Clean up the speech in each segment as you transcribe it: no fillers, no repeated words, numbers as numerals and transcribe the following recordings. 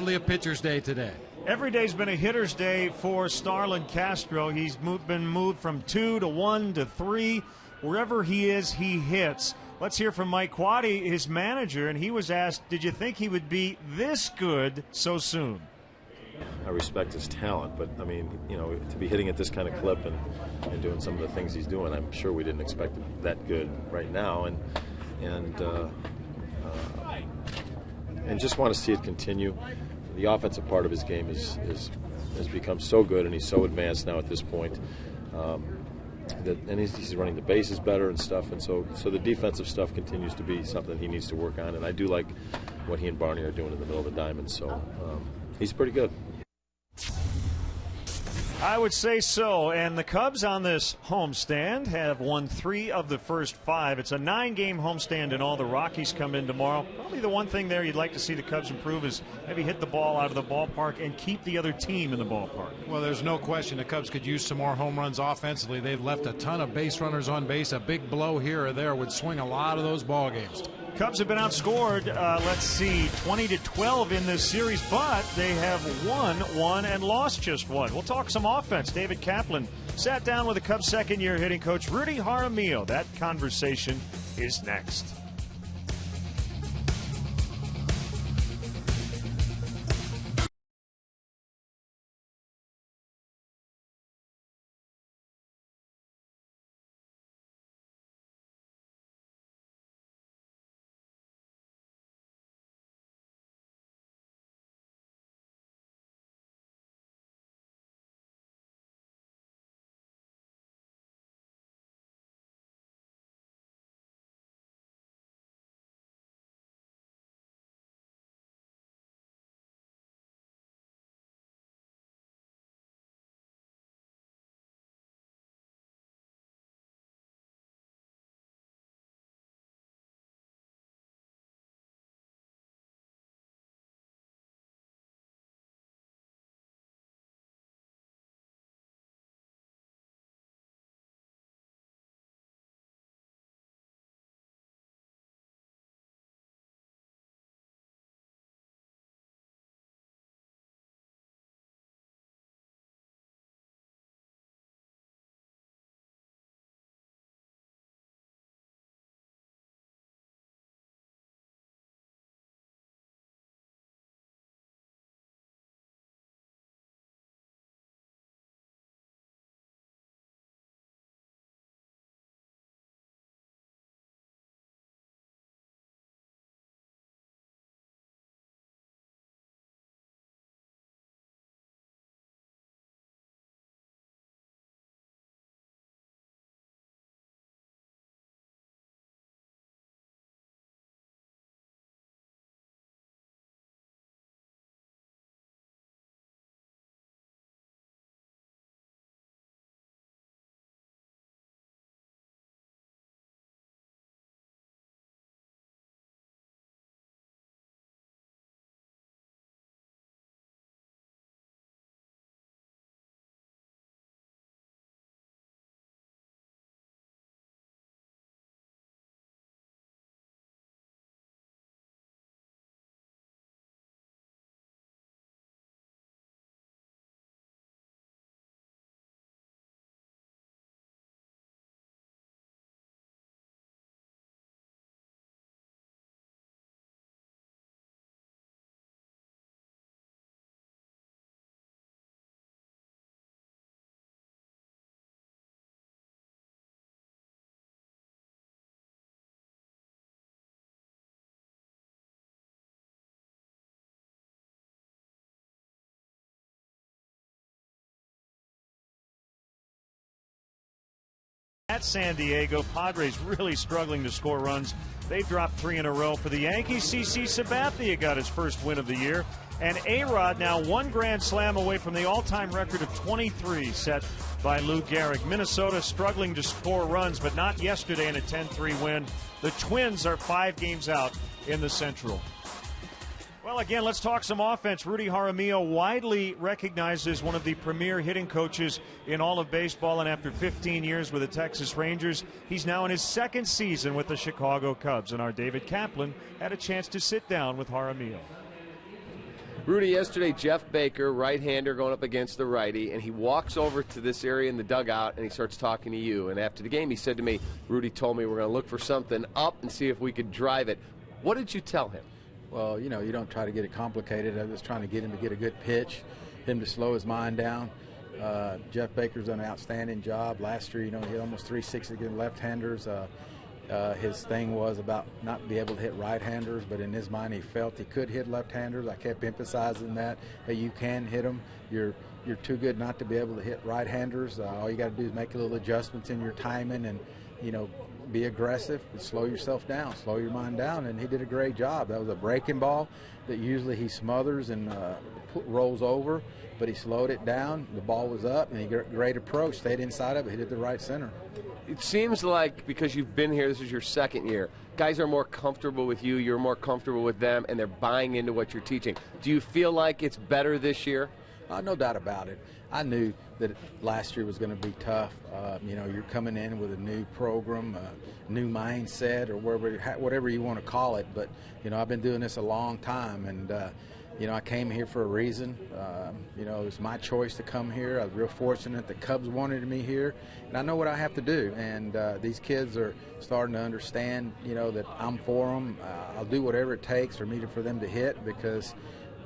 definitely a pitcher's day today. Every day's been a hitter's day for Starlin Castro. He's been moved from 2 to 1 to 3. Wherever he is, he hits. Let's hear from Mike Quade, his manager, and he was asked, did you think he would be this good so soon? I respect his talent, but I mean, you know, to be hitting at this kind of clip and doing some of the things he's doing, I'm sure we didn't expect him that good right now, and just want to see it continue. The offensive part of his game has become so good, and he's so advanced now at this point. And he's running the bases better and stuff, and so the defensive stuff continues to be something he needs to work on. And I do like what he and Barney are doing in the middle of the diamond. So he's pretty good. I would say so. And the Cubs on this homestand have won 3 of the first 5. It's a 9-game homestand, and all the Rockies come in tomorrow. Probably the one thing there you'd like to see the Cubs improve is maybe hit the ball out of the ballpark and keep the other team in the ballpark. Well, there's no question the Cubs could use some more home runs offensively. They've left a ton of base runners on base. A big blow here or there would swing a lot of those ball games. Cubs have been outscored, let's see, 20-12 in this series, but they have won 1 and lost just 1. We'll talk some offense. David Kaplan sat down with the Cubs second-year hitting coach Rudy Jaramillo. That conversation is next. At San Diego, Padres really struggling to score runs. They've dropped 3 in a row. For the Yankees, CC Sabathia got his first win of the year. And A-Rod now 1 grand slam away from the all-time record of 23 set by Lou Gehrig. Minnesota struggling to score runs, but not yesterday in a 10-3 win. The Twins are 5 games out in the Central. Well, again, let's talk some offense. Rudy Jaramillo, widely recognized as one of the premier hitting coaches in all of baseball, and after 15 years with the Texas Rangers, he's now in his 2nd season with the Chicago Cubs. And our David Kaplan had a chance to sit down with Jaramillo. Rudy, yesterday Jeff Baker, right-hander going up against the righty, and he walks over to this area in the dugout and he starts talking to you. And after the game he said to me, Rudy told me we're going to look for something up and see if we could drive it. What did you tell him? Well, you know, you don't try to get it complicated. I was trying to get him to get a good pitch, him to slow his mind down. Jeff Baker's done an outstanding job. Last year, you know, he hit almost 360 against left-handers. His thing was about not be able to hit right-handers, but in his mind he felt he could hit left-handers. I kept emphasizing that you can hit them. You're too good not to be able to hit right-handers. All you got to do is make a little adjustments in your timing and, you know, be aggressive and slow yourself down, slow your mind down, and he did a great job. That was a breaking ball that usually he smothers and rolls over, but he slowed it down. The ball was up, and he got a great approach, stayed inside of it, hit it the right center. It seems like because you've been here, this is your second year, guys are more comfortable with you, you're more comfortable with them, and they're buying into what you're teaching. Do you feel like it's better this year? No doubt about it. I knew that last year was going to be tough. You know, you're coming in with a new program, a new mindset, or whatever you want to call it. But, you know, I've been doing this a long time, and, you know, I came here for a reason. You know, it was my choice to come here. I was real fortunate the Cubs wanted me here, and I know what I have to do. And these kids are starting to understand, you know, that I'm for them. I'll do whatever it takes for them to hit because,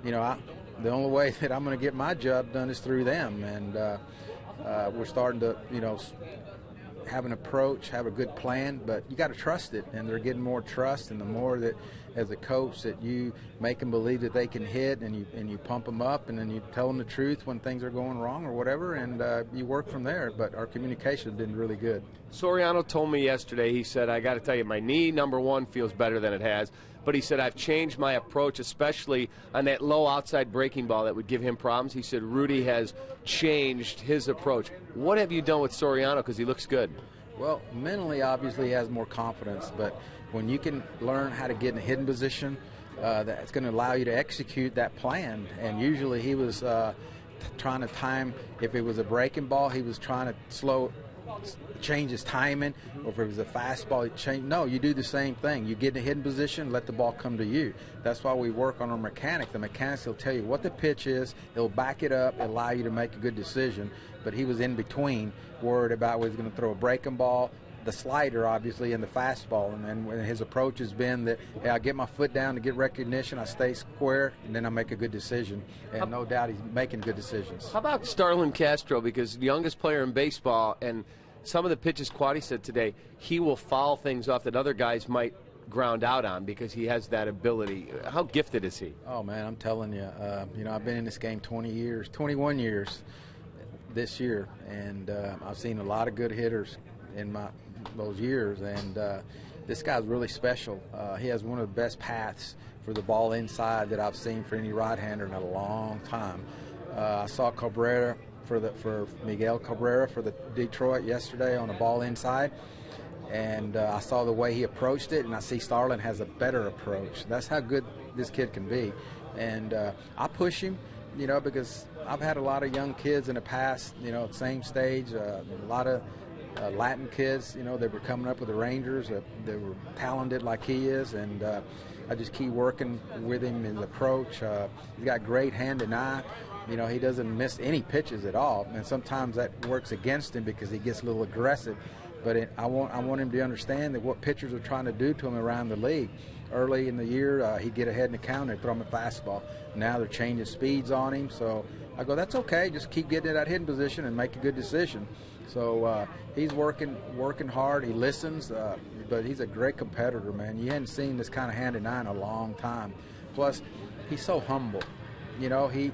you know, the only way that I'm going to get my job done is through them, and we're starting to, you know, have an approach, have a good plan, but you got to trust it, and they're getting more trust, and the more that, as a coach, that you make them believe that they can hit, and you pump them up, and then you tell them the truth when things are going wrong or whatever, and you work from there. But our communication has been really good. Soriano told me yesterday, he said, I got to tell you, my knee, number one, feels better than it has. But he said, I've changed my approach, especially on that low outside breaking ball that would give him problems. He said, Rudy has changed his approach. What have you done with Soriano? Because he looks good. Well, mentally, obviously, he has more confidence. But when you can learn how to get in a hidden position, that's going to allow you to execute that plan. And usually he was trying to time, if it was a breaking ball, he was trying to change his timing, or if it was a fastball, he'd change. No, you do the same thing. You get in a hidden position, let the ball come to you. That's why we work on our mechanic. The mechanics will tell you what the pitch is. It'll back it up, allow you to make a good decision. But he was in between, worried about whether he was going to throw a breaking ball, the slider, obviously, and the fastball. And his approach has been that, hey, I get my foot down to get recognition, I stay square, and then I make a good decision. And no doubt he's making good decisions. How about Starlin Castro? Because the youngest player in baseball, and some of the pitches Quaddy said today, he will foul things off that other guys might ground out on because he has that ability. How gifted is he? Oh, man, I'm telling you. You know, I've been in this game 21 years this year, and I've seen a lot of good hitters in those years, and this guy's really special. He has one of the best paths for the ball inside that I've seen for any right-hander in a long time. I saw Cabrera for Miguel Cabrera for the Detroit yesterday on a ball inside, and I saw the way he approached it, and I see Starlin has a better approach. That's how good this kid can be, and I push him, you know, because I've had a lot of young kids in the past, you know, same stage, a lot of Latin kids, you know, that were coming up with the Rangers, that were talented like he is, and I just keep working with him in his approach. He's got great hand and eye. You know, he doesn't miss any pitches at all, and sometimes that works against him because he gets a little aggressive. But I want him to understand that what pitchers are trying to do to him around the league. Early in the year, he'd get ahead in the count and throw him a fastball. Now they're changing speeds on him, so I go, that's okay. Just keep getting in that hidden position and make a good decision. So he's working hard. He listens, but he's a great competitor, man. You hadn't seen this kind of hand and eye in a long time. Plus, he's so humble. You know, he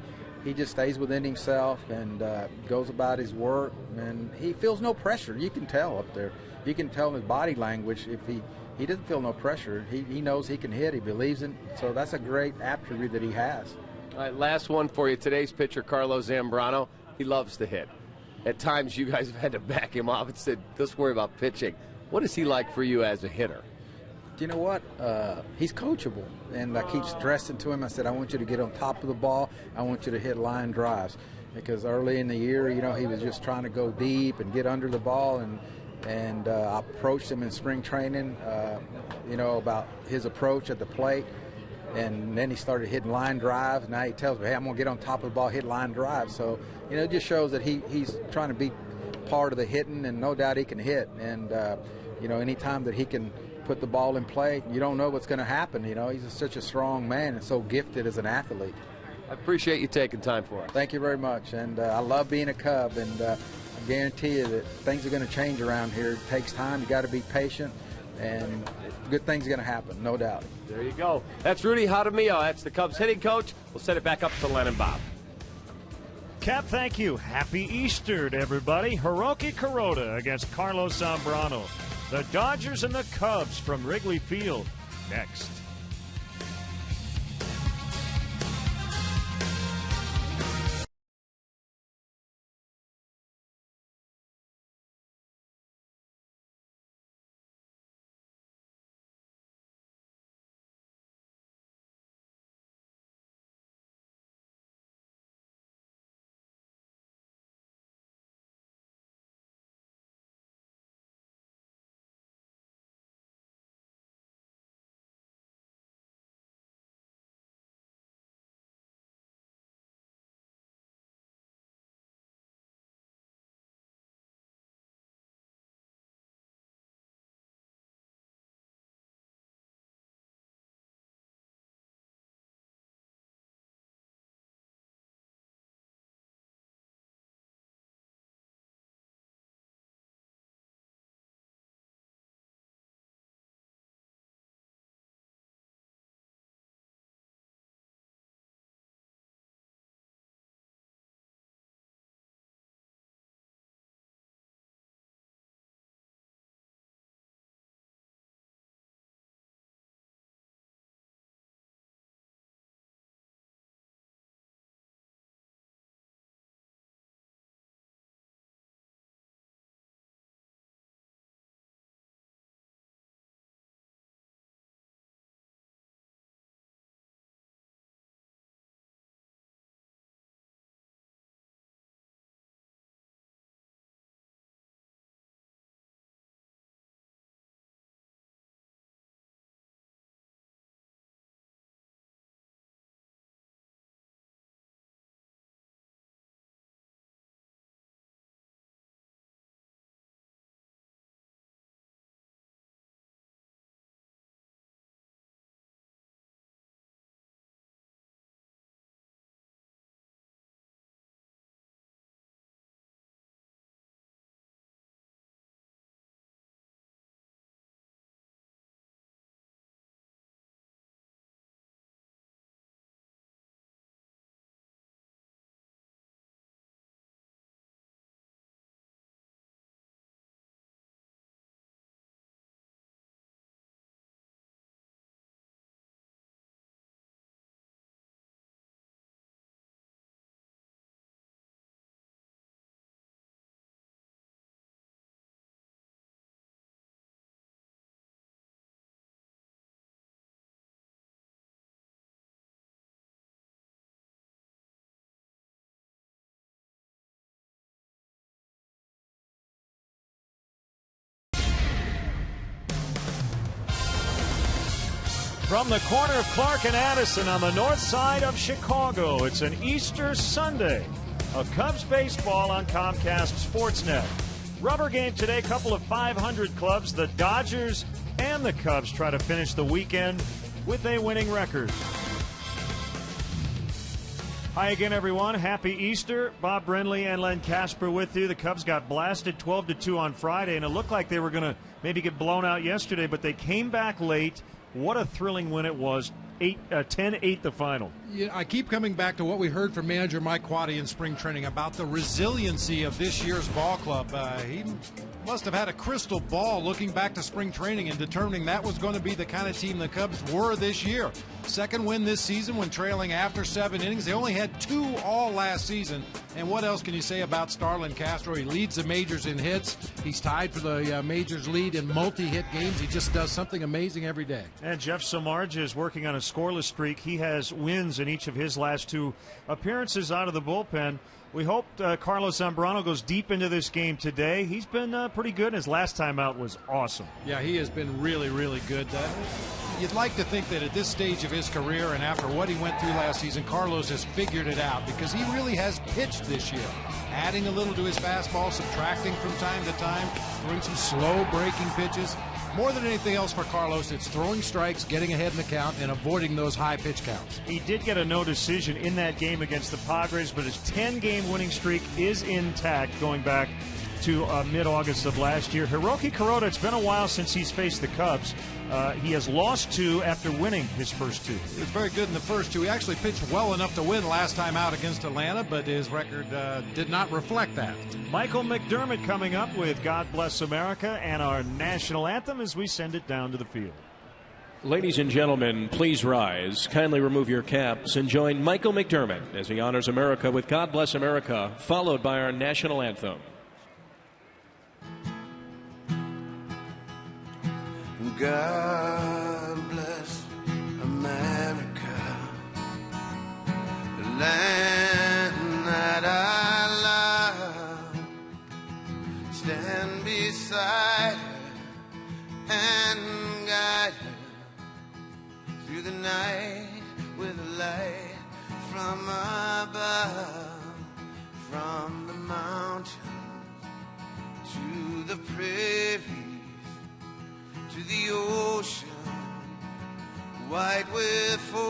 just stays within himself and goes about his work, and he feels no pressure. You can tell up there. You can tell in his body language if he doesn't feel no pressure. He knows he can hit. He believes in. So that's a great attribute that he has. All right, last one for you. Today's pitcher, Carlos Zambrano, he loves to hit. At times you guys have had to back him off and said, let's worry about pitching. What is he like for you as a hitter? You know what? He's coachable, and I keep stressing to him. I said, I want you to get on top of the ball. I want you to hit line drives, because early in the year, you know, he was just trying to go deep and get under the ball, and I approached him in spring training, you know, about his approach at the plate, And then he started hitting line drives. Now he tells me, hey, I'm going to get on top of the ball, hit line drives. So, it just shows that he's trying to be part of the hitting, and no doubt he can hit. And, anytime that he can put the ball in play, you don't know what's going to happen. He's such a strong man and so gifted as an athlete. I appreciate you taking time for us. Thank you very much. And I love being a Cub, and I guarantee you that things are going to change around here. It takes time. You got to be patient, and good things are going to happen, no doubt. There you go. That's Rudy Jaramillo. That's the Cubs hitting coach. We'll send it back up to Len and Bob. Cap, thank you. Happy Easter to everybody. Hiroki Kuroda against Carlos Zambrano. The Dodgers and the Cubs from Wrigley Field next. From the corner of Clark and Addison on the north side of Chicago, it's an Easter Sunday of Cubs baseball on Comcast Sportsnet. Rubber game today, couple of 500 clubs. The Dodgers and the Cubs try to finish the weekend with a winning record. Hi again, everyone. Happy Easter. Bob Brenly and Len Casper with you. The Cubs got blasted 12-2 on Friday, and it looked like they were going to maybe get blown out yesterday, but they came back late. What a thrilling win it was. 10-8 the final. Yeah, I keep coming back to what we heard from manager Mike Quade in spring training about the resiliency of this year's ball club. He must have had a crystal ball looking back to spring training and determining that was going to be the kind of team the Cubs were this year. Second win this season when trailing after 7 innings. They only had 2 all last season. And what else can you say about Starlin Castro? He leads the majors in hits. He's tied for the majors lead in multi-hit games. He just does something amazing every day. And Jeff Samardzija is working on a scoreless streak. He has wins in each of his last 2 appearances out of the bullpen. We hope Carlos Zambrano goes deep into this game today. He's been pretty good. His last time out was awesome. Yeah, he has been really, really good. you'd like to think that at this stage of his career and after what he went through last season, Carlos has figured it out, because he really has pitched this year, adding a little to his fastball, subtracting from time to time, throwing some slow breaking pitches. More than anything else for Carlos, it's throwing strikes, getting ahead in the count, and avoiding those high pitch counts. He did get a no decision in that game against the Padres, but his 10-game winning streak is intact going back to mid-August of last year. Hiroki Kuroda, it's been a while since he's faced the Cubs. He has lost 2 after winning his first 2. He was very good in the first 2. He actually pitched well enough to win last time out against Atlanta, but his record did not reflect that. Michael McDermott coming up with God Bless America and our national anthem as we send it down to the field. Ladies and gentlemen, please rise. Kindly remove your caps and join Michael McDermott as he honors America with God Bless America, followed by our national anthem. God bless America, the land that I love. Stand beside her and guide her through the night with a light from above, from the mountains to the prairies, to the ocean, white with foam.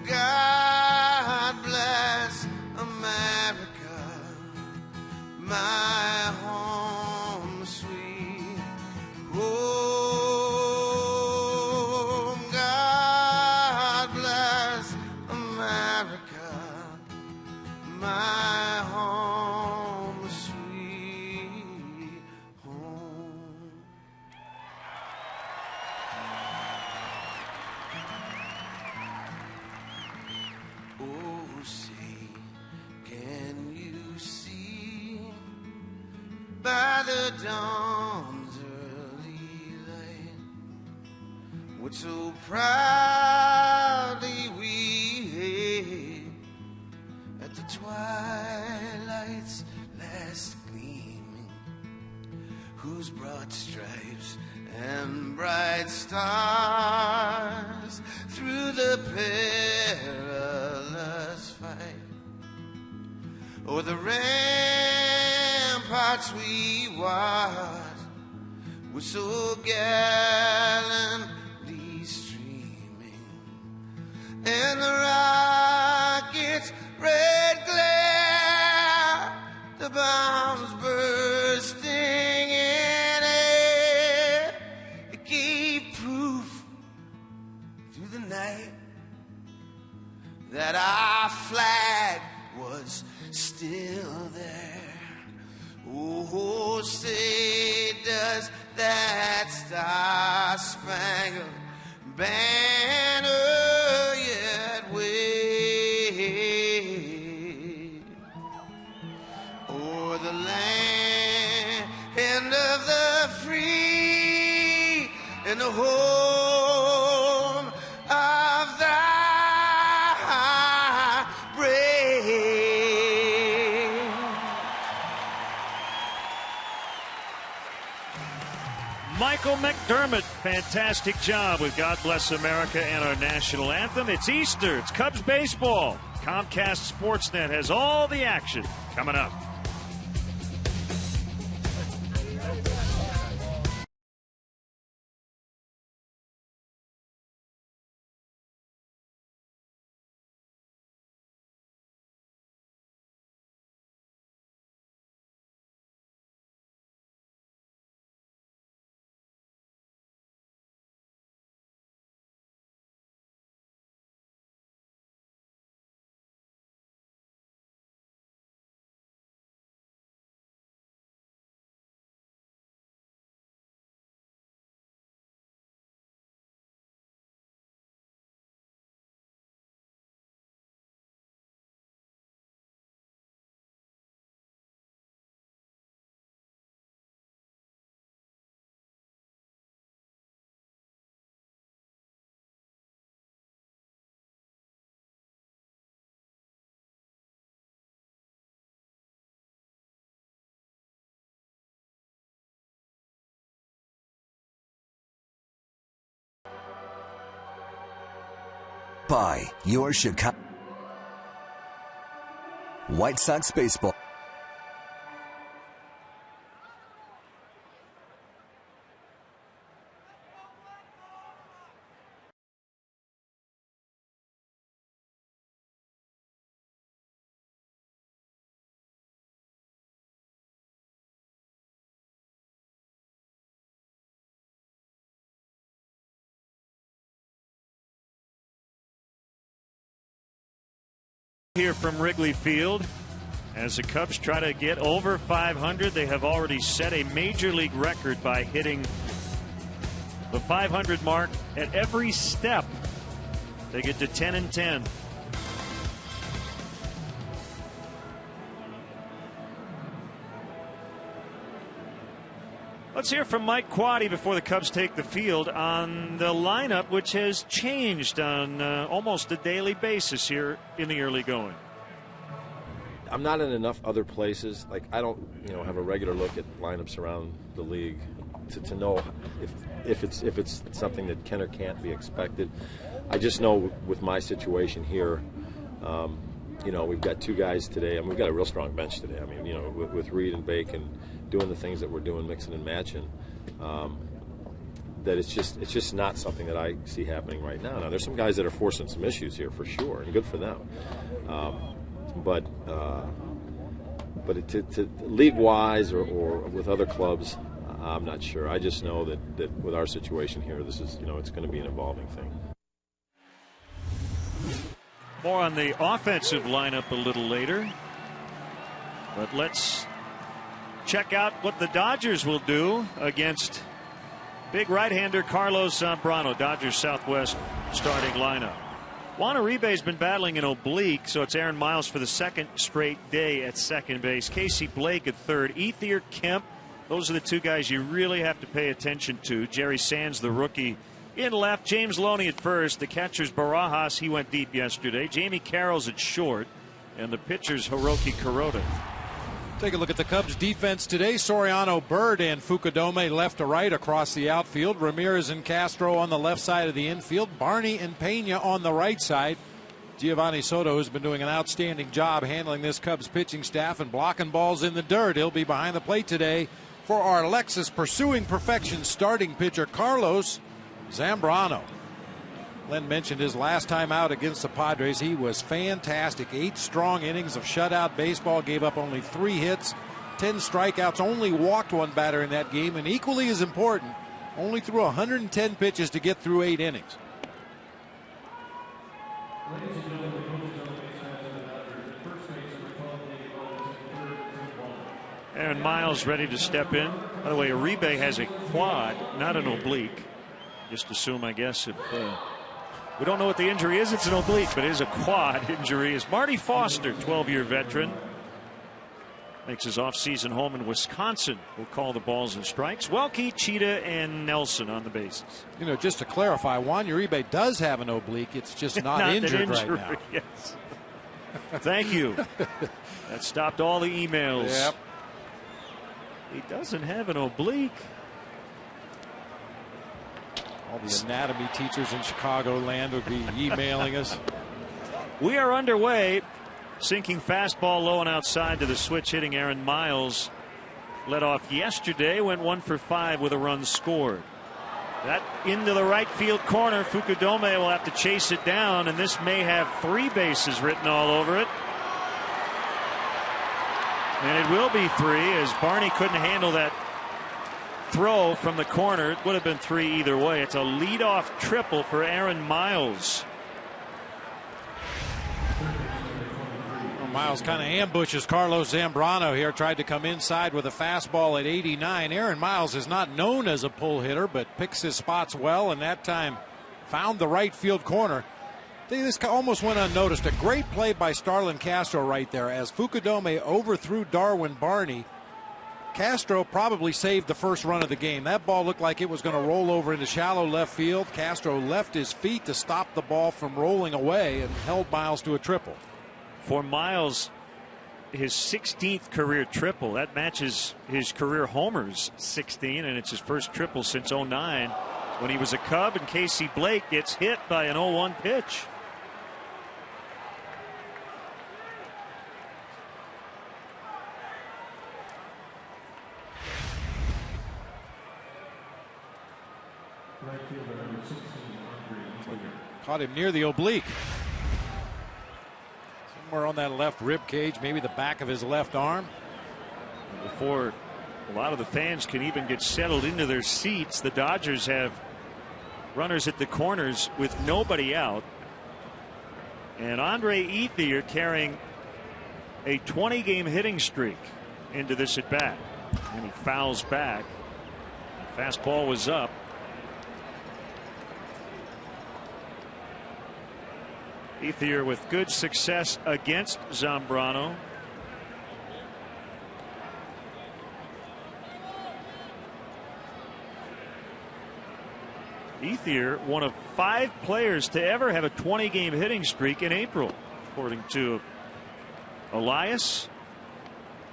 God bless America, my home sweet home. God bless America, my home sweet home. Oh, say, can you see by the dawn's early light what so proudly we hailed at the twilight's last gleaming, whose broad stripes and bright stars through the perilous fight o'er the ramparts we watched were so gallantly streaming, and the rocket's red glare, the bombs bursting in air, it gave proof through the night that our flag was still there. Oh, say does that star-spangled banner yet wave o'er the land of the free and the home of the brave. Michael McDermott, fantastic job with God Bless America and our national anthem. It's Easter. It's Cubs baseball. Comcast Sportsnet has all the action coming up. by your Chicago White Sox baseball. Here from Wrigley Field, as the Cubs try to get over 500, they have already set a major league record by hitting the 500 mark at every step. They get to 10-10. Let's hear from Mike Quade before the Cubs take the field on the lineup, which has changed on almost a daily basis here in the early going. I'm not in enough other places. Like, I don't, have a regular look at lineups around the league to know if it's something that can or can't be expected. I just know with my situation here, we've got two guys today, and we've got a real strong bench today. I mean, with Reed and Bacon doing the things that we're doing, mixing and matching, that it's just not something that I see happening right now. Now, there's some guys that are forcing some issues here for sure, and good for them. But to league-wise or with other clubs, I'm not sure. I just know that with our situation here, this is, it's going to be an evolving thing. More on the offensive lineup a little later. But let's check out what the Dodgers will do against big right-hander Carlos Zambrano. Dodgers Southwest starting lineup. Juan Uribe's been battling an oblique, so it's Aaron Miles for the second straight day at second base. Casey Blake at third. Ethier Kemp. Those are the two guys you really have to pay attention to. Jerry Sands, the rookie, in left. James Loney at first. The catcher's Barajas. He went deep yesterday. Jamie Carroll's at short. And the pitcher's Hiroki Kuroda. Take a look at the Cubs defense today. Soriano, Bird, and Fukudome left to right across the outfield. Ramirez and Castro on the left side of the infield. Barney and Pena on the right side. Giovanni Soto has been doing an outstanding job handling this Cubs pitching staff and blocking balls in the dirt. He'll be behind the plate today for our Lexus pursuing perfection starting pitcher Carlos Zambrano. Len mentioned his last time out against the Padres. He was fantastic. 8 strong innings of shutout baseball. Gave up only 3 hits, 10 strikeouts, only walked 1 batter in that game, and equally as important, only threw 110 pitches to get through 8 innings. Aaron Miles ready to step in. By the way, Uribe has a quad, not an oblique. Just assume, I guess, if we don't know what the injury is, it's an oblique, but it is a quad injury. Is Marty Foster, 12-year veteran, makes his offseason home in Wisconsin. Will call the balls and strikes. Welke, Cheetah, and Nelson on the bases. Just to clarify, Juan Uribe does have an oblique. It's just not injured right now. Yes. Thank you. That stopped all the emails. Yep. He doesn't have an oblique. All the anatomy teachers in Chicagoland would be emailing us. We are underway. Sinking fastball low and outside to the switch hitting Aaron Miles. Led off yesterday, went 1 for 5 with a run scored. That into the right field corner. Fukudome will have to chase it down, and this may have 3 bases written all over it. And it will be 3, as Barney couldn't handle that throw from the corner. It would have been 3 either way. It's a leadoff triple for Aaron Miles. Well, Miles kind of ambushes Carlos Zambrano here. Tried to come inside with a fastball at 89. Aaron Miles is not known as a pull hitter, but picks his spots well, and that time found the right field corner. This almost went unnoticed. A great play by Starlin Castro right there as Fukudome overthrew Darwin Barney. Castro probably saved the first run of the game. That ball looked like it was going to roll over into shallow left field. Castro left his feet to stop the ball from rolling away and held Miles to a triple. For Miles, his 16th career triple. That matches his career homers, 16, and it's his first triple since 09 when he was a Cub, and Casey Blake gets hit by an 0-1 pitch. Caught him near the oblique. Somewhere on that left rib cage, maybe the back of his left arm. Before a lot of the fans can even get settled into their seats, the Dodgers have runners at the corners with nobody out. And Andre Ethier carrying a 20-game hitting streak into this at bat. And he fouls back. The fastball was up. Ethier with good success against Zambrano. Ethier, one of 5 players to ever have a 20-game hitting streak in April, according to Elias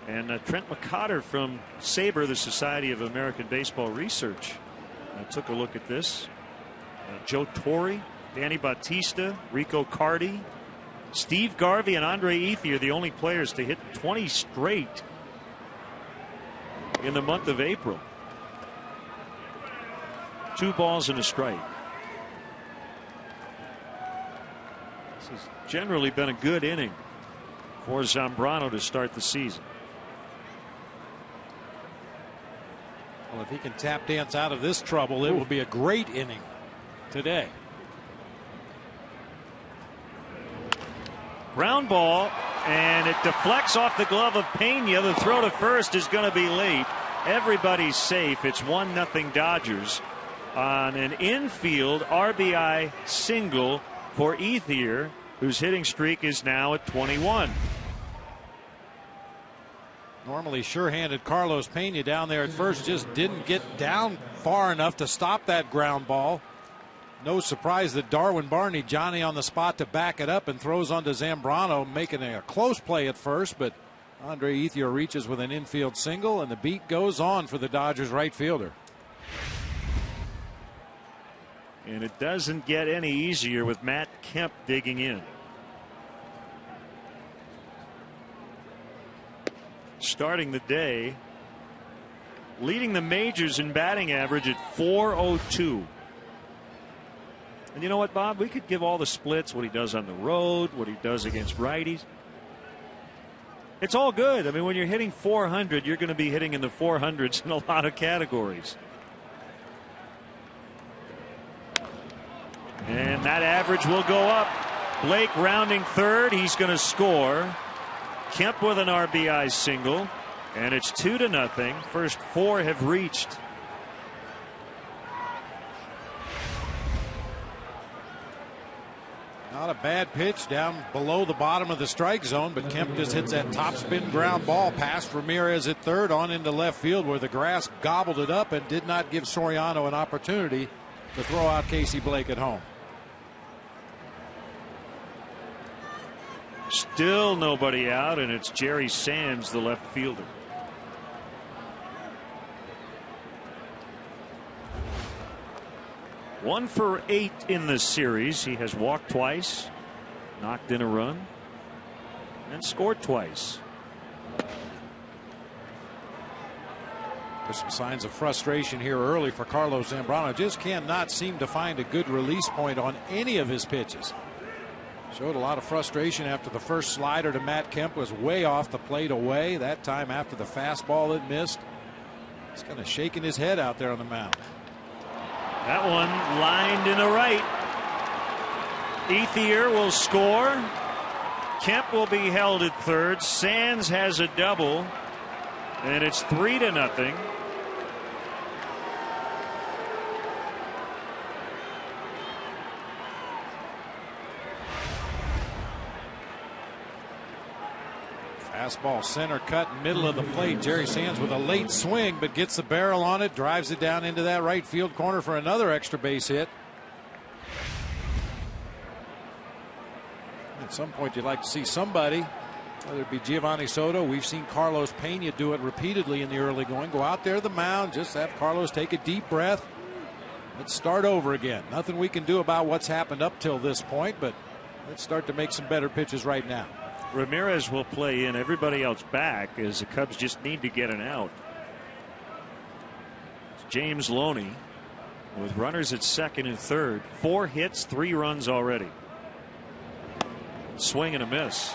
and Trent McCotter from SABR, the Society of American Baseball Research. I took a look at this. Joe Torre, Danny Bautista, Rico Cardi, Steve Garvey, and Andre Ethier, the only players to hit 20 straight in the month of April. 2 balls and a strike. This has generally been a good inning for Zambrano to start the season. Well, if he can tap dance out of this trouble, it will be a great inning today. Ground ball, and it deflects off the glove of Pena. The throw to first is going to be late. Everybody's safe. It's 1-0 Dodgers on an infield RBI single for Ethier, whose hitting streak is now at 21. Normally sure-handed Carlos Pena down there at first just didn't get down far enough to stop that ground ball. No surprise that Darwin Barney, Johnny on the spot to back it up, and throws onto Zambrano, making a close play at first, but Andre Ethier reaches with an infield single, and the beat goes on for the Dodgers right fielder. And it doesn't get any easier with Matt Kemp digging in. Starting the day, leading the majors in batting average at .402. And you know what, Bob? We could give all the splits, what he does on the road, what he does against righties. It's all good. I mean, when you're hitting .400, you're going to be hitting in the 400s in a lot of categories. And that average will go up. Blake rounding third. He's going to score. Kemp with an RBI single. And it's 2-0. First 4 have reached. Not a bad pitch down below the bottom of the strike zone, but Kemp just hits that top spin ground ball past Ramirez at third on into left field, where the grass gobbled it up and did not give Soriano an opportunity to throw out Casey Blake at home. Still nobody out, and it's Jerry Sands, the left fielder. One for 8 in this series. He has walked twice, knocked in a run, and scored twice. There's some signs of frustration here early for Carlos Zambrano. Just cannot seem to find a good release point on any of his pitches. Showed a lot of frustration after the first slider to Matt Kemp was way off the plate away. That time after the fastball it missed. He's kind of shaking his head out there on the mound. That one lined in the right. Ethier will score. Kemp will be held at third. Sands has a double, and it's 3-0. Fastball center cut middle of the plate. Jerry Sands with a late swing, but gets the barrel on it, drives it down into that right field corner for another extra base hit. At some point you'd like to see somebody, whether it be Giovanni Soto, we've seen Carlos Pena do it repeatedly in the early going, go out there to the mound, just have Carlos take a deep breath. Let's start over again. Nothing we can do about what's happened up till this point, but let's start to make some better pitches right now. Ramirez will play in, everybody else back, as the Cubs just need to get an out. It's James Loney. with runners at second and third. 4 hits, 3 runs already. Swing and a miss.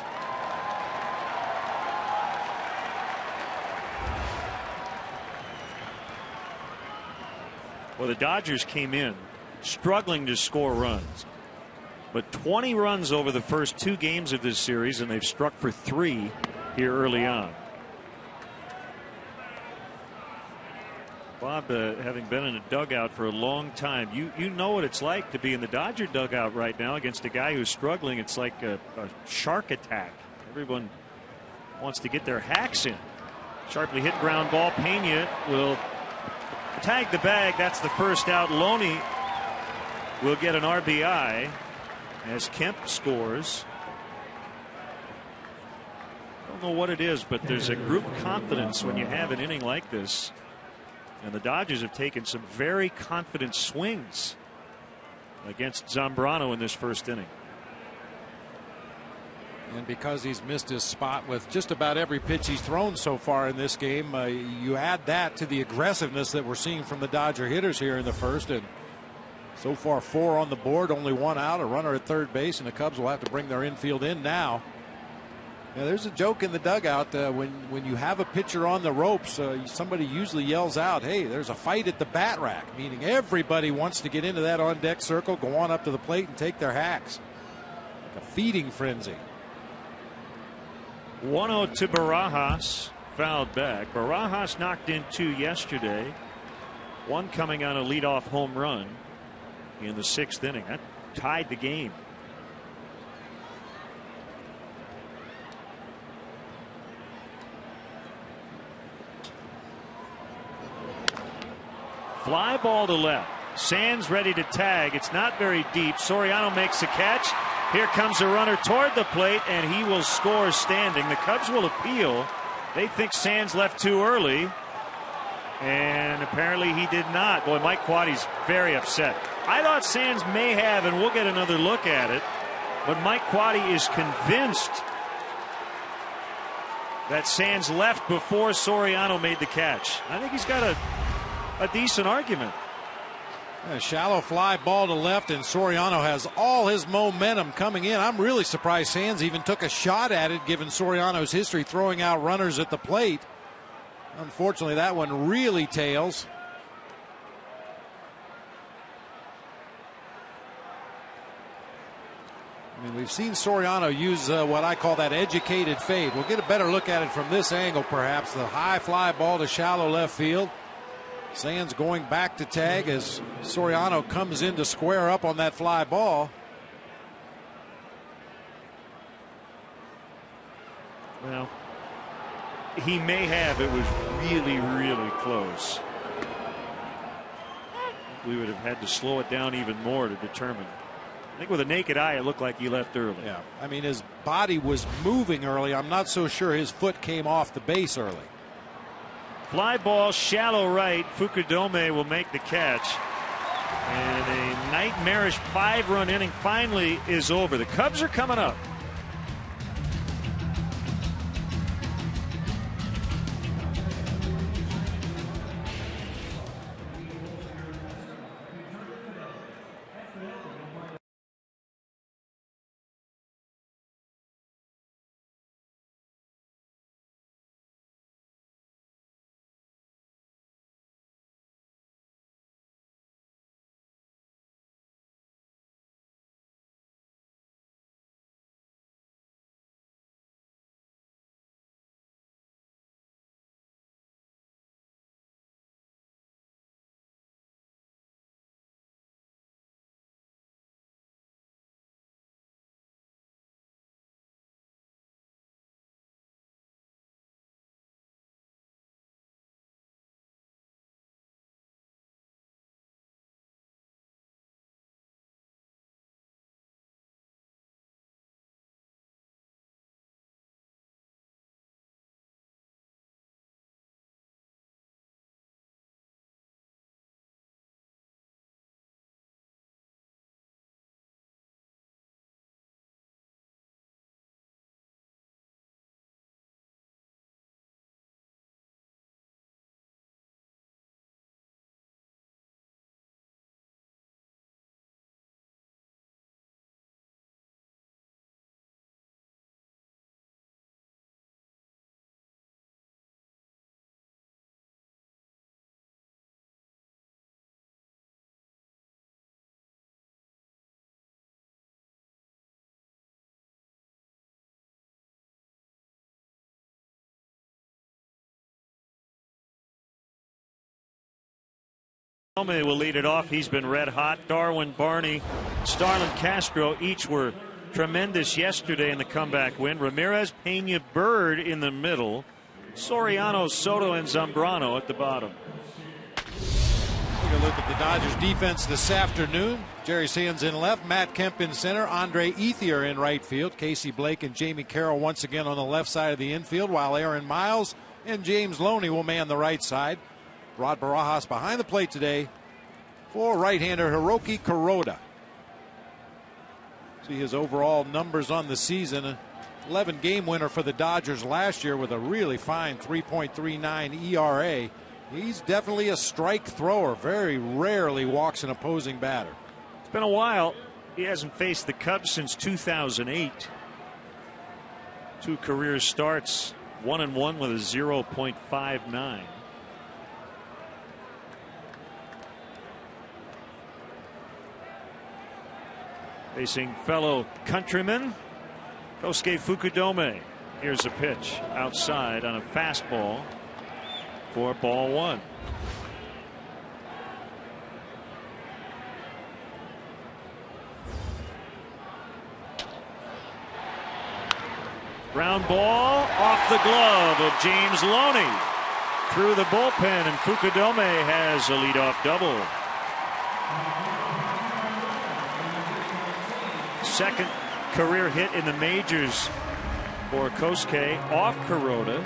Well, the Dodgers came in struggling to score runs, but 20 runs over the first 2 games of this series, and they've struck for 3 here early on. Bob, having been in a dugout for a long time, you know what it's like to be in the Dodger dugout right now against a guy who's struggling. It's like a shark attack. Everyone wants to get their hacks in. Sharply hit ground ball. Pena will tag the bag. That's the first out. Loney will get an RBI as Kemp scores. I don't know what it is, but there's a group confidence when you have an inning like this. And the Dodgers have taken some very confident swings against Zambrano in this first inning. And because he's missed his spot with just about every pitch he's thrown so far in this game, you add that to the aggressiveness that we're seeing from the Dodger hitters here in the first. And so far 4 on the board, only 1 out, a runner at third base, and the Cubs will have to bring their infield in now. Now, there's a joke in the dugout when you have a pitcher on the ropes, somebody usually yells out, hey, there's a fight at the bat rack, meaning everybody wants to get into that on deck circle, go on up to the plate and take their hacks. Like a feeding frenzy. 1-0 to Barajas, fouled back. Barajas knocked in 2 yesterday, 1 coming on a leadoff home run in the 6th inning. That tied the game. Fly ball to left. Sands ready to tag. It's not very deep. Soriano makes a catch. Here comes a runner toward the plate, and he will score standing. The Cubs will appeal. They think Sands left too early, and apparently he did not. Boy, Mike Quaddy's very upset. I thought Sands may have, and we'll get another look at it, but Mike Quaddy is convinced that Sands left before Soriano made the catch. I think he's got a decent argument. A shallow fly ball to left, and Soriano has all his momentum coming in. I'm really surprised Sands even took a shot at it, given Soriano's history throwing out runners at the plate. Unfortunately, that one really tails. I mean, we've seen Soriano use what I call that educated fade. We'll get a better look at it from this angle, perhaps. The high fly ball to shallow left field. Sands going back to tag as Soriano comes in to square up on that fly ball. Well, he may have. It was really, really close. We would have had to slow it down even more to determine. I think with a naked eye, it looked like he left early. Yeah, I mean, his body was moving early. I'm not so sure his foot came off the base early. Fly ball, shallow right. Fukudome will make the catch. And a nightmarish 5-run inning finally is over. The Cubs are coming up. May will lead it off. He's been red hot. Darwin Barney, Starlin Castro each were tremendous yesterday in the comeback win. Ramirez, Pena, Bird in the middle. Soriano, Soto, and Zambrano at the bottom. Take a look at the Dodgers defense this afternoon. Jerry Sands in left, Matt Kemp in center, Andre Ethier in right field, Casey Blake and Jamie Carroll once again on the left side of the infield, while Aaron Miles and James Loney will man the right side. Rod Barajas behind the plate today for right-hander Hiroki Kuroda. See his overall numbers on the season. An 11-game winner for the Dodgers last year with a really fine 3.39 ERA. He's definitely a strike thrower. Very rarely walks an opposing batter. It's been a while. He hasn't faced the Cubs since 2008. 2 career starts, 1-1 with a 0.59. Facing fellow countryman Kosuke Fukudome. Here's a pitch outside on a fastball for ball 1. Ground ball off the glove of James Loney through the bullpen, and Fukudome has a leadoff double. Second career hit in the majors for Kosuke off Kuroda.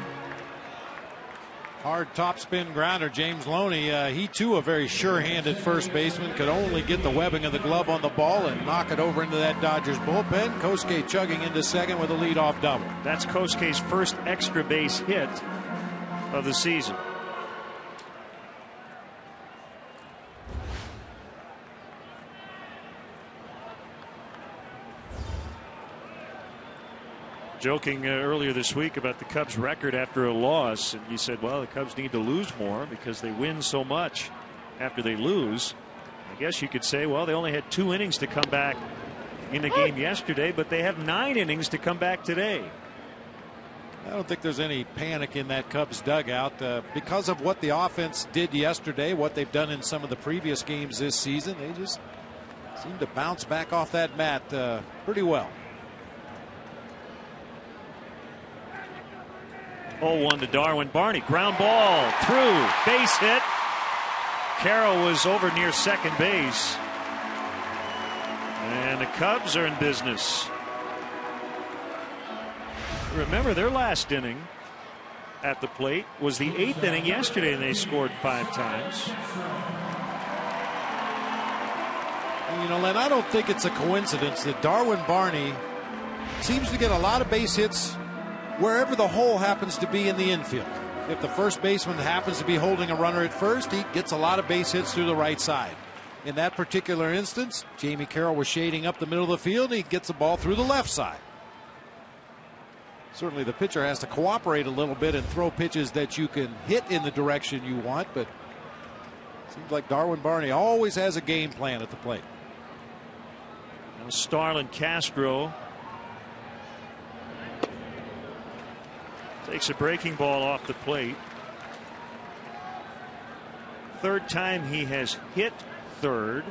Hard topspin grounder, James Loney. He too a very sure-handed first baseman. Could only get the webbing of the glove on the ball and knock it over into that Dodgers bullpen. Kosuke chugging into second with a leadoff double. That's Kosuke's first extra base hit of the season. Joking earlier this week about the Cubs' record after a loss, and he said, well, the Cubs need to lose more because they win so much after they lose. I guess you could say, well, they only had 2 innings to come back in the game yesterday, but they have 9 innings to come back today. I don't think there's any panic in that Cubs dugout because of what the offense did yesterday, what they've done in some of the previous games this season. They just seem to bounce back off that mat pretty well. 0-1 to Darwin Barney. Ground ball through. Base hit. Carroll was over near second base. And the Cubs are in business. Remember, their last inning at the plate was the 8th inning yesterday, and they scored 5 times. You know, Len, I don't think it's a coincidence that Darwin Barney seems to get a lot of base hits wherever the hole happens to be in the infield. If the first baseman happens to be holding a runner at first, he gets a lot of base hits through the right side. In that particular instance, Jamie Carroll was shading up the middle of the field, and he gets the ball through the left side. Certainly the pitcher has to cooperate a little bit and throw pitches that you can hit in the direction you want, but it seems like Darwin Barney always has a game plan at the plate. Now Starlin Castro takes a breaking ball off the plate. 3rd time he has hit third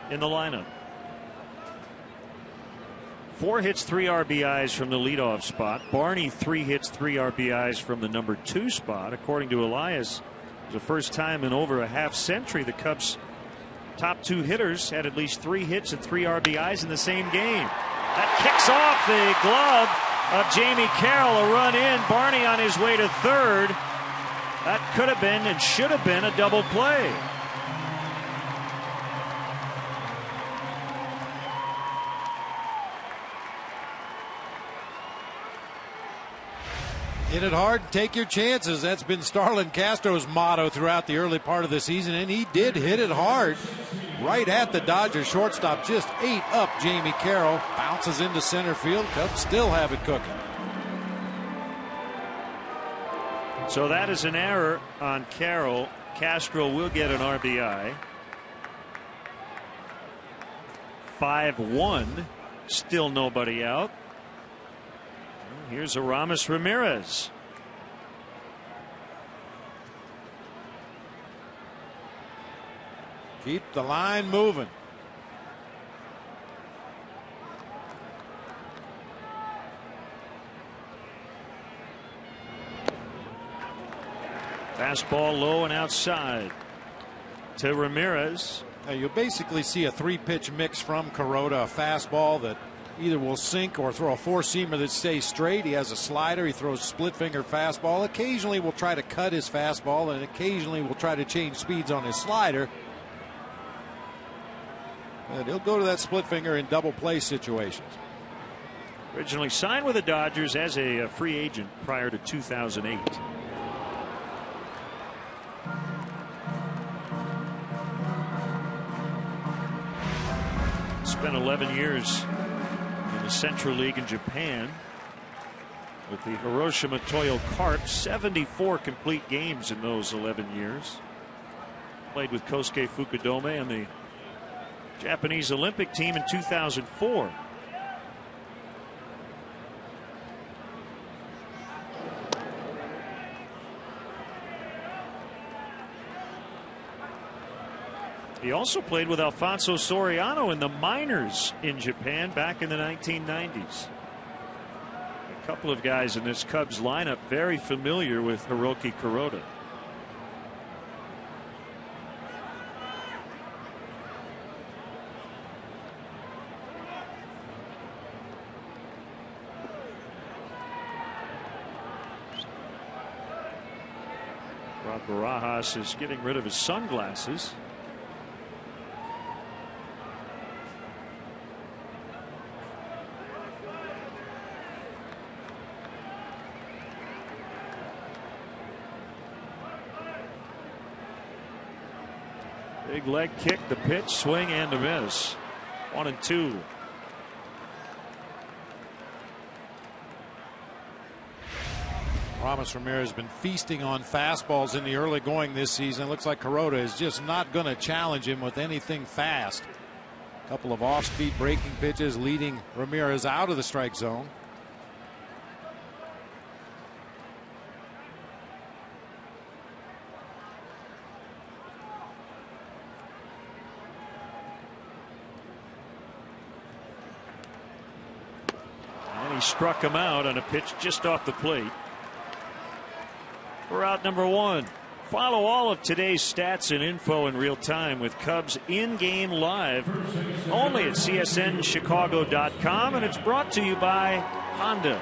in the lineup. 4 hits, 3 RBIs from the leadoff spot. Barney 3 hits, 3 RBIs from the number 2 spot. According to Elias, it was the first time in over a half century the Cubs' top 2 hitters had at least 3 hits and 3 RBIs in the same game. That kicks off the glove of Jamie Carroll. A run in. Barney on his way to third. That could have been and should have been a double play. Hit it hard, take your chances. That's been Starlin Castro's motto throughout the early part of the season, and he did hit it hard right at the Dodgers shortstop. Just ate up Jamie Carroll. Bounces into center field. Cubs still have it cooking. So that is an error on Carroll. Castro will get an RBI. 5-1. Still nobody out. Here's Aramis Ramirez. Keep the line moving. Fastball low and outside to Ramirez. Now you'll basically see a 3-pitch mix from Kuroda. A fastball that either will sink or throw a 4-seamer that stays straight. He has a slider. He throws split finger fastball. Occasionally will try to cut his fastball, and occasionally will try to change speeds on his slider. And he'll go to that split finger in double play situations. Originally signed with the Dodgers as a free agent prior to 2008. Spent 11 years in the Central League in Japan with the Hiroshima Toyo Carp. 74 complete games in those 11 years. Played with Kosuke Fukudome on the Japanese Olympic team in 2004. He also played with Alfonso Soriano in the minors in Japan back in the 1990s. A couple of guys in this Cubs lineup very familiar with Hiroki Kuroda. Rod Barajas is getting rid of his sunglasses. Big leg kick, the pitch, swing, and a miss. 1-2. Ramos Ramirez has been feasting on fastballs in the early going this season. Looks like Kuroda is just not going to challenge him with anything fast. A couple of off-speed breaking pitches leading Ramirez out of the strike zone. And he struck him out on a pitch just off the plate. For out number 1. Follow all of today's stats and info in real time with Cubs in-game live only at csnchicago.com, and it's brought to you by Honda.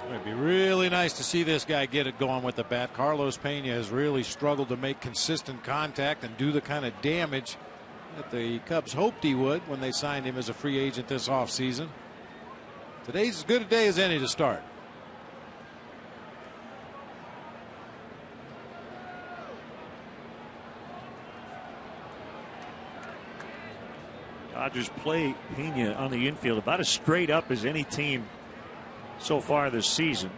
It'd be really nice to see this guy get it going with the bat. Carlos Pena has really struggled to make consistent contact and do the kind of damage that the Cubs hoped he would when they signed him as a free agent this offseason. Today's as good a day as any to start. Dodgers play Pena on the infield about as straight up as any team so far this season.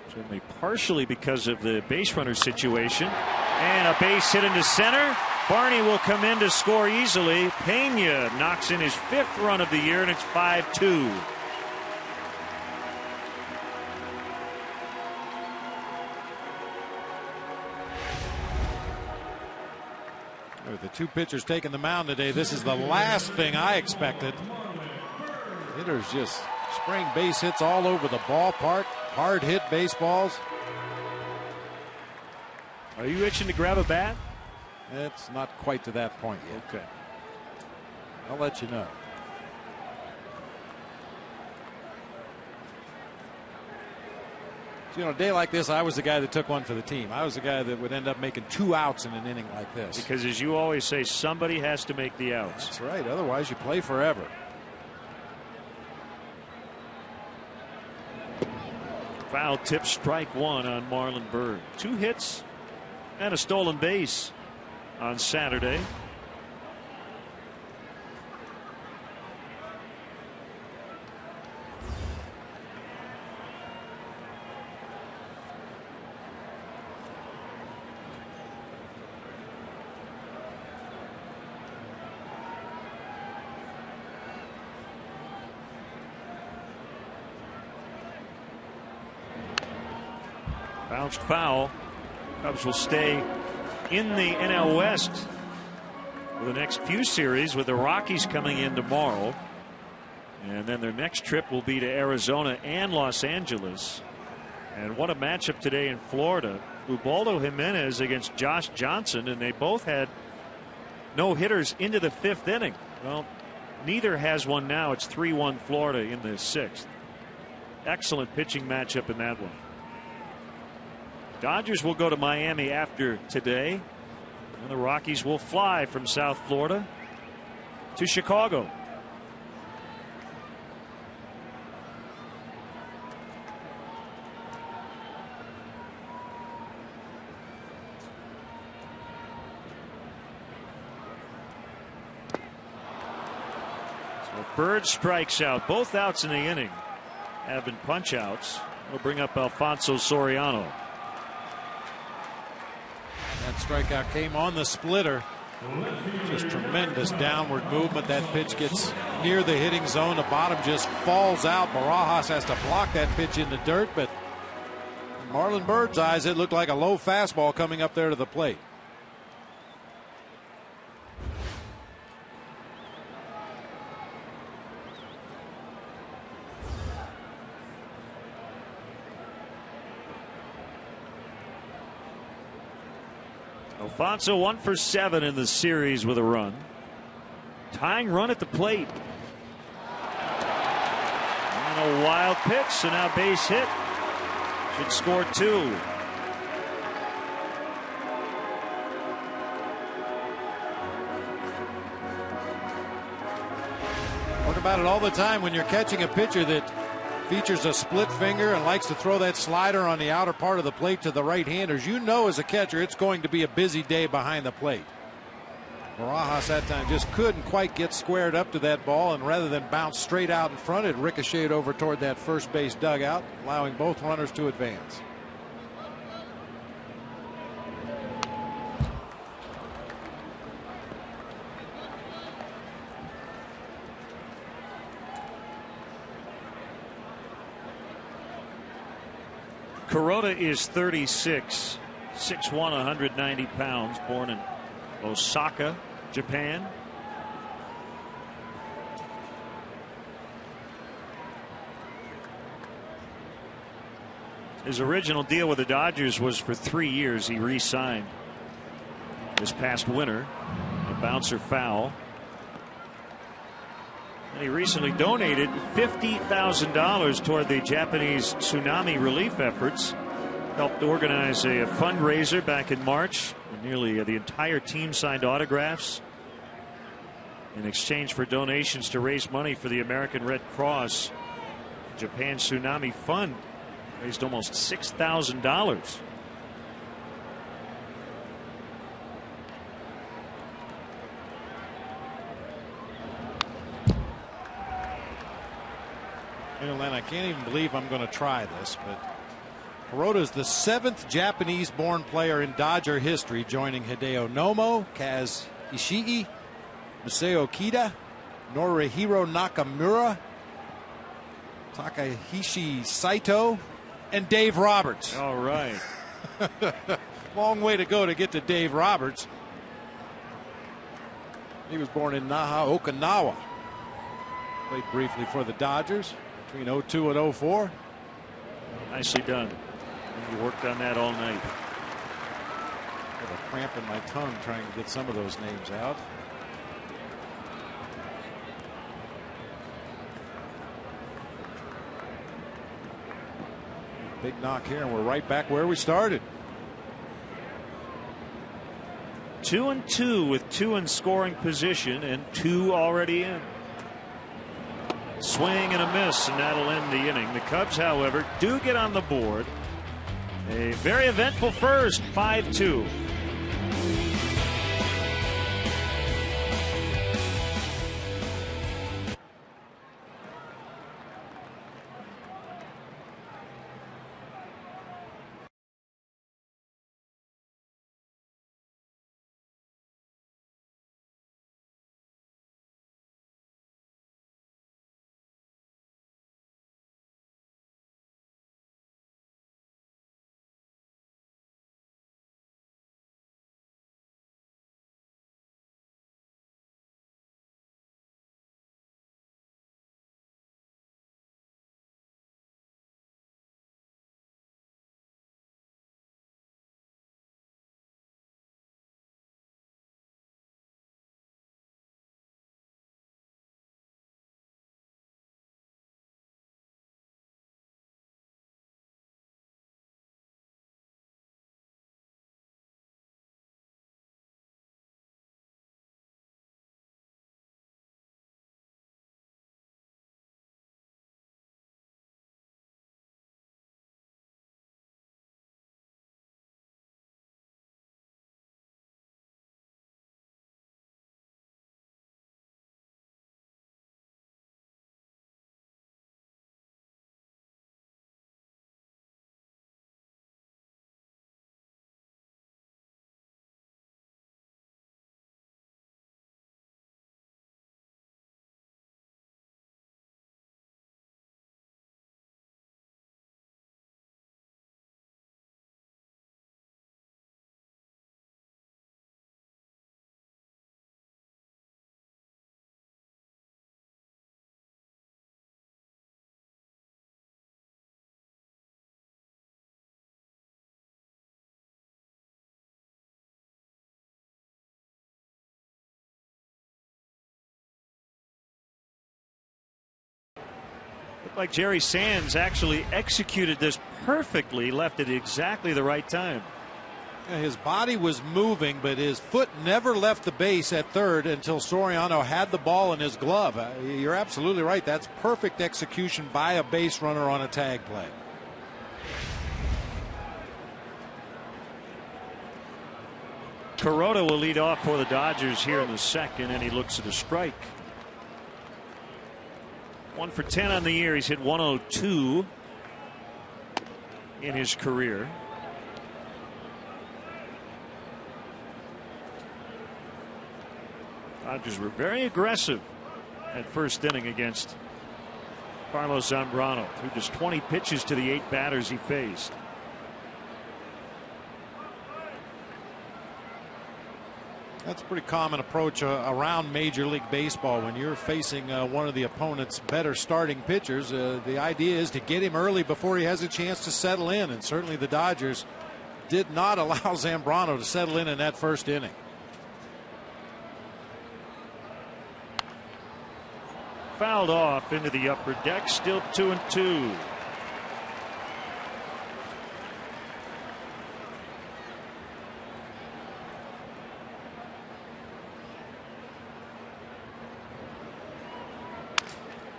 Certainly partially because of the base runner situation. And a base hit into center. Barney will come in to score easily. Pena knocks in his 5th run of the year, and it's 5-2. With the 2 pitchers taking the mound today, this is the last thing I expected. Hitters just spraying base hits all over the ballpark. Hard hit baseballs. Are you itching to grab a bat? It's not quite to that point yet. Okay. I'll let you know. So, you know, a day like this, I was the guy that took one for the team. I was the guy that would end up making 2 outs in an inning like this. Because as you always say, somebody has to make the outs. That's right. Otherwise, you play forever. Foul tip, strike 1 on Marlon Byrd. 2 hits and a stolen base on Saturday. Bounced foul. Cubs will stay in the NL West for the next few series, with the Rockies coming in tomorrow. And then their next trip will be to Arizona and Los Angeles. And what a matchup today in Florida. Ubaldo Jimenez against Josh Johnson, and they both had no hitters into the 5th inning. Well, neither has one now. It's 3-1 Florida in the 6th. Excellent pitching matchup in that one. Dodgers will go to Miami after today, and the Rockies will fly from South Florida to Chicago. Bird strikes out. Both outs in the inning have been punch outs. We'll bring up Alfonso Soriano. That strikeout came on the splitter. Just tremendous downward movement. That pitch gets near the hitting zone. The bottom just falls out. Barajas has to block that pitch in the dirt, but in Marlon Bird's eyes, it looked like a low fastball coming up there to the plate. Alfonso 1 for 7 in the series with a run. Tying run at the plate. And a wild pitch, so now base hit. Should score 2. Talk about it all the time when you're catching a pitcher that features a split finger and likes to throw that slider on the outer part of the plate to the right-handers. You know, as a catcher, it's going to be a busy day behind the plate. Barajas that time just couldn't quite get squared up to that ball, and rather than bounce straight out in front, it ricocheted over toward that first base dugout, allowing both runners to advance. Kuroda is 36, 6'1", 190 pounds, born in Osaka, Japan. His original deal with the Dodgers was for 3 years. He re-signed this past winter. A bouncer foul. And he recently donated $50,000 toward the Japanese tsunami relief efforts. Helped organize a fundraiser back in March. Nearly the entire team signed autographs in exchange for donations to raise money for the American Red Cross. Japan Tsunami Fund raised almost $6,000. You know, Len, I can't even believe I'm going to try this, but Kuroda is the 7th Japanese-born player in Dodger history, joining Hideo Nomo, Kaz Ishii, Museo Kida, Norihiro Nakamura, Takahashi Saito, and Dave Roberts. All right. Long way to go to get to Dave Roberts. He was born in Naha, Okinawa. Played briefly for the Dodgers between 02 and 04. Nicely done. You worked on that all night. I have a cramp in my tongue trying to get some of those names out. Big knock here, and we're right back where we started. 2-2 with 2 in scoring position and 2 already in. Swing and a miss, and that'll end the inning. The Cubs, however, do get on the board. A very eventful first, 5-2. Looked like Jerry Sands actually executed this perfectly, left it exactly the right time. His body was moving, but his foot never left the base at third until Soriano had the ball in his glove. You're absolutely right. That's perfect execution by a base runner on a tag play. Kuroda will lead off for the Dodgers here in the second, and he looks at a strike. 1 for 10 on the year. He's hit 102 in his career. Dodgers were very aggressive at first inning against Carlos Zambrano. Threw just 20 pitches to the 8 batters he faced. That's a pretty common approach around Major League Baseball. When you're facing one of the opponent's better starting pitchers, the idea is to get him early before he has a chance to settle in. And certainly the Dodgers did not allow Zambrano to settle in that first inning. Fouled off into the upper deck, still 2-2.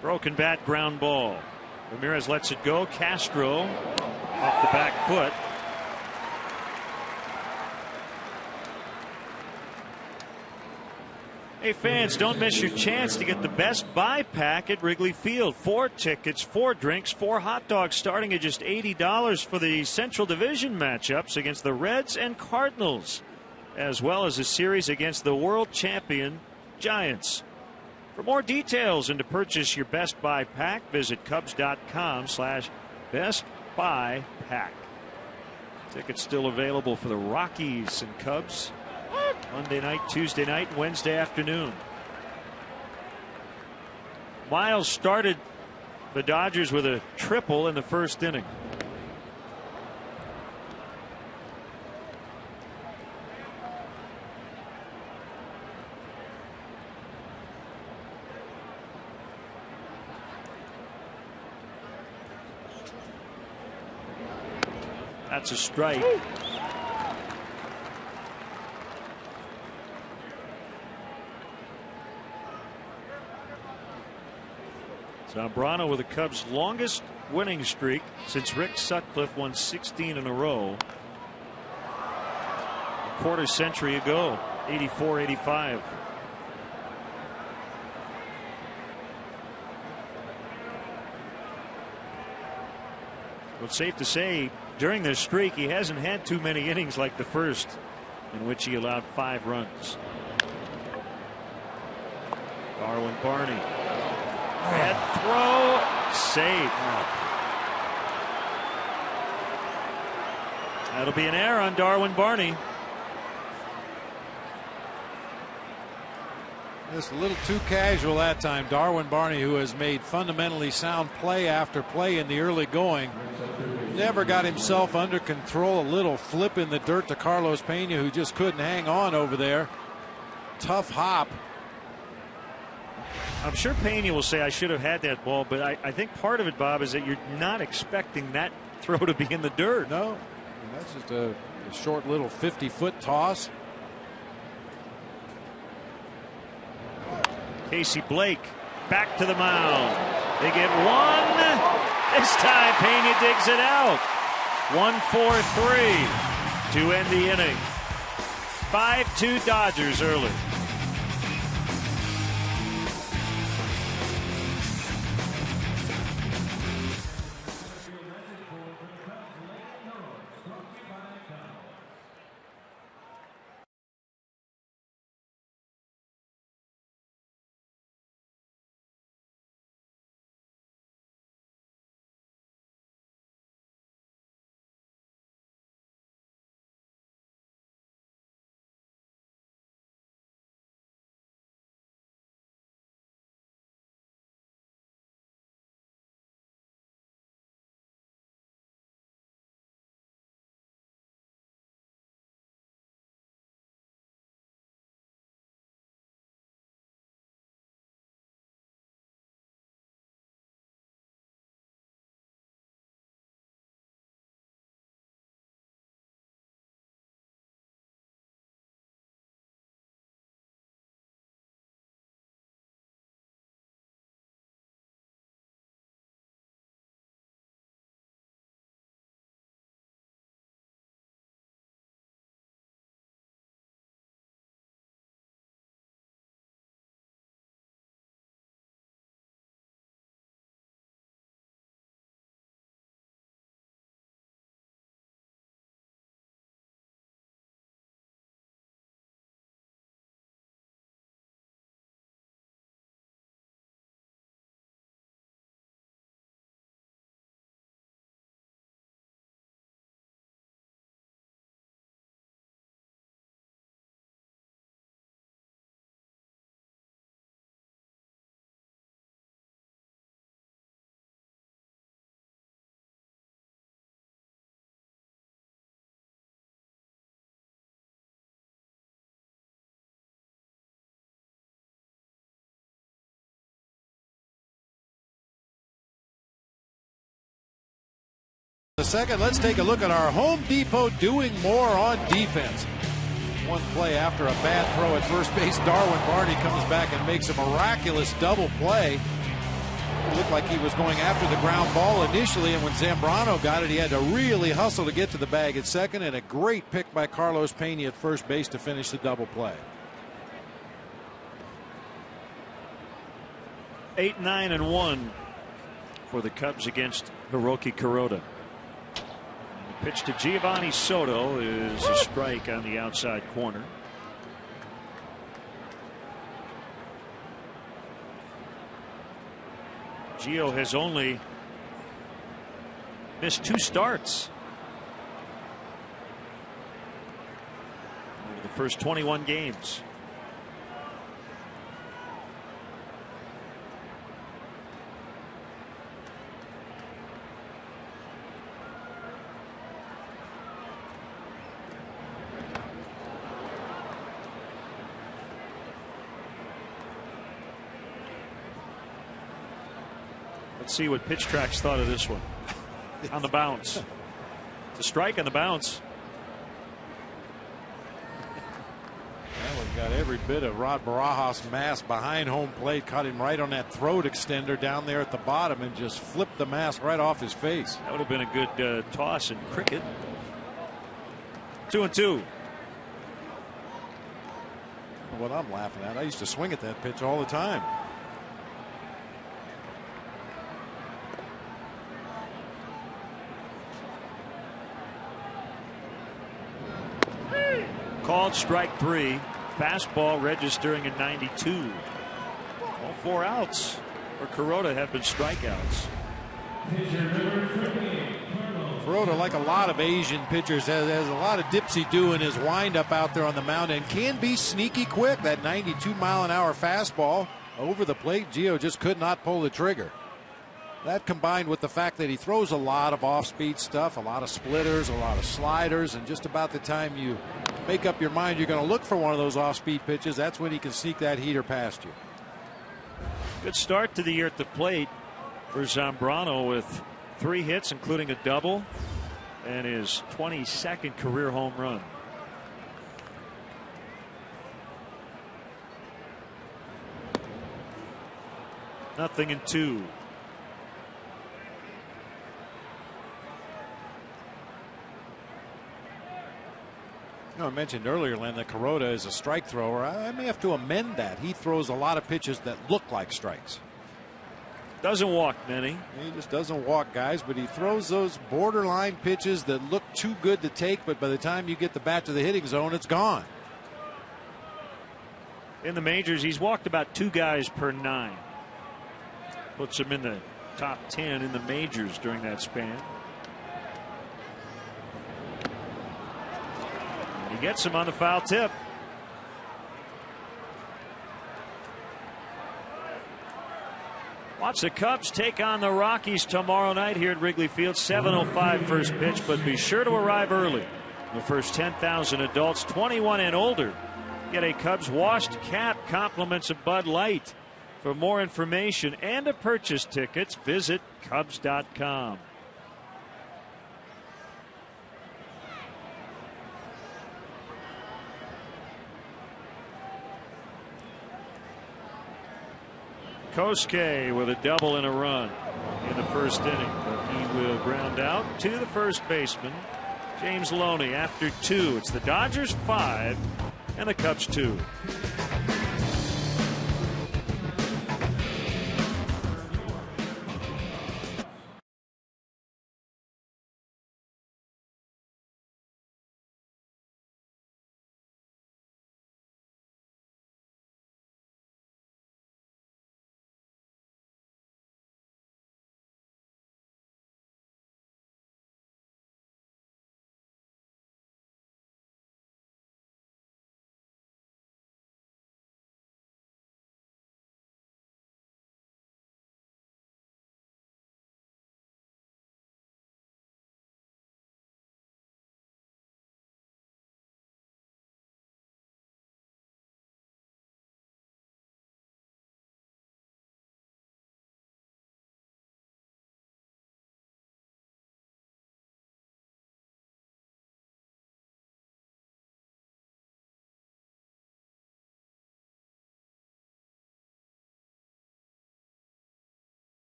Broken bat, ground ball. Ramirez lets it go. Castro off the back foot. Hey fans, don't miss your chance to get the Best Buy pack at Wrigley Field. 4 tickets, 4 drinks, 4 hot dogs starting at just $80 for the Central Division matchups against the Reds and Cardinals, as well as a series against the world champion Giants. For more details and to purchase your Best Buy pack, visit Cubs.com/bestbuypack. Tickets still available for the Rockies and Cubs Monday night, Tuesday night, and Wednesday afternoon. Miles started the Dodgers with a triple in the first inning. That's a strike. Zambrano with the Cubs' longest winning streak since Rick Sutcliffe won 16 in a row a quarter century ago, 84-85. Well, it's safe to say during this streak he hasn't had too many innings like the first, in which he allowed 5 runs. Darwin Barney. Bad throw, safe. That'll be an error on Darwin Barney. Just a little too casual that time. Darwin Barney, who has made fundamentally sound play after play in the early going, never got himself under control. A little flip in the dirt to Carlos Pena, who just couldn't hang on over there. Tough hop. I'm sure Pena will say I should have had that ball, but I think part of it, Bob, is that you're not expecting that throw to be in the dirt. No, that's just a short little 50-foot toss. Casey Blake back to the mound. They get 1. This time Pena digs it out. 1-4-3 to end the inning. 5-2 Dodgers early. The second, let's take a look at our Home Depot doing more on defense. One play after a bad throw at first base, Darwin Barney comes back and makes a miraculous double play. It looked like he was going after the ground ball initially, and when Zambrano got it, he had to really hustle to get to the bag at second, and a great pick by Carlos Pena at first base to finish the double play. 8-9-1 for the Cubs against Hiroki Kuroda. The pitch to Giovanni Soto is a strike on the outside corner. Gio has only missed 2 starts over the first 21 games. Let's see what Pitch Tracks thought of this one. On the bounce. It's a strike on the bounce. That one got every bit of Rod Barajas' mass behind home plate. Caught him right on that throat extender down there at the bottom and just flipped the mask right off his face. That would have been a good toss in cricket. 2-2. What I'm laughing at, I used to swing at that pitch all the time. Called strike 3. Fastball registering at 92. All 4 outs for Kuroda have been strikeouts. Kuroda, like a lot of Asian pitchers, has a lot of dipsy-do in his windup out there on the mound and can be sneaky quick. That 92-mile-an-hour fastball over the plate, Gio just could not pull the trigger. That combined with the fact that he throws a lot of off-speed stuff, a lot of splitters, a lot of sliders, and just about the time you make up your mind you're going to look for one of those off-speed pitches, that's when he can sneak that heater past you. Good start to the year at the plate for Zambrano with 3 hits, including a double, and his 22nd career home run. Nothing in 2. I mentioned earlier, Len, that Kuroda is a strike thrower. I may have to amend that. He throws a lot of pitches that look like strikes. Doesn't walk many. He just doesn't walk guys, but he throws those borderline pitches that look too good to take, but by the time you get the bat to the hitting zone, it's gone. In the majors, he's walked about 2 guys per 9. Puts him in the top 10 in the majors during that span. He gets him on the foul tip. Watch the Cubs take on the Rockies tomorrow night here at Wrigley Field. 7:05 first pitch, but be sure to arrive early. The first 10,000 adults 21 and older get a Cubs washed cap, compliments of Bud Light. For more information and to purchase tickets, visit Cubs.com. Kosuke with a double and a run in the first inning, but he will ground out to the first baseman, James Loney, after 2. It's the Dodgers 5 and the Cubs 2.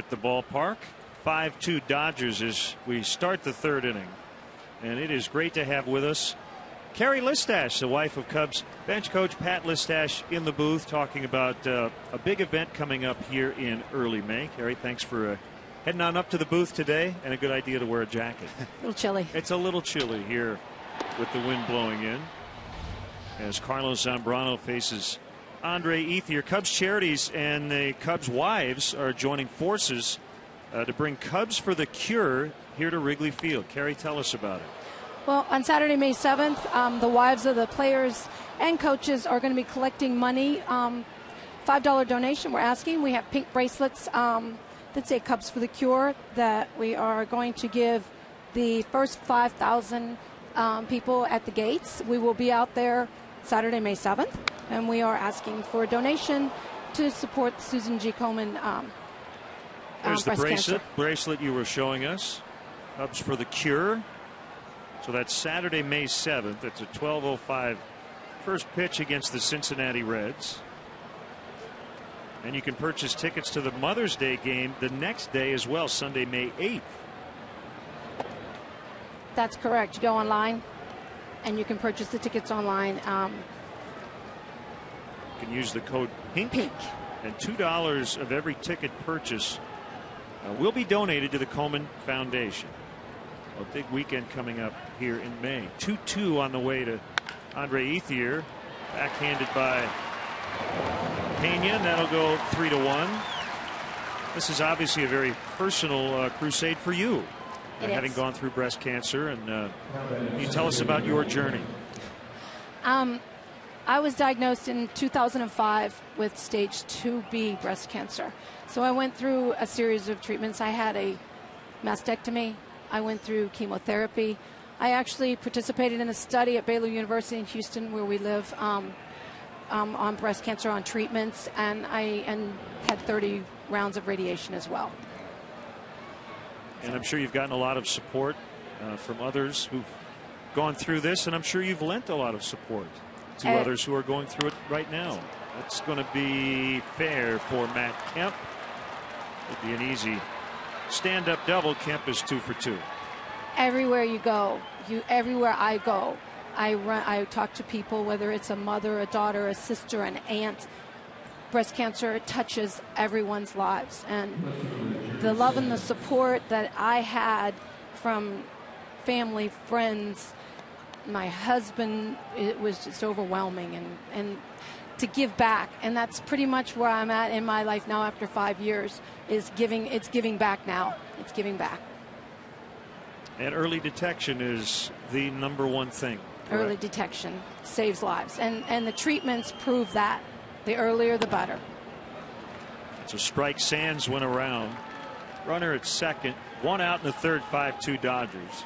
at the ballpark. 5-2 Dodgers as we start the third inning. And it is great to have with us Carrie Listash, the wife of Cubs bench coach Pat Listash, in the booth talking about a big event coming up here in early May. Carrie, thanks for heading on up to the booth today, and a good idea to wear a jacket. A little chilly. It's a little chilly here with the wind blowing in as Carlos Zambrano faces Andre Ethier. Cubs charities and the Cubs wives are joining forces to bring Cubs for the Cure here to Wrigley Field. Carrie, tell us about it. Well, on Saturday, May 7th, the wives of the players and coaches are going to be collecting money. $5 donation we're asking. We have pink bracelets that say Cubs for the Cure that we are going to give the first 5,000 people at the gates. We will be out there Saturday, May 7th, and we are asking for a donation to support Susan G. Komen There's the breast bracelet you were showing us. Cubs for the Cure. So that's Saturday, May 7th. It's a 12:05 first pitch against the Cincinnati Reds. And you can purchase tickets to the Mother's Day game the next day as well, Sunday, May 8th. That's correct. You go online and you can purchase the tickets online. You can use the code PINK. And $2 of every ticket purchase will be donated to the Komen Foundation. A big weekend coming up here in May. 2-2 on the way to Andre Ethier. Backhanded by Pena, and that'll go 3-1. This is obviously a very personal crusade for you, having gone through breast cancer. And can you tell us about your journey? I was diagnosed in 2005 with stage 2B breast cancer. So I went through a series of treatments. I had a mastectomy. I went through chemotherapy. I actually participated in a study at Baylor University in Houston, where we live, on breast cancer on treatments, and I had 30 rounds of radiation as well. And I'm sure you've gotten a lot of support from others who've gone through this, and I'm sure you've lent a lot of support to others who are going through it right now. That's going to be fair for Matt Kemp. It'd be an easy stand-up double. Kemp is 2 for 2. Everywhere you go, everywhere I go, I talk to people, whether it's a mother, a daughter, a sister, an aunt. Breast cancer touches everyone's lives, and the love and the support that I had from family, friends, my husband, it was just overwhelming, and to give back. And that's pretty much where I'm at in my life now after 5 years, is giving. It's giving back now. It's giving back. And early detection is the #1 thing. Correct? Early detection saves lives, and the treatments prove that. The earlier, the better. It's a strike. Sands went around. Runner at second. 1 out in the third. 5-2 Dodgers.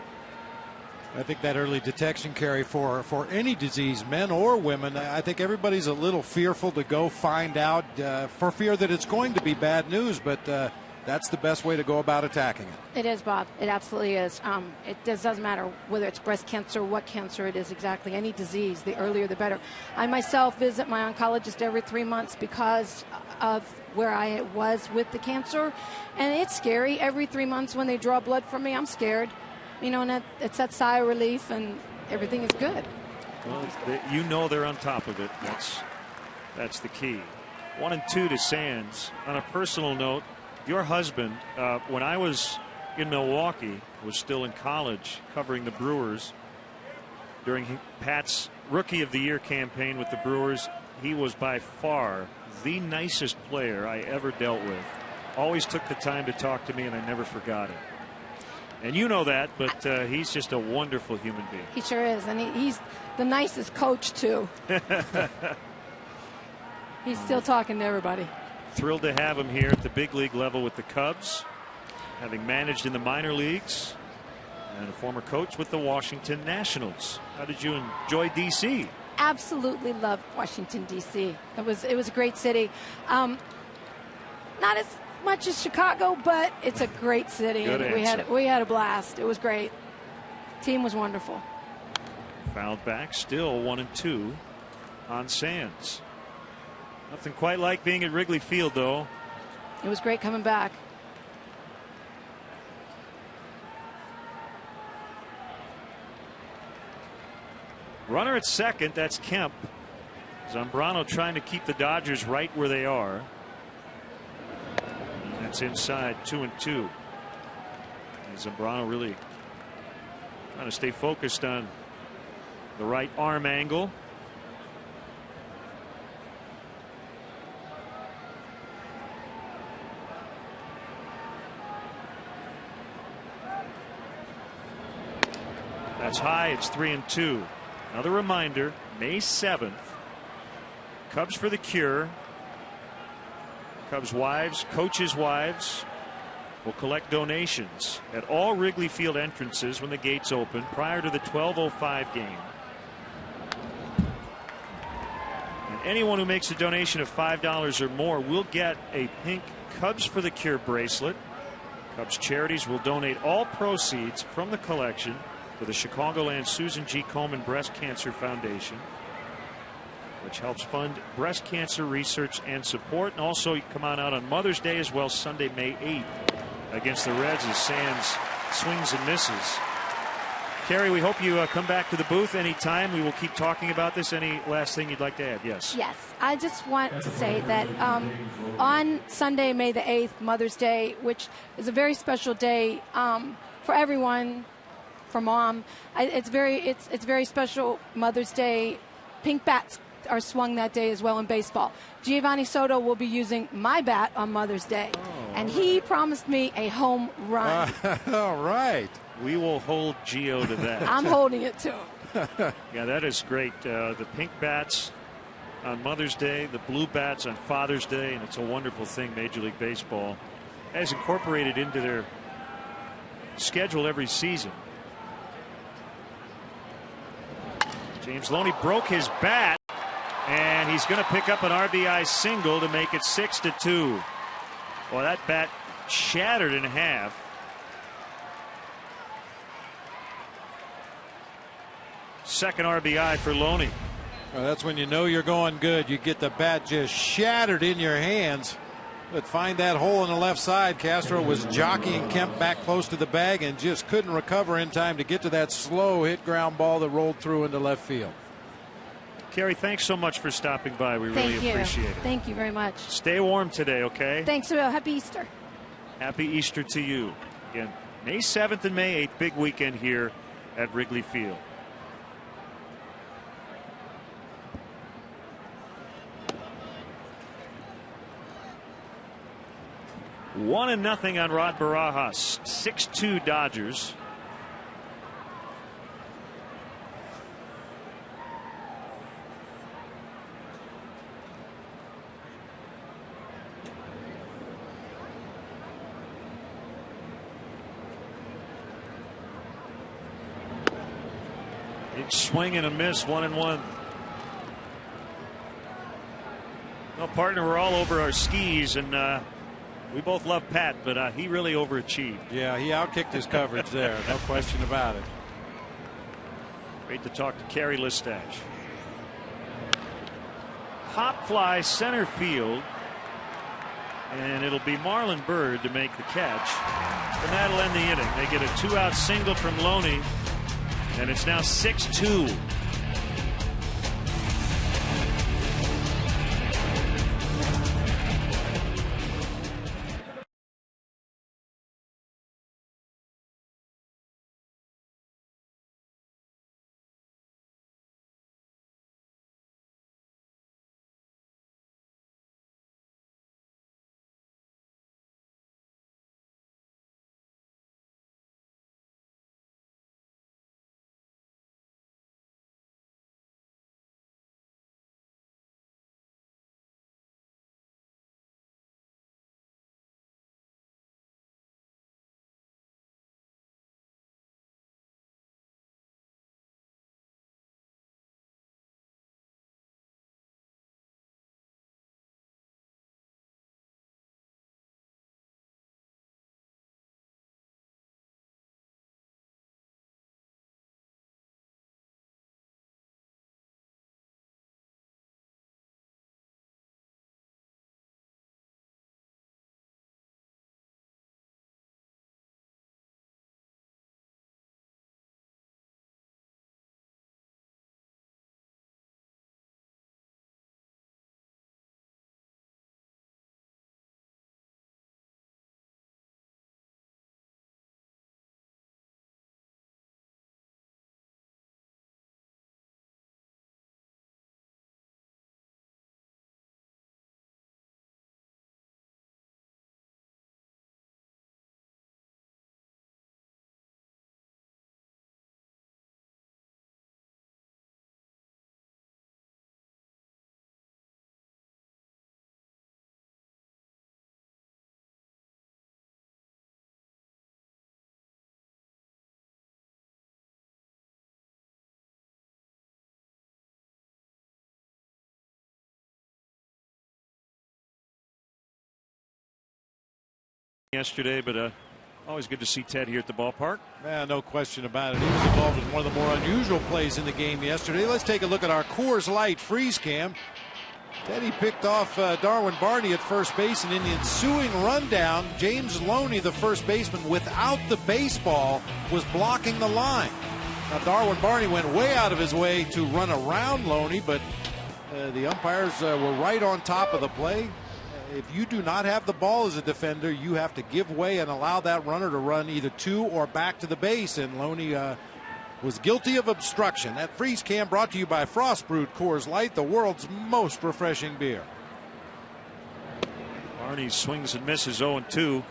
I think that early detection, Carry, for any disease, men or women, I think everybody's a little fearful to go find out for fear that it's going to be bad news, but that's the best way to go about attacking it. It is, Bob. It absolutely is. It doesn't matter whether it's breast cancer, what cancer it is exactly, any disease, the earlier the better. I myself visit my oncologist every 3 months because of where I was with the cancer, and it's scary. Every 3 months when they draw blood from me, I'm scared. You know, and it's that sigh of relief, and everything is good. Well, you know they're on top of it. That's the key. 1-2 to Sands. On a personal note, your husband, when I was in Milwaukee, was still in college covering the Brewers during Pat's Rookie of the Year campaign with the Brewers. He was by far the nicest player I ever dealt with. Always took the time to talk to me, and I never forgot it. And you know that, but he's just a wonderful human being. He sure is, and he's the nicest coach, too. He's still talking to everybody. Thrilled to have him here at the big league level with the Cubs, having managed in the minor leagues, and a former coach with the Washington Nationals. How did you enjoy D.C.? Absolutely loved Washington, D.C. It was a great city. Not as much as Chicago, but it's a great city. Good and we had a blast. It was great. Team was wonderful. Fouled back, still 1-2 on Sands. Nothing quite like being at Wrigley Field, though. It was great coming back. Runner at second, that's Kemp. Zambrano trying to keep the Dodgers right where they are. And that's inside 2-2. And Zambrano really trying to stay focused on the right arm angle. That's high. It's 3-2. Another reminder, May 7th, Cubs for the Cure. Cubs wives, coaches' wives will collect donations at all Wrigley Field entrances when the gates open prior to the 12:05 game. And anyone who makes a donation of $5 or more will get a pink Cubs for the Cure bracelet. Cubs charities will donate all proceeds from the collection to the Chicagoland Susan G. Komen Breast Cancer Foundation, which helps fund breast cancer research and support. And also, you come on out on Mother's Day as well, Sunday, May 8th, against the Reds as Sands swings and misses. Carrie, we hope you come back to the booth anytime. We will keep talking about this. Any last thing you'd like to add? Yes. Yes. I just want to say that on Sunday, May the 8th, Mother's Day, which is a very special day for everyone, for Mom, it's very special. Mother's Day. Pink bats are swung that day as well in baseball. Giovanni Soto will be using my bat on Mother's Day, and he promised me a home run. All right. We will hold Gio to that. I'm holding it to him. Yeah, that is great. The pink bats on Mother's Day, the blue bats on Father's Day, and it's a wonderful thing Major League Baseball has incorporated into their schedule every season. James Loney broke his bat, and he's going to pick up an RBI single to make it 6-2. Well, that bat shattered in half. Second RBI for Loney. Well, that's when you know you're going good. You get the bat just shattered in your hands. But find that hole in the left side. Castro was jockeying Kemp back close to the bag and just couldn't recover in time to get to that slow hit ground ball that rolled through into left field. Carrie, thanks so much for stopping by. We really appreciate it. Thank you very much. Stay warm today, okay? Thanks. Happy Easter. Happy Easter to you. Again, May 7th and May 8th, big weekend here at Wrigley Field. One and nothing on Rod Barajas. 6-2 Dodgers. Big swing and a miss, 1-1. Well, partner, we're all over our skis, and we both love Pat, but he really overachieved. Yeah, he outkicked his coverage there. No question about it. Great to talk to Carrie Listach. Hop fly center field. And it'll be Marlon Byrd to make the catch. And that'll end the inning. They get a 2-out single from Loney. And it's now 6-2. yesterday, but always good to see Ted here at the ballpark. Yeah, no question about it. He was involved in one of the more unusual plays in the game yesterday. Let's take a look at our Coors Light freeze cam. Teddy picked off Darwin Barney at first base, and in the ensuing rundown, James Loney, the first baseman, without the baseball, was blocking the line. Now, Darwin Barney went way out of his way to run around Loney, but the umpires were right on top of the play. If you do not have the ball as a defender, you have to give way and allow that runner to run either to or back to the base, and Loney was guilty of obstruction. That freeze cam brought to you by Frost Brewed Coors Light, the world's most refreshing beer. Barney swings and misses 0-2.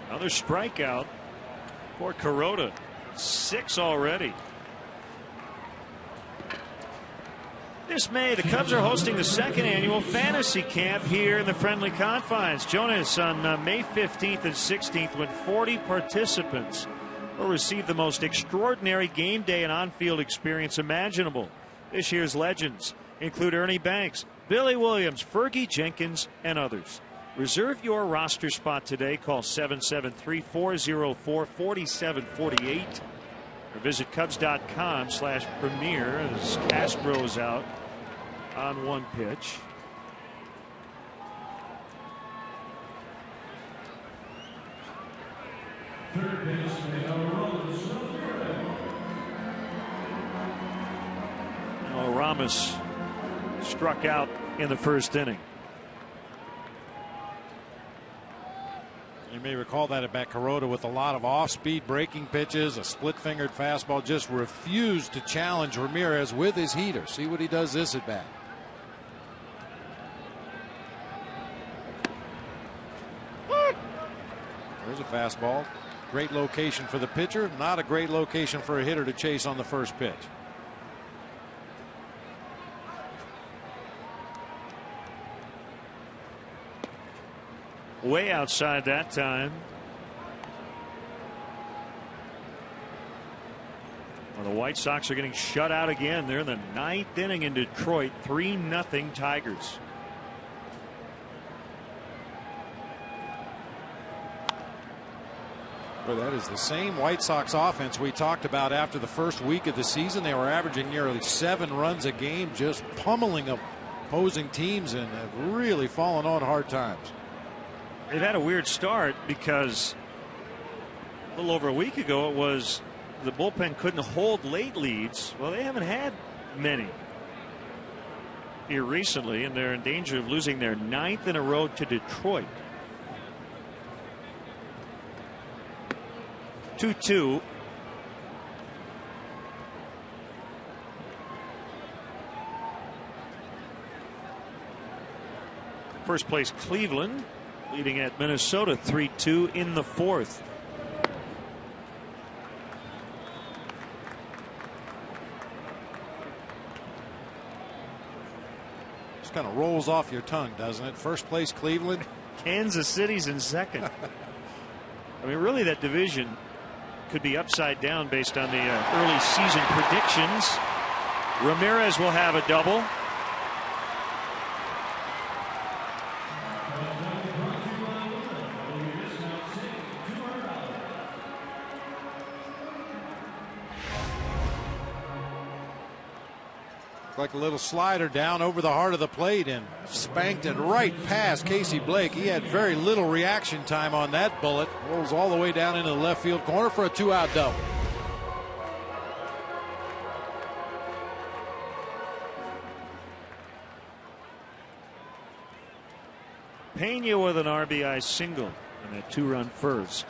Another strikeout for Kuroda. 6 already. This May, the Cubs are hosting the second annual fantasy camp here in the friendly confines. Jonas, on May 15th and 16th, when 40 participants will receive the most extraordinary game day and on-field experience imaginable. This year's legends include Ernie Banks, Billy Williams, Fergie Jenkins, and others. Reserve your roster spot today. Call 773-404-4748 or visit Cubs.com/premier as Castro's out on one pitch. Ramos struck out in the first inning. You may recall that at bat, Kuroda, with a lot of off-speed breaking pitches, a split-fingered fastball, just refused to challenge Ramirez with his heater. See what he does this at bat. There's a fastball. Great location for the pitcher, not a great location for a hitter to chase on the first pitch. Way outside that time. Well, the White Sox are getting shut out again. They're in the 9th inning in Detroit. 3-0 Tigers. Well, that is the same White Sox offense we talked about after the first week of the season. They were averaging nearly 7 runs a game, just pummeling opposing teams, and have really fallen on hard times. They've had a weird start because a little over a week ago it was the bullpen couldn't hold late leads. Well, they haven't had many here recently, and they're in danger of losing their 9th in a row to Detroit. 2-2. First place Cleveland leading at Minnesota 3-2 in the 4th. Just kind of rolls off your tongue, doesn't it? First place Cleveland. Kansas City's in second. I mean, really, that division could be upside down based on the early season predictions. Ramirez will have a double. Like a little slider down over the heart of the plate and spanked it right past Casey Blake. He had very little reaction time on that bullet. Rolls all the way down into the left field corner for a 2-out double. Pena with an RBI single and a 2-run first.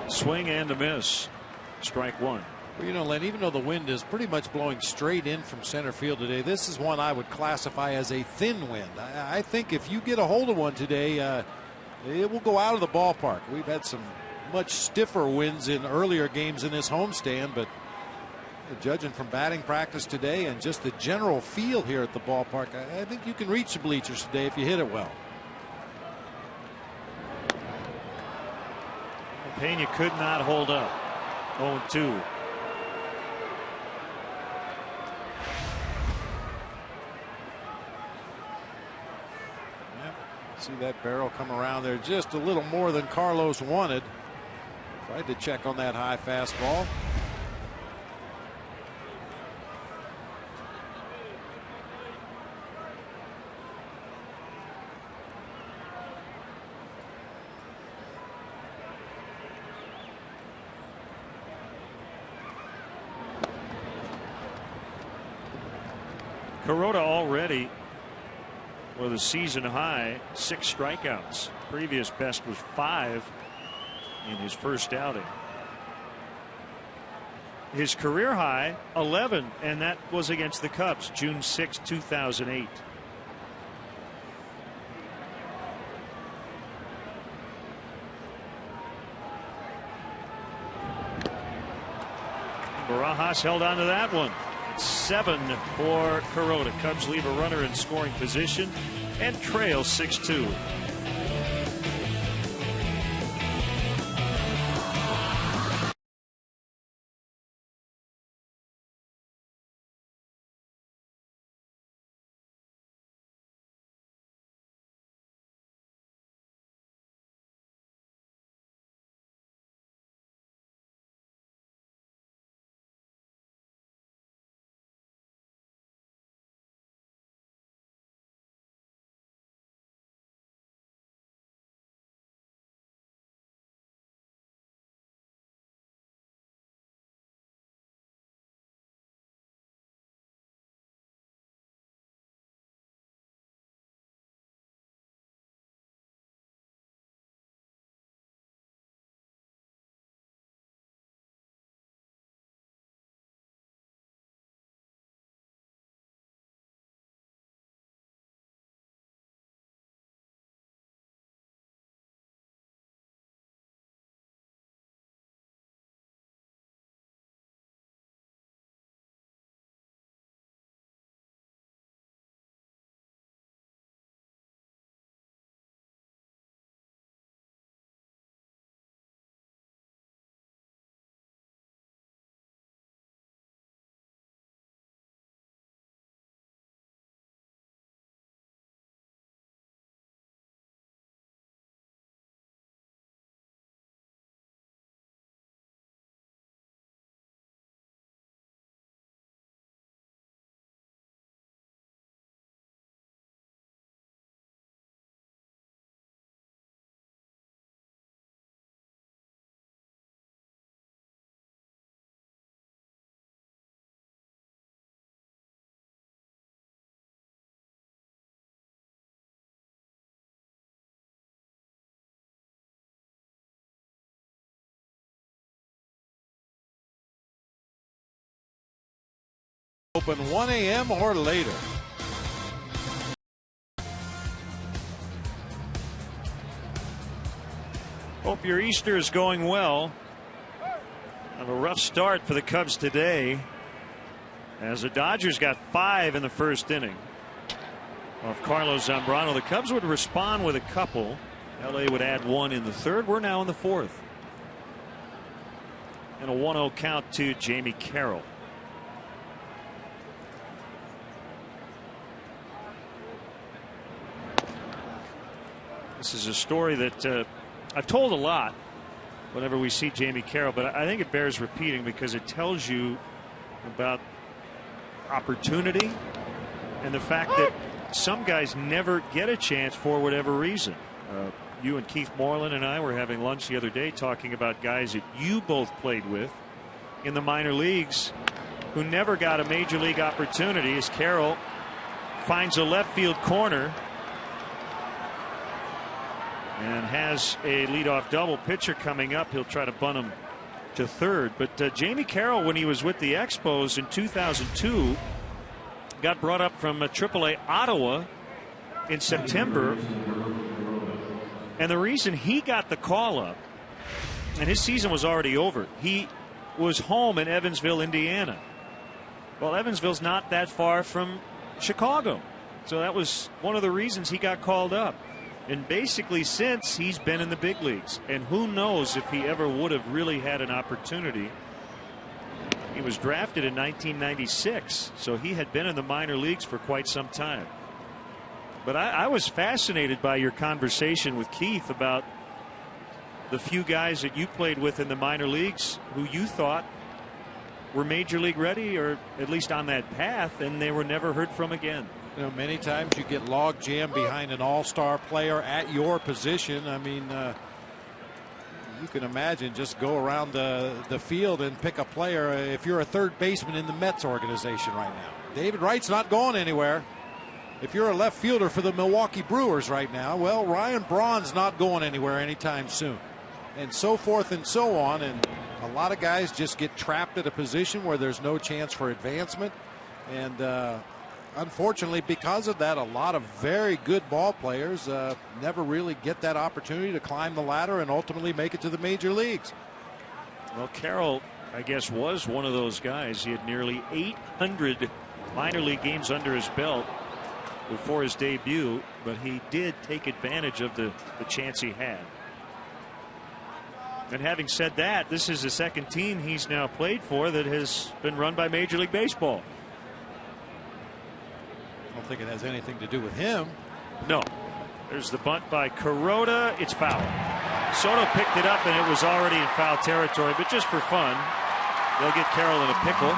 Swing and a miss. Strike one. Well, you know, Len, even though the wind is pretty much blowing straight in from center field today, this is one I would classify as a thin wind. I think if you get a hold of one today, it will go out of the ballpark. We've had some much stiffer winds in earlier games in this homestand, but judging from batting practice today and just the general feel here at the ballpark, I think you can reach the bleachers today if you hit it well. Pena could not hold up. 0-2. See that barrel come around there just a little more than Carlos wanted. Tried to check on that high fastball. Kuroda already with a season high 6 strikeouts. Previous best was 5 in his first outing. His career high 11, and that was against the Cubs June 6, 2008. Barajas held on to that one. 7 for Kuroda. Cubs leave a runner in scoring position and trail 6-2. Open 1 a.m. or later. Hope your Easter is going well. Have a rough start for the Cubs today, as the Dodgers got 5 in the first inning of Carlos Zambrano. The Cubs would respond with a couple. LA would add 1 in the third. We're now in the fourth. And a 1-0 count to Jamie Carroll. This is a story that I've told a lot whenever we see Jamie Carroll, but I think it bears repeating because it tells you about opportunity and the fact that some guys never get a chance for whatever reason. You and Keith Moreland and I were having lunch the other day talking about guys that you both played with in the minor leagues who never got a major league opportunity, as Carroll finds a left field corner and has a leadoff double. Pitcher coming up. He'll try to bunt him to third. But Jamie Carroll, when he was with the Expos in 2002, got brought up from AAA Ottawa in September. And the reason he got the call up, and his season was already over, he was home in Evansville, Indiana. Well, Evansville's not that far from Chicago. So that was one of the reasons he got called up. And basically since, he's been in the big leagues. And who knows if he ever would have really had an opportunity. He was drafted in 1996, so he had been in the minor leagues for quite some time. But I was fascinated by your conversation with Keith about the few guys that you played with in the minor leagues who you thought were major league ready, or at least on that path, and they were never heard from again. You know, many times you get log jammed behind an all-star player at your position. I mean, you can imagine, just go around the field and pick a player. If you're a third baseman in the Mets organization right now, David Wright's not going anywhere. If you're a left fielder for the Milwaukee Brewers right now, well, Ryan Braun's not going anywhere anytime soon, and so forth and so on. And a lot of guys just get trapped at a position where there's no chance for advancement. And unfortunately, because of that, a lot of very good ball players never really get that opportunity to climb the ladder and ultimately make it to the major leagues. Well, Carroll, I guess, was one of those guys. He had nearly 800 minor league games under his belt before his debut, but he did take advantage of the chance he had. And having said that, this is the second team he's now played for that has been run by Major League Baseball. I don't think it has anything to do with him. No. There's the bunt by Kuroda. It's foul. Soto picked it up and it was already in foul territory, but just for fun, they'll get Carroll in a pickle.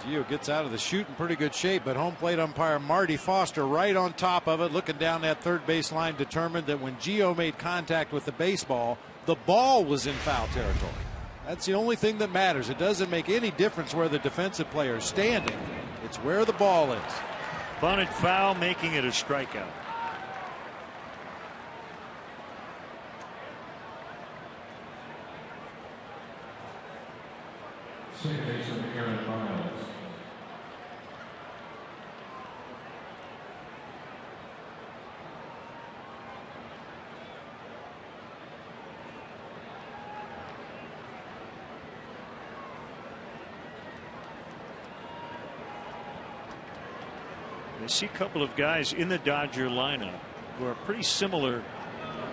Gio gets out of the chute in pretty good shape, but home plate umpire Marty Foster right on top of it, looking down that third base line, determined that when Gio made contact with the baseball, the ball was in foul territory. That's the only thing that matters. It doesn't make any difference where the defensive player is standing. It's where the ball is. Bunted foul, making it a strikeout. I see a couple of guys in the Dodger lineup who are pretty similar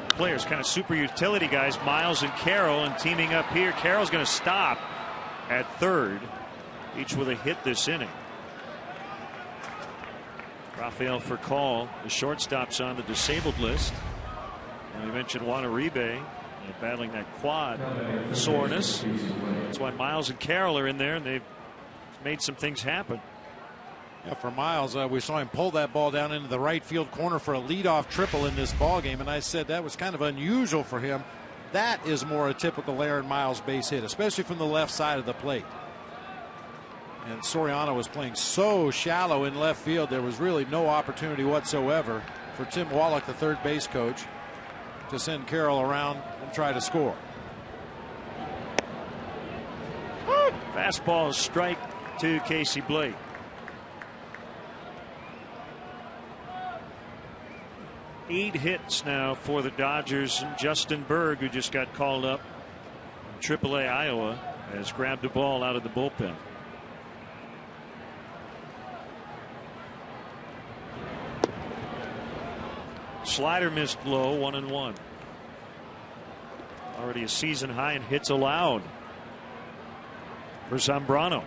players, kind of super utility guys, Miles and Carroll, and teaming up here. Carroll's going to stop at third, each with a hit this inning. Rafael Furcal, the shortstop's on the disabled list. And we mentioned Juan Uribe battling that quad soreness. That's why Miles and Carroll are in there, and they've made some things happen. Yeah, for Miles, we saw him pull that ball down into the right field corner for a leadoff triple in this ball game, and I said that was kind of unusual for him. That is more a typical Aaron Miles base hit, especially from the left side of the plate. And Soriano was playing so shallow in left field, there was really no opportunity whatsoever for Tim Wallach, the third base coach, to send Carroll around and try to score. Fastball strike to Casey Blake. Eight hits now for the Dodgers. And Justin Berg, who just got called up from AAA Iowa, has grabbed the ball out of the bullpen. Slider missed low, 1-1. Already a season high in hits allowed for Zambrano.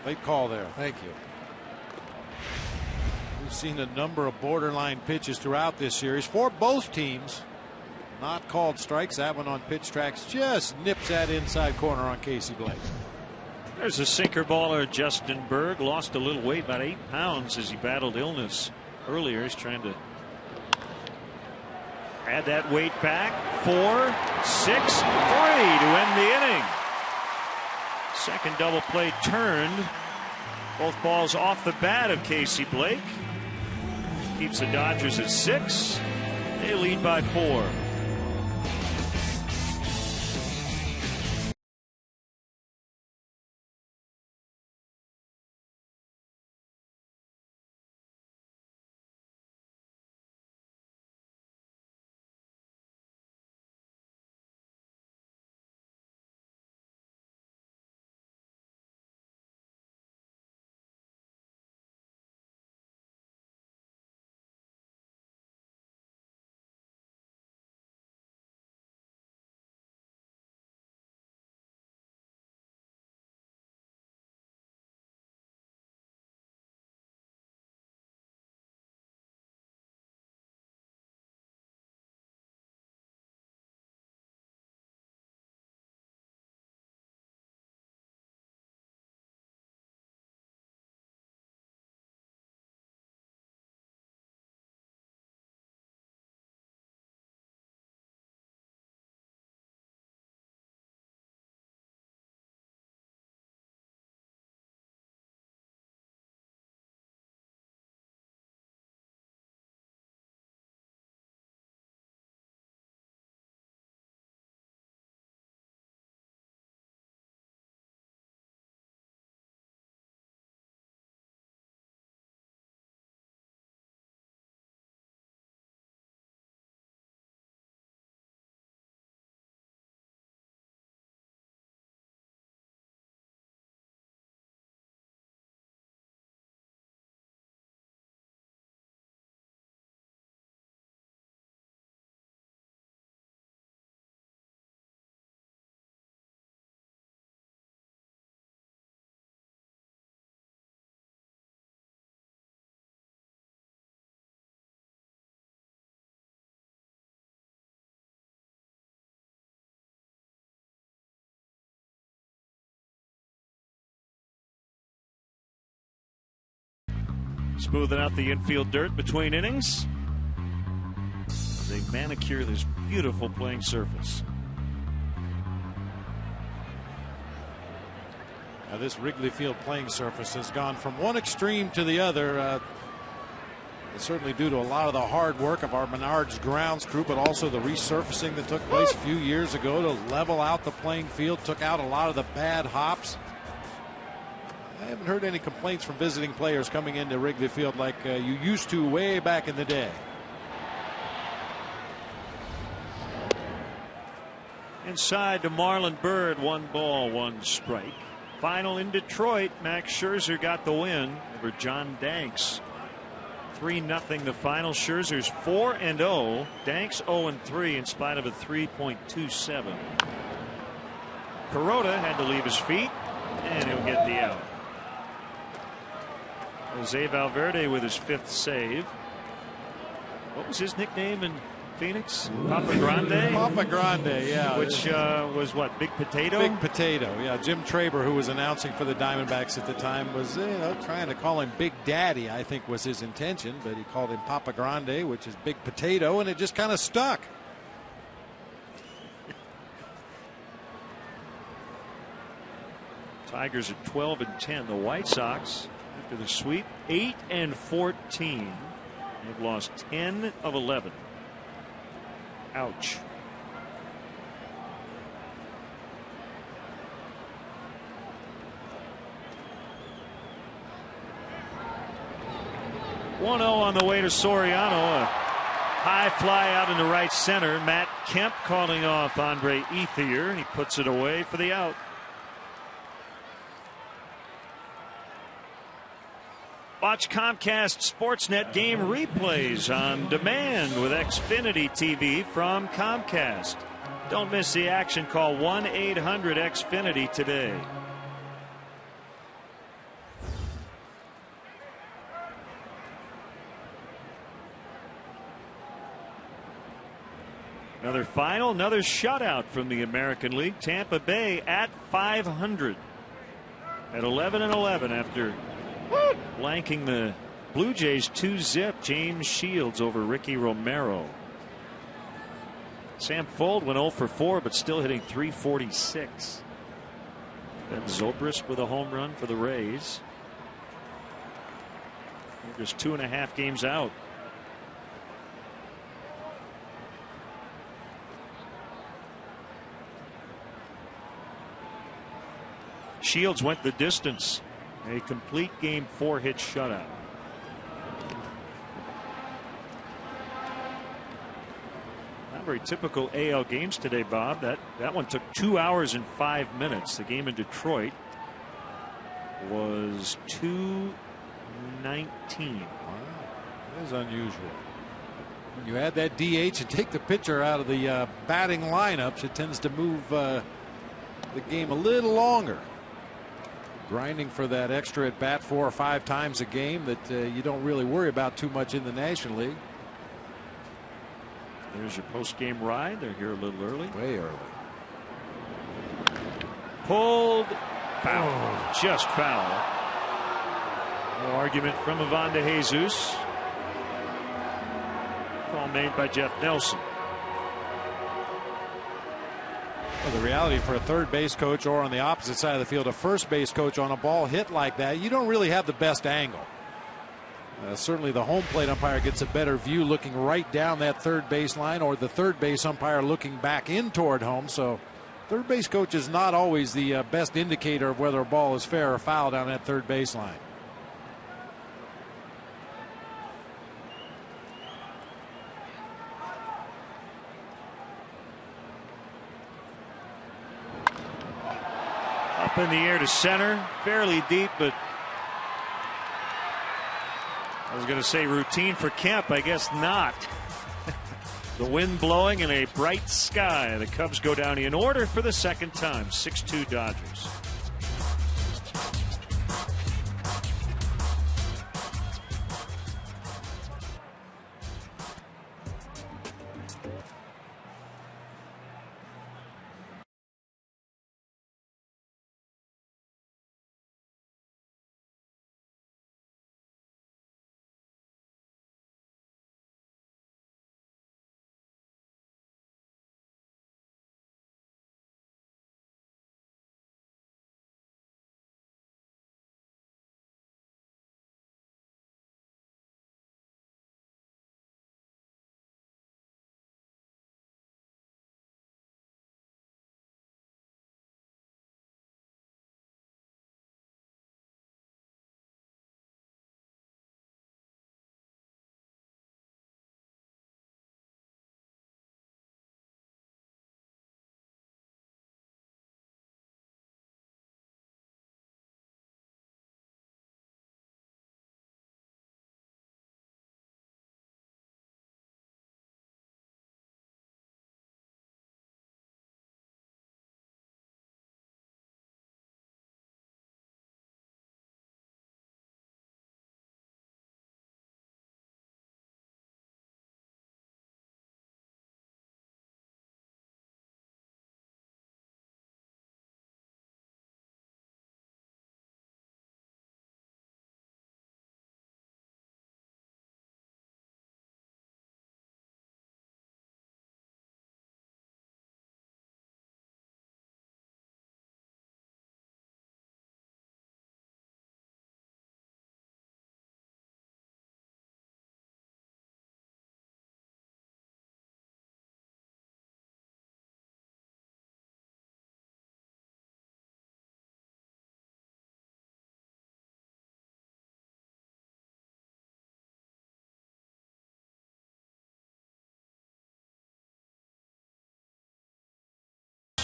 Late call there. Thank you. seen a number of borderline pitches throughout this series for both teams. Not called strikes. That one on pitch tracks just nips that inside corner on Casey Blake. There's a sinker baller. Justin Berg lost a little weight, about 8 pounds, as he battled illness earlier. He's trying to add that weight back. 4-6-3 to end the inning. Second double play turned. Both balls off the bat of Casey Blake. Keeps the Dodgers at 6. They lead by 4. Smoothing out the infield dirt between innings. They manicure this beautiful playing surface. Now this Wrigley Field playing surface has gone from one extreme to the other. It's certainly due to a lot of the hard work of our Menards grounds crew, but also the resurfacing that took place a few years ago to level out the playing field, took out a lot of the bad hops. I haven't heard any complaints from visiting players coming into Wrigley Field like you used to way back in the day. Inside to Marlon Byrd, 1 ball, 1 strike. Final in Detroit, Max Scherzer got the win over John Danks. 3-0 the final. Scherzer's 4-0. Danks 0-3 in spite of a 3.27. Kuroda had to leave his feet, and he'll get the out. Jose Valverde with his 5th save. What was his nickname in Phoenix? Papa Grande? Papa Grande, yeah. Which was what, Big Potato? Big Potato, yeah. Jim Traber, who was announcing for the Diamondbacks at the time, was trying to call him Big Daddy, I think was his intention, but he called him Papa Grande, which is Big Potato, and it just kind of stuck. Tigers are 12-10. The White Sox, after the sweep, 8-14. They've lost 10 of 11. Ouch. One 0 on the way to Soriano. A high fly out into right center. Matt Kemp calling off Andre Ethier. He puts it away for the out. Watch Comcast Sportsnet game replays on demand with Xfinity TV from Comcast. Don't miss the action. Call 1-800-XFINITY today. Another final, another shutout from the American League. Tampa Bay at 500 at 11-11 after blanking the Blue Jays 2-zip. James Shields over Ricky Romero. Sam Fold went 0 for 4, but still hitting .346. Ben Zobrist with a home run for the Rays. They're just 2.5 games out. Shields went the distance. A complete game 4-hit shutout. Not very typical AL games today, Bob. That one took 2 hours and 5 minutes. The game in Detroit was 2:19. Wow, that is unusual. When you add that DH and take the pitcher out of the batting lineups, it tends to move the game a little longer. Grinding for that extra at bat 4 or 5 times a game that you don't really worry about too much in the National League. There's your post-game ride. They're here a little early. Way early. Pulled. Foul. Just foul. No argument from Ivan De Jesus. Call made by Jeff Nelson. Well, the reality for a third base coach, or on the opposite side of the field, a first base coach, on a ball hit like that, you don't really have the best angle. Certainly the home plate umpire gets a better view looking right down that third base line, or the third base umpire looking back in toward home. So third base coach is not always the best indicator of whether a ball is fair or foul down that third base line. Up in the air to center, fairly deep, but I was going to say routine for Kemp. I guess not. The wind blowing in a bright sky. The Cubs go down in order for the second time. 6-2 Dodgers.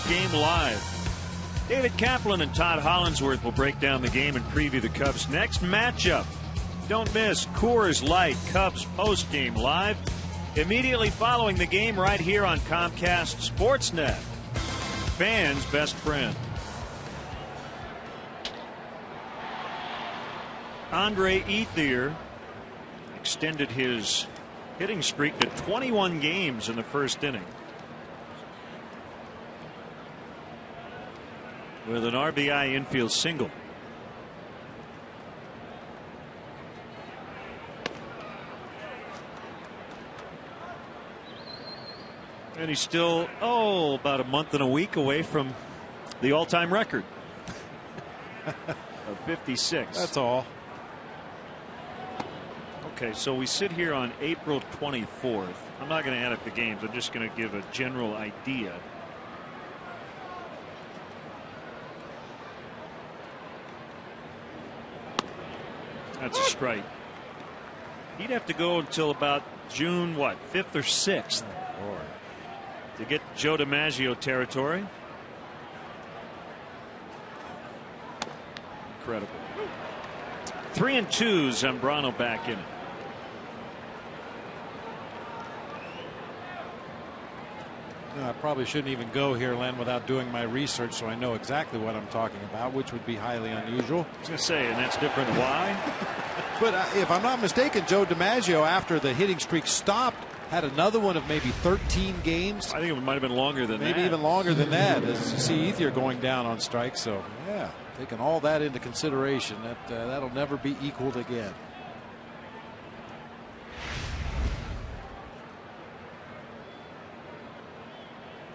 Game live. David Kaplan and Todd Hollinsworth will break down the game and preview the Cubs' next matchup. Don't miss Coors Light Cubs post-game live immediately following the game right here on Comcast Sportsnet. Fans' best friend. Andre Ethier extended his hitting streak to 21 games in the first inning. with an RBI infield single. And he's still, about a month and a week away from the all-time record of 56. That's all. Okay, so we sit here on April 24th. I'm not going to add up the games. I'm just going to give a general idea. That's a strike. He'd have to go until about June, 5th or 6th to get Joe DiMaggio territory. Incredible. 3-2, Zambrano back in it. I probably shouldn't even go here, Len, without doing my research so I know exactly what I'm talking about, which would be highly unusual. I was going to say, and that's different. Why? But if I'm not mistaken, Joe DiMaggio, after the hitting streak stopped, had another one of maybe 13 games. I think it might have been longer than that. Maybe even longer than that, as you see Ethier going down on strikes. So, yeah, taking all that into consideration, that'll never be equaled again.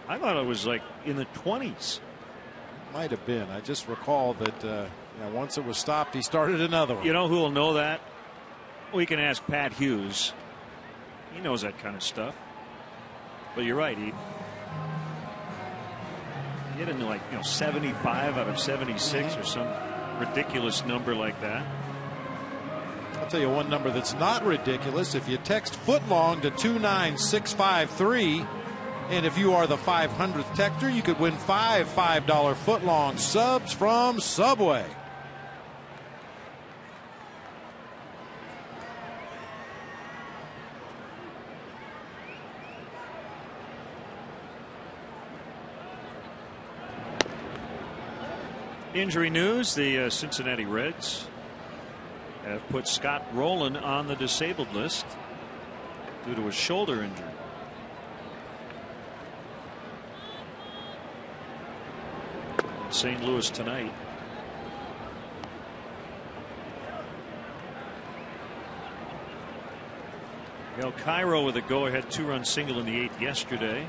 I thought it was like in the 20s. Might have been. I just recall that once it was stopped, he started another one. You know who will know that? We can ask Pat Hughes. He knows that kind of stuff. But you're right. He hit into 75 out of 76 or some ridiculous number like that. I'll tell you one number that's not ridiculous. If you text footlong to 29653, and if you are the 500th texter, you could win $5 footlong subs from Subway. Injury news: the Cincinnati Reds have put Scott Rowland on the disabled list due to a shoulder injury. St. Louis tonight. El Cairo with a go-ahead 2-run single in the 8th yesterday.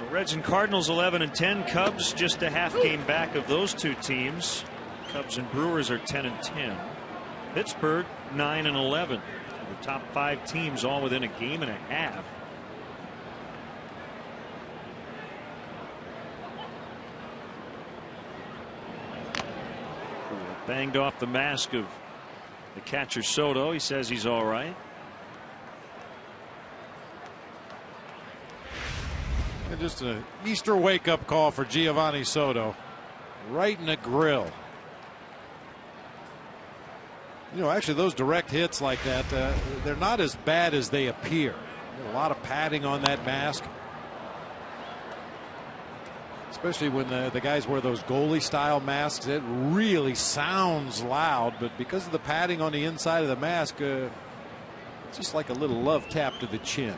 The Reds and Cardinals 11-10. Cubs just a half game back of those two teams. Cubs and Brewers are 10-10. Pittsburgh 9-11. The top 5 teams all within a game and a half. Banged off the mask of the catcher Soto. He says he's all right. And just an Easter wake-up call for Giovanni Soto. Right in the grill. Actually, those direct hits like that, they're not as bad as they appear. A lot of padding on that mask. Especially when the guys wear those goalie-style masks. It really sounds loud, but because of the padding on the inside of the mask, it's just like a little love tap to the chin.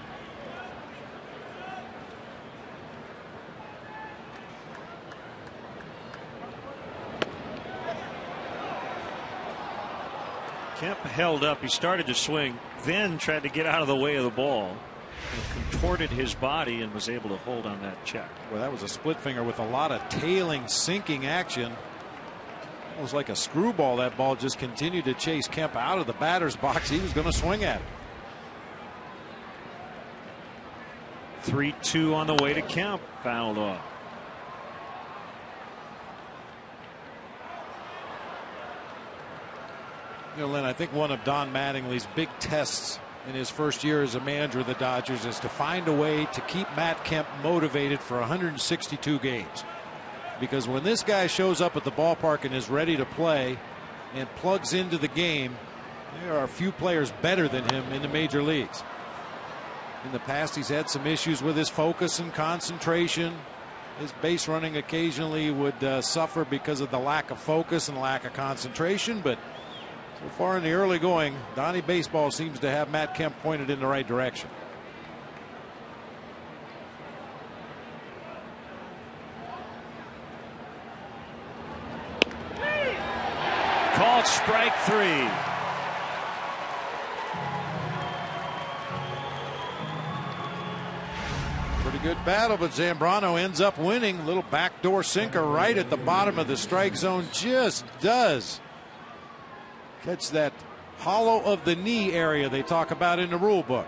Kemp held up. He started to swing, then tried to get out of the way of the ball. And contorted his body and was able to hold on that check. Well, that was a split finger with a lot of tailing, sinking action. It was like a screwball. That ball just continued to chase Kemp out of the batter's box. He was going to swing at it. 3-2 on the way to Kemp. Fouled off. Lynn, I think one of Don Mattingly's big tests in his first year as a manager of the Dodgers is to find a way to keep Matt Kemp motivated for 162 games. Because when this guy shows up at the ballpark and is ready to play and plugs into the game, there are a few players better than him in the major leagues. In the past, he's had some issues with his focus and concentration. His base running occasionally would suffer because of the lack of focus and lack of concentration, but so far in the early going, Donnie Baseball seems to have Matt Kemp pointed in the right direction. called strike 3. Pretty good battle, but Zambrano ends up winning. Little backdoor sinker right at the bottom of the strike zone. Just does catch that hollow of the knee area they talk about in the rule book.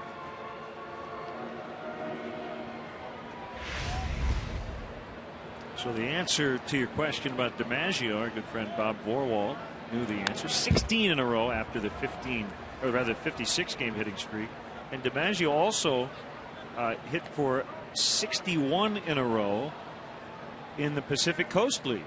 So the answer to your question about DiMaggio, our good friend Bob Vorwald knew the answer. 16 in a row after the 56 game hitting streak. And DiMaggio also hit for 61 in a row in the Pacific Coast League.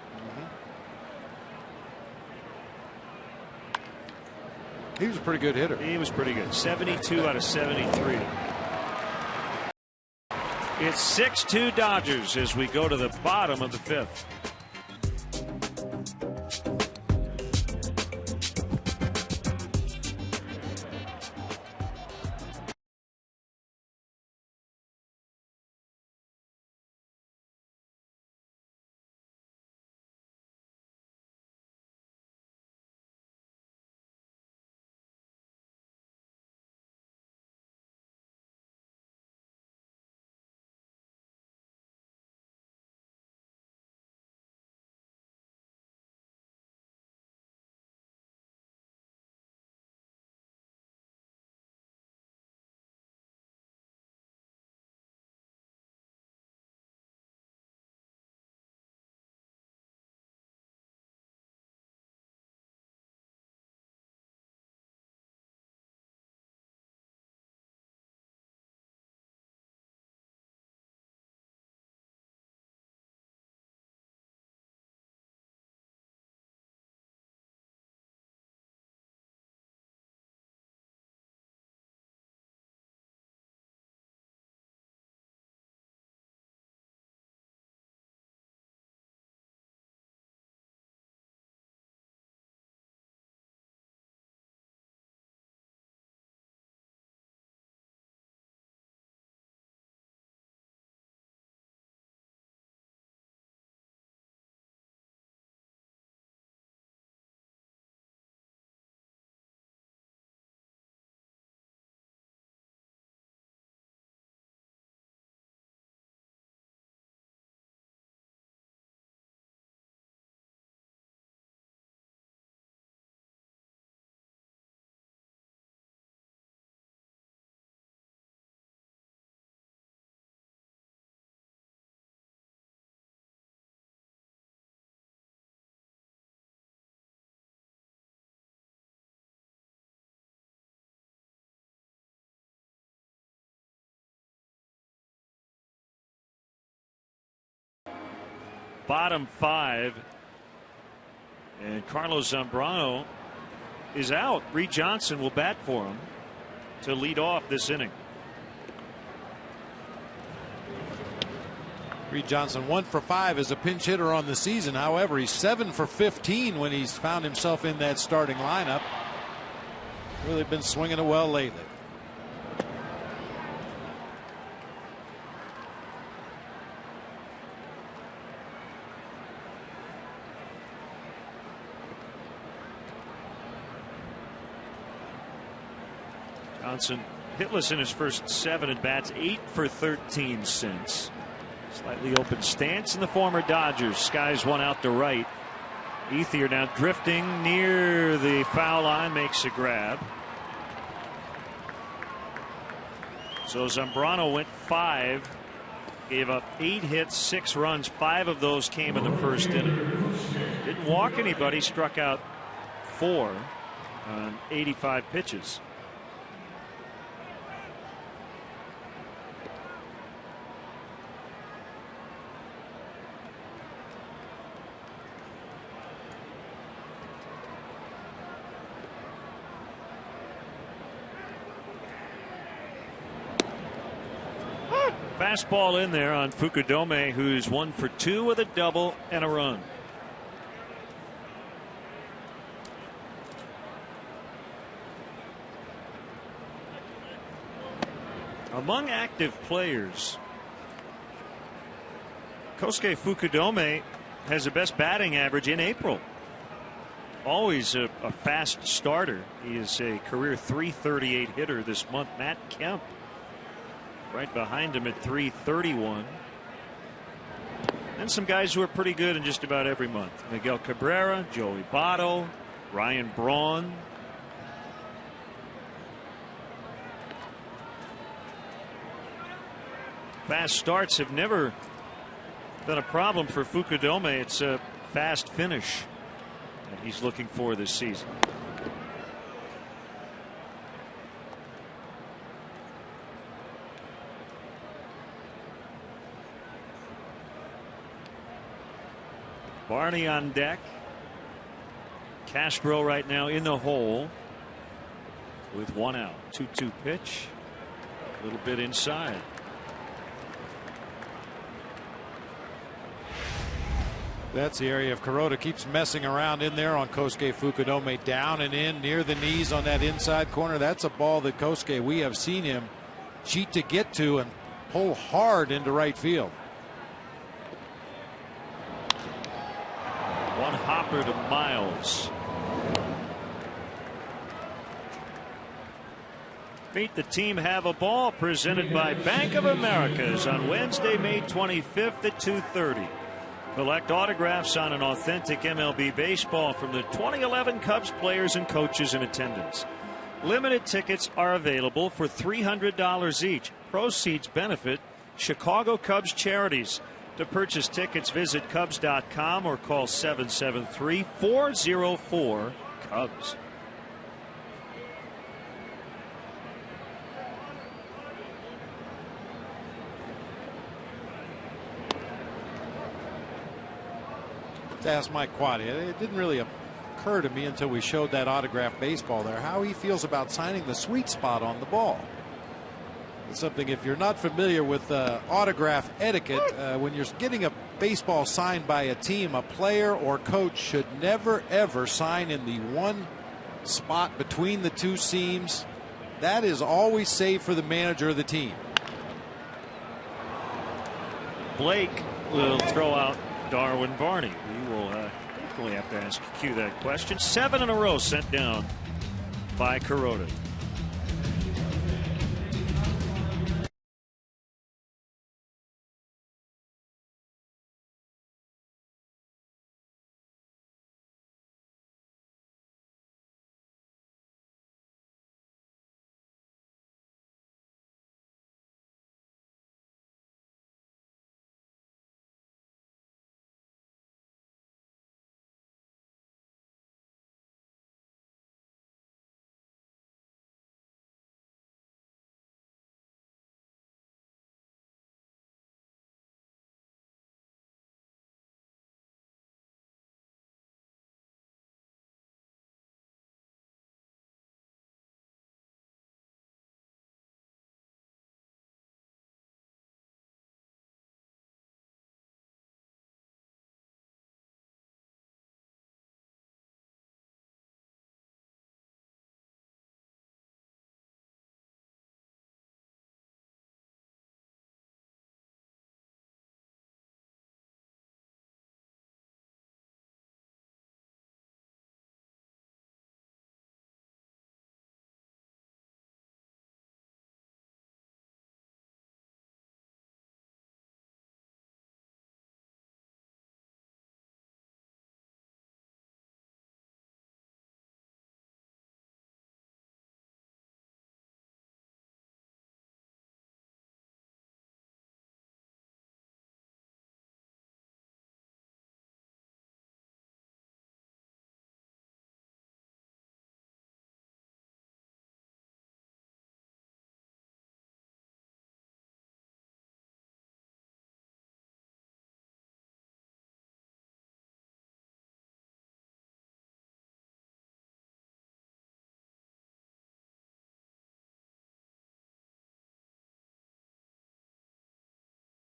He was a pretty good hitter. He was pretty good. 72 out of 73. It's 6-2 Dodgers as we go to the bottom of the 5th. Bottom 5, and Carlos Zambrano is out. Reed Johnson will bat for him to lead off this inning. Reed Johnson 1 for 5 as a pinch hitter on the season. However, he's 7 for 15 when he's found himself in that starting lineup. Really been swinging it well lately. Johnson hitless in his first 7 at bats, 8 for 13 since. Slightly open stance in the former Dodgers. Skies one out to right. Ethier now drifting near the foul line, makes a grab. So Zambrano went 5, gave up 8 hits, 6 runs. 5 of those came in the first inning. Didn't walk anybody, struck out 4 on 85 pitches. Fastball in there on Fukudome, who's 1 for 2 with a double and a run. Among active players, Kosuke Fukudome has the best batting average in April. always a fast starter. He is a career .338 hitter this month. Matt Kemp right behind him at .331. And some guys who are pretty good in just about every month. Miguel Cabrera, Joey Votto, Ryan Braun. Fast starts have never been a problem for Fukudome. It's a fast finish that he's looking for this season. Barney on deck. Castro right now in the hole with 1 out. 2-2 pitch. A little bit inside. That's the area of Kuroda keeps messing around in there on Kosuke Fukudome, down and in near the knees on that inside corner. That's a ball that Kosuke, we have seen him cheat to get to and pull hard into right field. One hopper to Miles. Meet the Team Have a Ball presented by Bank of America's on Wednesday, May 25th at 2:30. Collect autographs on an authentic MLB baseball from the 2011 Cubs players and coaches in attendance. Limited tickets are available for $300 each. Proceeds benefit Chicago Cubs charities. To purchase tickets, visit Cubs.com or call 773-404-CUBS. To ask Mike Quaddy, it didn't really occur to me until we showed that autographed baseball there how he feels about signing the sweet spot on the ball. It's something, if you're not familiar with autograph etiquette, when you're getting a baseball signed by a team, a player or coach should never ever sign in the one spot between the two seams. That is always saved for the manager of the team. Blake will throw out Darwin Barney. We will definitely have to ask Q that question. 7 in a row sent down by Kuroda.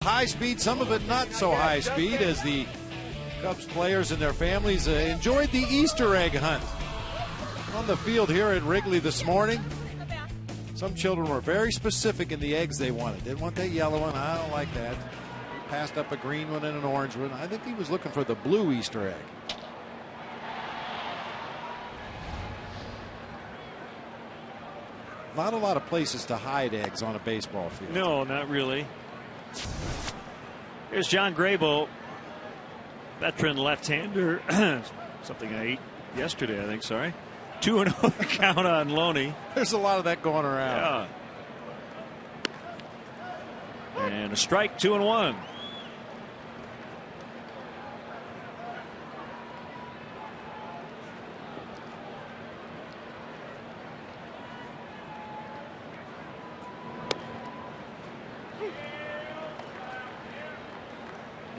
High speed, some of it not so high speed, as the Cubs players and their families enjoyed the Easter egg hunt on the field here at Wrigley this morning. Some children were very specific in the eggs they wanted. Didn't want that yellow one. I don't like that. He passed up a green one and an orange one. I think he was looking for the blue Easter egg. Not a lot of places to hide eggs on a baseball field. No, not really. Here's John Grabo, veteran left-hander. Something I ate yesterday, I think. Sorry. 2-0 count on Loney. There's a lot of that going around. Yeah. And a strike, 2-1.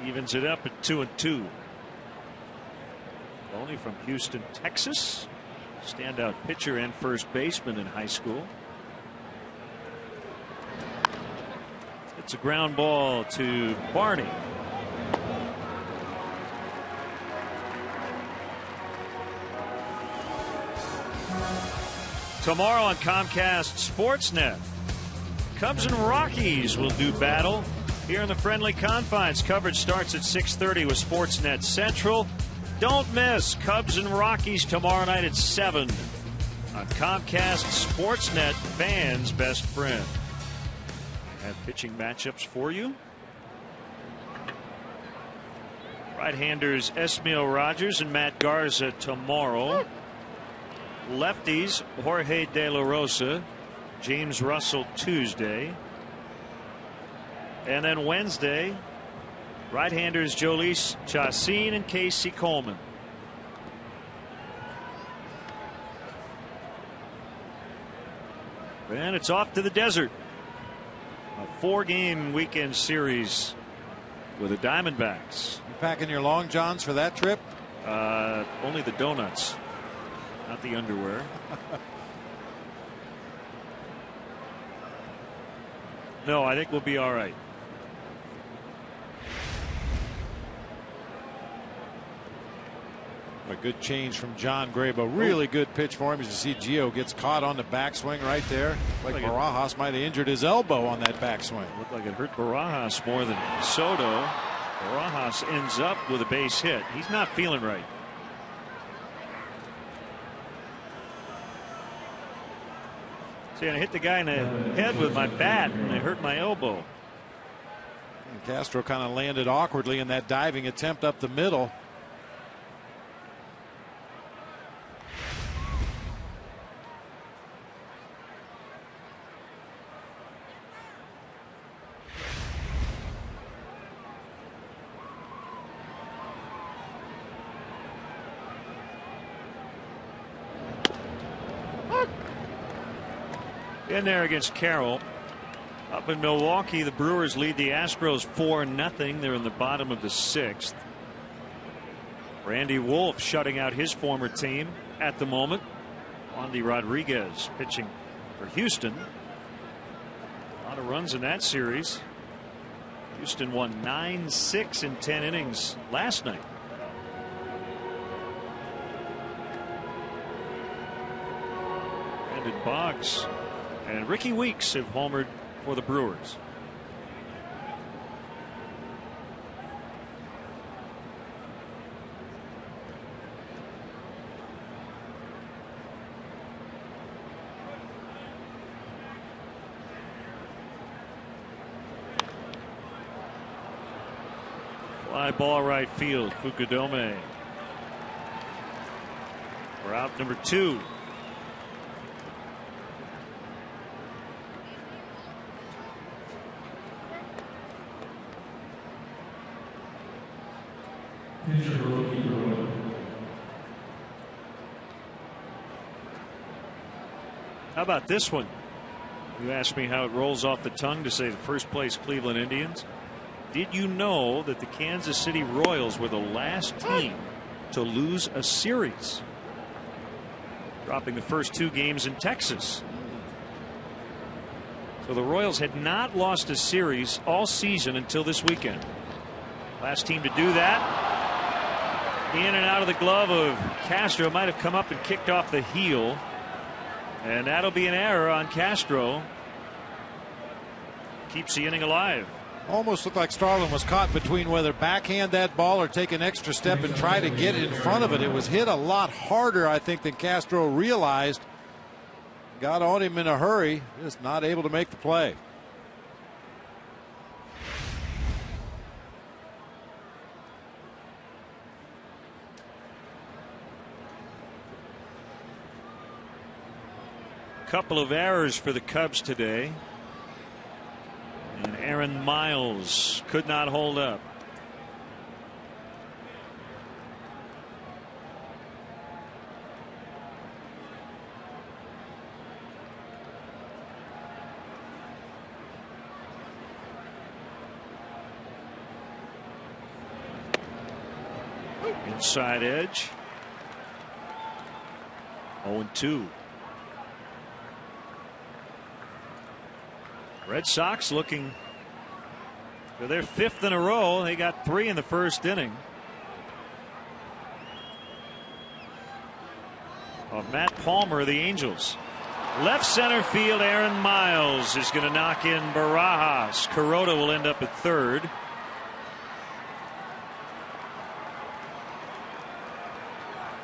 Evens it up at 2-2. Loney from Houston, Texas. Standout pitcher and first baseman in high school. It's a ground ball to Barney. Tomorrow on Comcast Sportsnet, Cubs and Rockies will do battle here in the friendly confines. Coverage starts at 6:30 with Sportsnet Central. Don't miss Cubs and Rockies tomorrow night at 7 on Comcast Sportsnet, fans' best friend. Have pitching matchups for you. Right-handers Esmail Rogers and Matt Garza tomorrow. Lefties Jorge De La Rosa, James Russell Tuesday. And then Wednesday, right-handers Jhoulys Chacin and Casey Coleman. And it's off to the desert. A 4-game weekend series with the Diamondbacks. You packing your long johns for that trip? Only the donuts, not the underwear. No, I think we'll be all right. A good change from John Grabo. Really good pitch for him. As you see, Gio gets caught on the backswing right there. Like Barajas might have injured his elbow on that backswing. Looked like it hurt Barajas more than Soto. Barajas ends up with a base hit. He's not feeling right. See, I hit the guy in the head with my bat and I hurt my elbow. And Castro kind of landed awkwardly in that diving attempt up the middle. In there against Carroll. Up in Milwaukee, the Brewers lead the Astros 4-0. They're in the bottom of the 6th. Randy Wolf shutting out his former team at the moment. Wandy Rodriguez pitching for Houston. A lot of runs in that series. Houston won 9-6 in 10 innings last night. Brandon Boggs and Ricky Weeks have homered for the Brewers. Fly ball right field. Fukudome. We're out number 2. How about this one? You asked me how it rolls off the tongue to say the first place Cleveland Indians. Did you know that the Kansas City Royals were the last team to lose a series? Dropping the first 2 games in Texas. So the Royals had not lost a series all season until this weekend. Last team to do that. In and out of the glove of Castro. Might have come up and kicked off the heel. And that'll be an error on Castro. Keeps the inning alive. Almost looked like Starlin was caught between whether backhand that ball or take an extra step and try to get in front of it. It was hit a lot harder, I think, than Castro realized. got on him in a hurry, just not able to make the play. Couple of errors for the Cubs today. And Aaron Miles could not hold up. Inside edge. 0-2. Red Sox looking for their 5th in a row. They got 3 in the first inning. Matt Palmer of the Angels. Left center field, Aaron Miles is going to knock in Barajas. Kuroda will end up at third.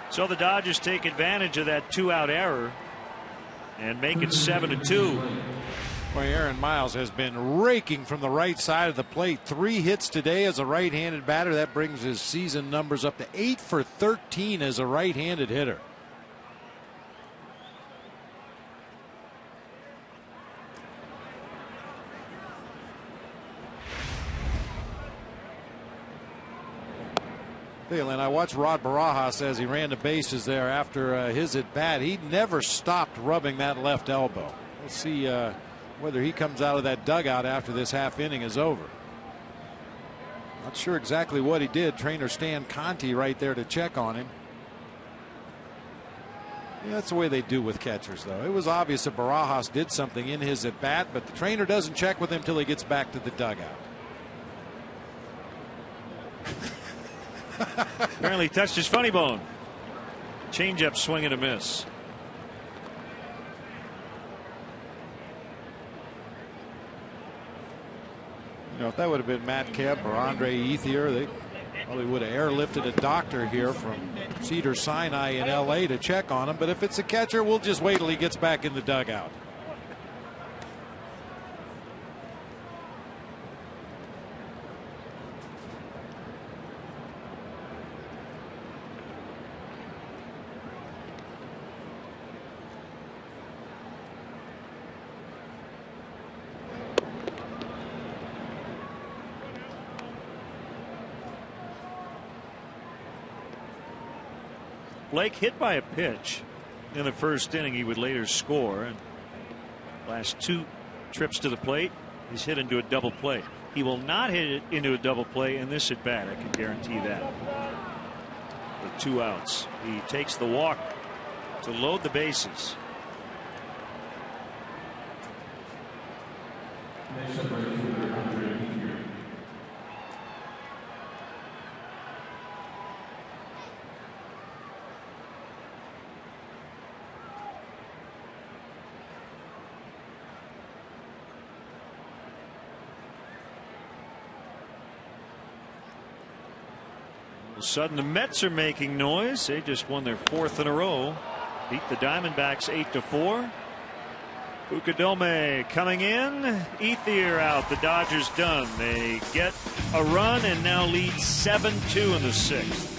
So the Dodgers take advantage of that 2-out error and make it 7-2. Boy, Aaron Miles has been raking from the right side of the plate. 3 hits today as a right-handed batter. That brings his season numbers up to 8 for 13 as a right-handed hitter. And I watched Rod Barajas as he ran the bases there after his at bat. He never stopped rubbing that left elbow. We'll see whether he comes out of that dugout after this half inning is over. Not sure exactly what he did. Trainer Stan Conti right there to check on him. Yeah, that's the way they do with catchers, though. It was obvious that Barajas did something in his at bat, but the trainer doesn't check with him till he gets back to the dugout. Apparently touched his funny bone. Changeup swing and a miss. You know, if that would have been Matt Kemp or Andre Ethier, they probably would have airlifted a doctor here from Cedar Sinai in L.A. to check on him. But if it's a catcher, we'll just wait till he gets back in the dugout. Blake hit by a pitch in the first inning. He would later score. And last 2 trips to the plate, he's hit into a double play. He will not hit it into a double play in this at bat. I can guarantee that. With 2 outs, he takes the walk to load the bases. All of a sudden the Mets are making noise. They just won their 4th in a row. Beat the Diamondbacks 8-4. Fukudome coming in. Ethier out. The Dodgers done. They get a run and now lead 7-2 in the 6th.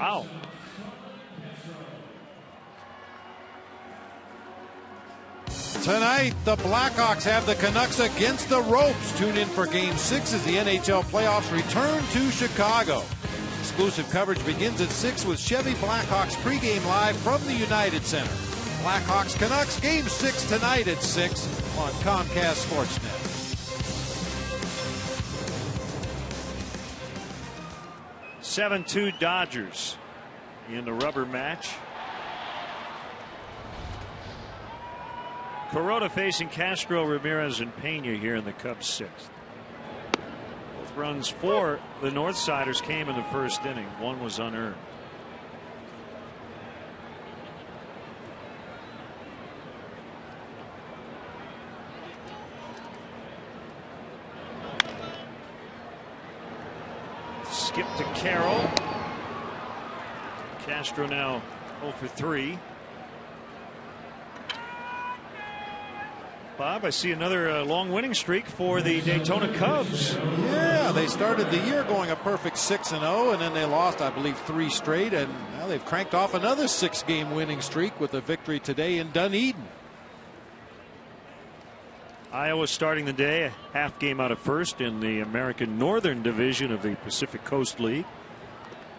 Wow. Tonight, the Blackhawks have the Canucks against the ropes. Tune in for Game 6 as the NHL playoffs return to Chicago. Exclusive coverage begins at 6 with Chevy Blackhawks pregame live from the United Center. Blackhawks Canucks Game 6 tonight at 6 on Comcast Sportsnet. 7-2 Dodgers in the rubber match. Kuroda facing Castro, Ramirez, and Pena here in the Cubs 6th. Both runs for the Northsiders came in the first inning. One was unearned. Skip to Carroll. Castro now 0 for 3. Bob, I see another long winning streak for the Daytona Cubs. Yeah, they started the year going a perfect 6-0, and then they lost, I believe, 3 straight, and now they've cranked off another 6-game winning streak with a victory today in Dunedin. Iowa starting the day a half game out of first in the American Northern Division of the Pacific Coast League.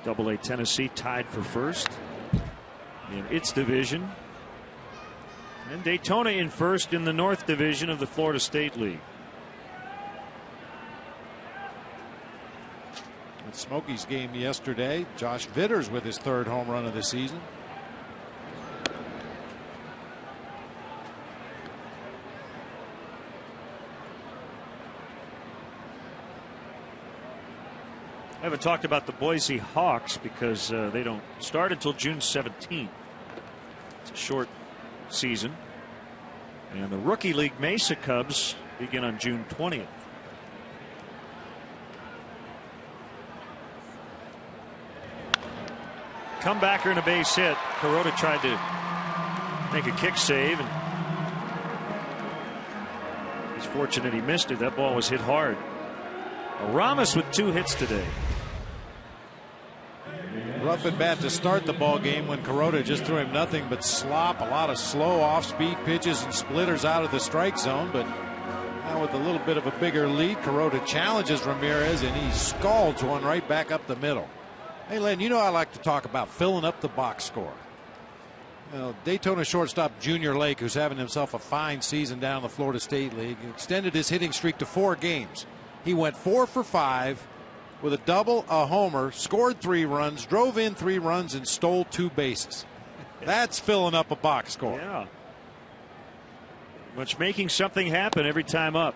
AA Tennessee tied for first in its division. And Daytona in first in the North Division of the Florida State League. At Smokies game yesterday, Josh Vitters with his 3rd home run of the season. I haven't talked about the Boise Hawks because they don't start until June 17th. It's a short season. And the Rookie League Mesa Cubs begin on June 20th. Comebacker and a base hit. Kuroda tried to make a kick save, and he's fortunate he missed it. That ball was hit hard. Ramos with 2 hits today. Rough at bat to start the ball game when Kuroda just threw him nothing but slop, a lot of slow off-speed pitches and splitters out of the strike zone. But now with a little bit of a bigger lead, Kuroda challenges Ramirez, and he scalds one right back up the middle. Hey, Len, you know I like to talk about filling up the box score. Daytona shortstop Junior Lake, who's having himself a fine season down in the Florida State League, extended his hitting streak to 4 games. He went 4 for 5 with a double, a homer, scored 3 runs, drove in 3 runs, and stole 2 bases. That's filling up a box score. Yeah. Much making something happen every time up.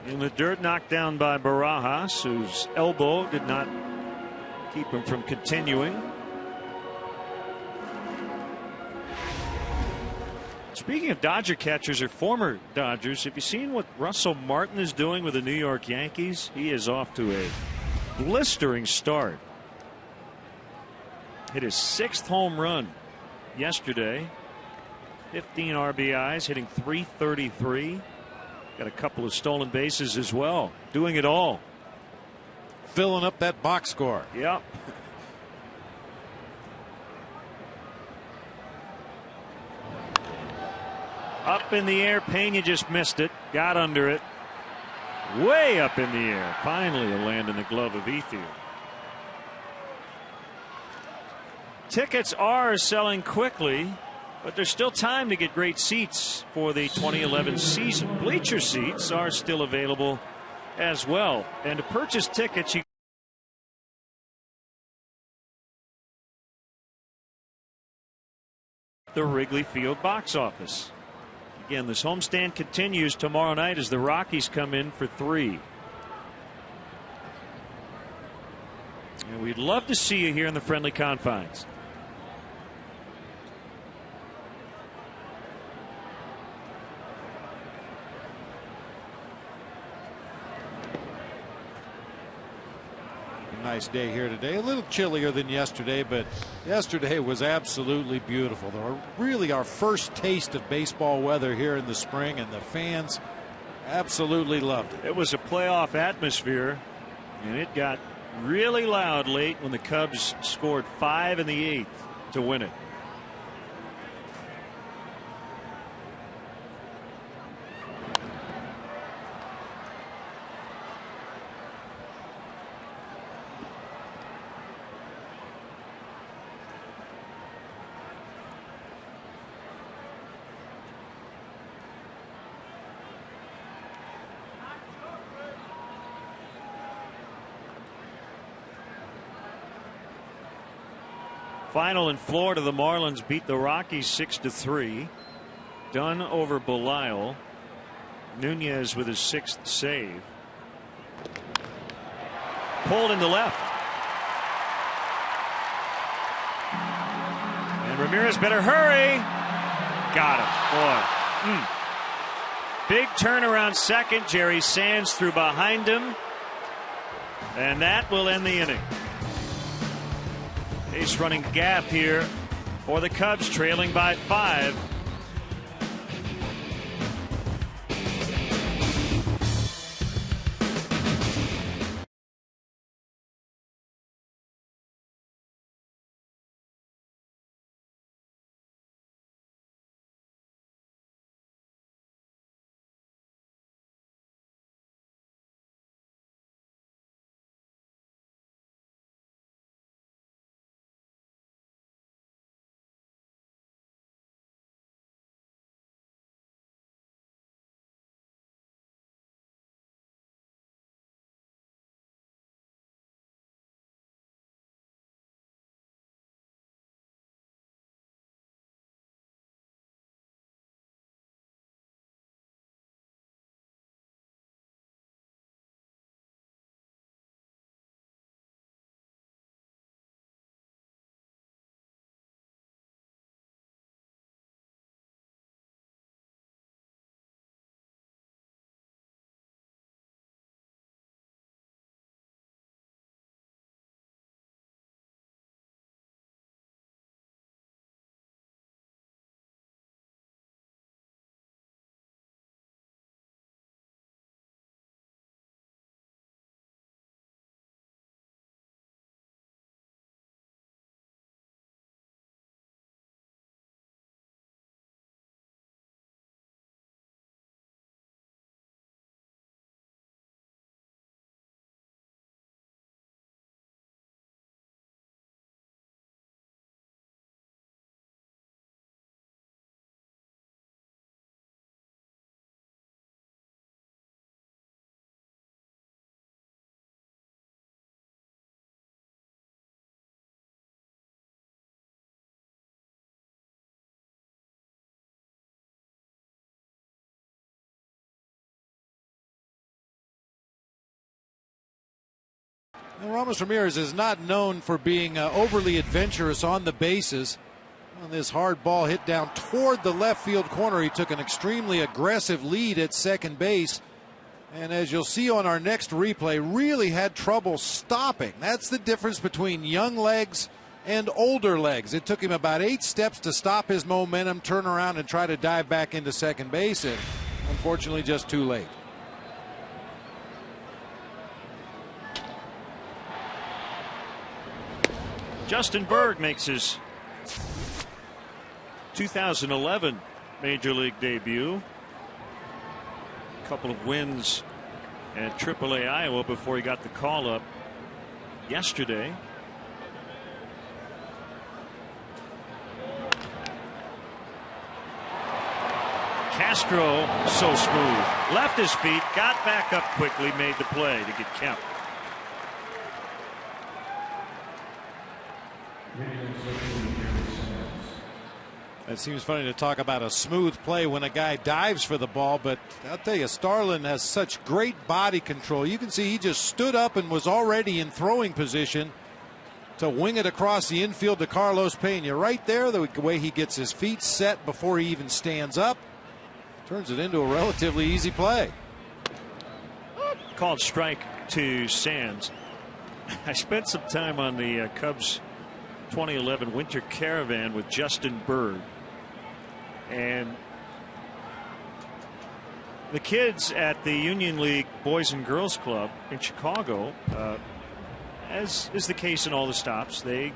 In the dirt, knocked down by Barajas, whose elbow did not keep him from continuing. Speaking of Dodger catchers or former Dodgers, have you seen what Russell Martin is doing with the New York Yankees? He is off to a blistering start. Hit his 6th home run yesterday. 15 RBIs, hitting .333. Got a couple of stolen bases as well. Doing it all. Filling up that box score. Yep. Up in the air. Pena just missed it. Got under it. Way up in the air. Finally a land in the glove of Ethier. Tickets are selling quickly, but there's still time to get great seats for the 2011 season. Bleacher seats are still available as well. And to purchase tickets, you the Wrigley Field box office. Again, this homestand continues tomorrow night as the Rockies come in for 3. And we we'd love to see you here in the friendly confines. Nice day here today. A little chillier than yesterday, but yesterday was absolutely beautiful. Really our first taste of baseball weather here in the spring, and the fans absolutely loved it. It was a playoff atmosphere, and it got really loud late when the Cubs scored 5 in the 8th to win it. Final in Florida, the Marlins beat the Rockies 6-3. Dunn over Belisle. Nunez with his 6th save. Pulled into left. And Ramirez better hurry. Got him. Boy. Big turnaround second. Jerry Sands threw behind him. And that will end the inning. Base running gap here for the Cubs, trailing by 5. And Ramos Ramirez is not known for being overly adventurous on the bases. On this hard ball hit down toward the left field corner, he took an extremely aggressive lead at second base. And as you'll see on our next replay, really had trouble stopping. That's the difference between young legs and older legs. It took him about 8 steps to stop his momentum, turn around, and try to dive back into second base. And unfortunately, just too late. Justin Berg makes his 2011 Major League debut. A couple of wins at AAA Iowa before he got the call up yesterday. Castro so smooth. Left his feet, got back up quickly, made the play to get Kemp. It seems funny to talk about a smooth play when a guy dives for the ball, but I'll tell you, Starlin has such great body control. You can see he just stood up and was already in throwing position to wing it across the infield to Carlos Pena. Right there, the way he gets his feet set before he even stands up, turns it into a relatively easy play. Called strike to Sands. I spent some time on the Cubs 2011 Winter Caravan with Justin Bird, and the kids at the Union League Boys and Girls Club in Chicago, as is the case in all the stops, they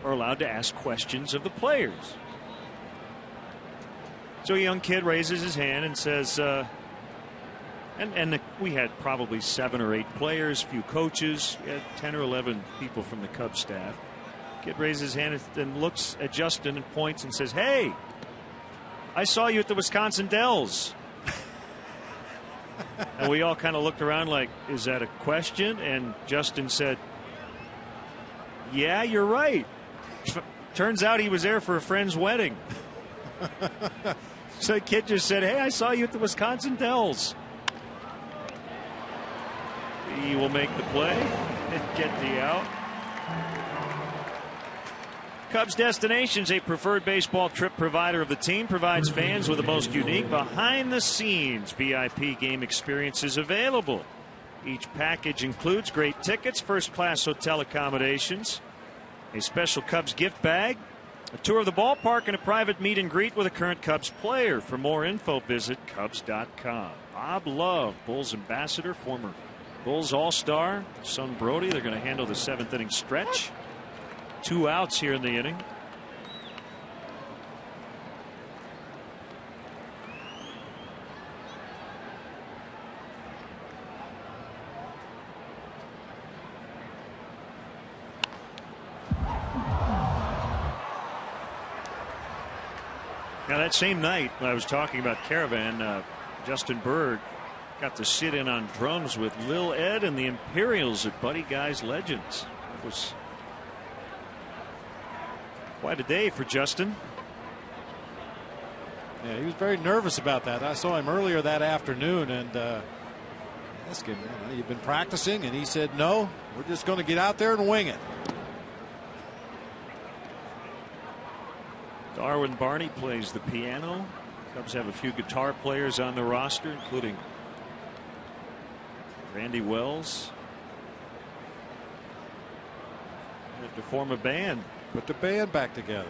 are allowed to ask questions of the players. So a young kid raises his hand and says, we had probably 7 or 8 players, few coaches, we had 10 or 11 people from the Cubs staff. Kid raises his hand and looks at Justin and points and says, "Hey, I saw you at the Wisconsin Dells." And we all kind of looked around like, is that a question? And Justin said, "Yeah, you're right. Turns out he was there for a friend's wedding." So the kid just said, "Hey, I saw you at the Wisconsin Dells." He will make the play and get the out. Cubs Destinations, a preferred baseball trip provider of the team, provides fans with the most unique behind-the-scenes VIP game experiences available. Each package includes great tickets, first-class hotel accommodations, a special Cubs gift bag, a tour of the ballpark, and a private meet and greet with a current Cubs player. For more info, visit Cubs.com. Bob Love, Bulls ambassador, former Bulls All-Star, son Brody. They're going to handle the 7th inning stretch. 2 outs here in the inning. Now that same night when I was talking about Caravan, Justin Bird got to sit in on drums with Lil Ed and the Imperials at Buddy Guy's Legends. It was quite a day for Justin. Yeah, he was very nervous about that. I saw him earlier that afternoon and asked him, "You've been practicing?" And he said, "No, we're just going to get out there and wing it." Darwin Barney plays the piano. Cubs have a few guitar players on the roster, including Randy Wells. They have to form a band. Put the band back together.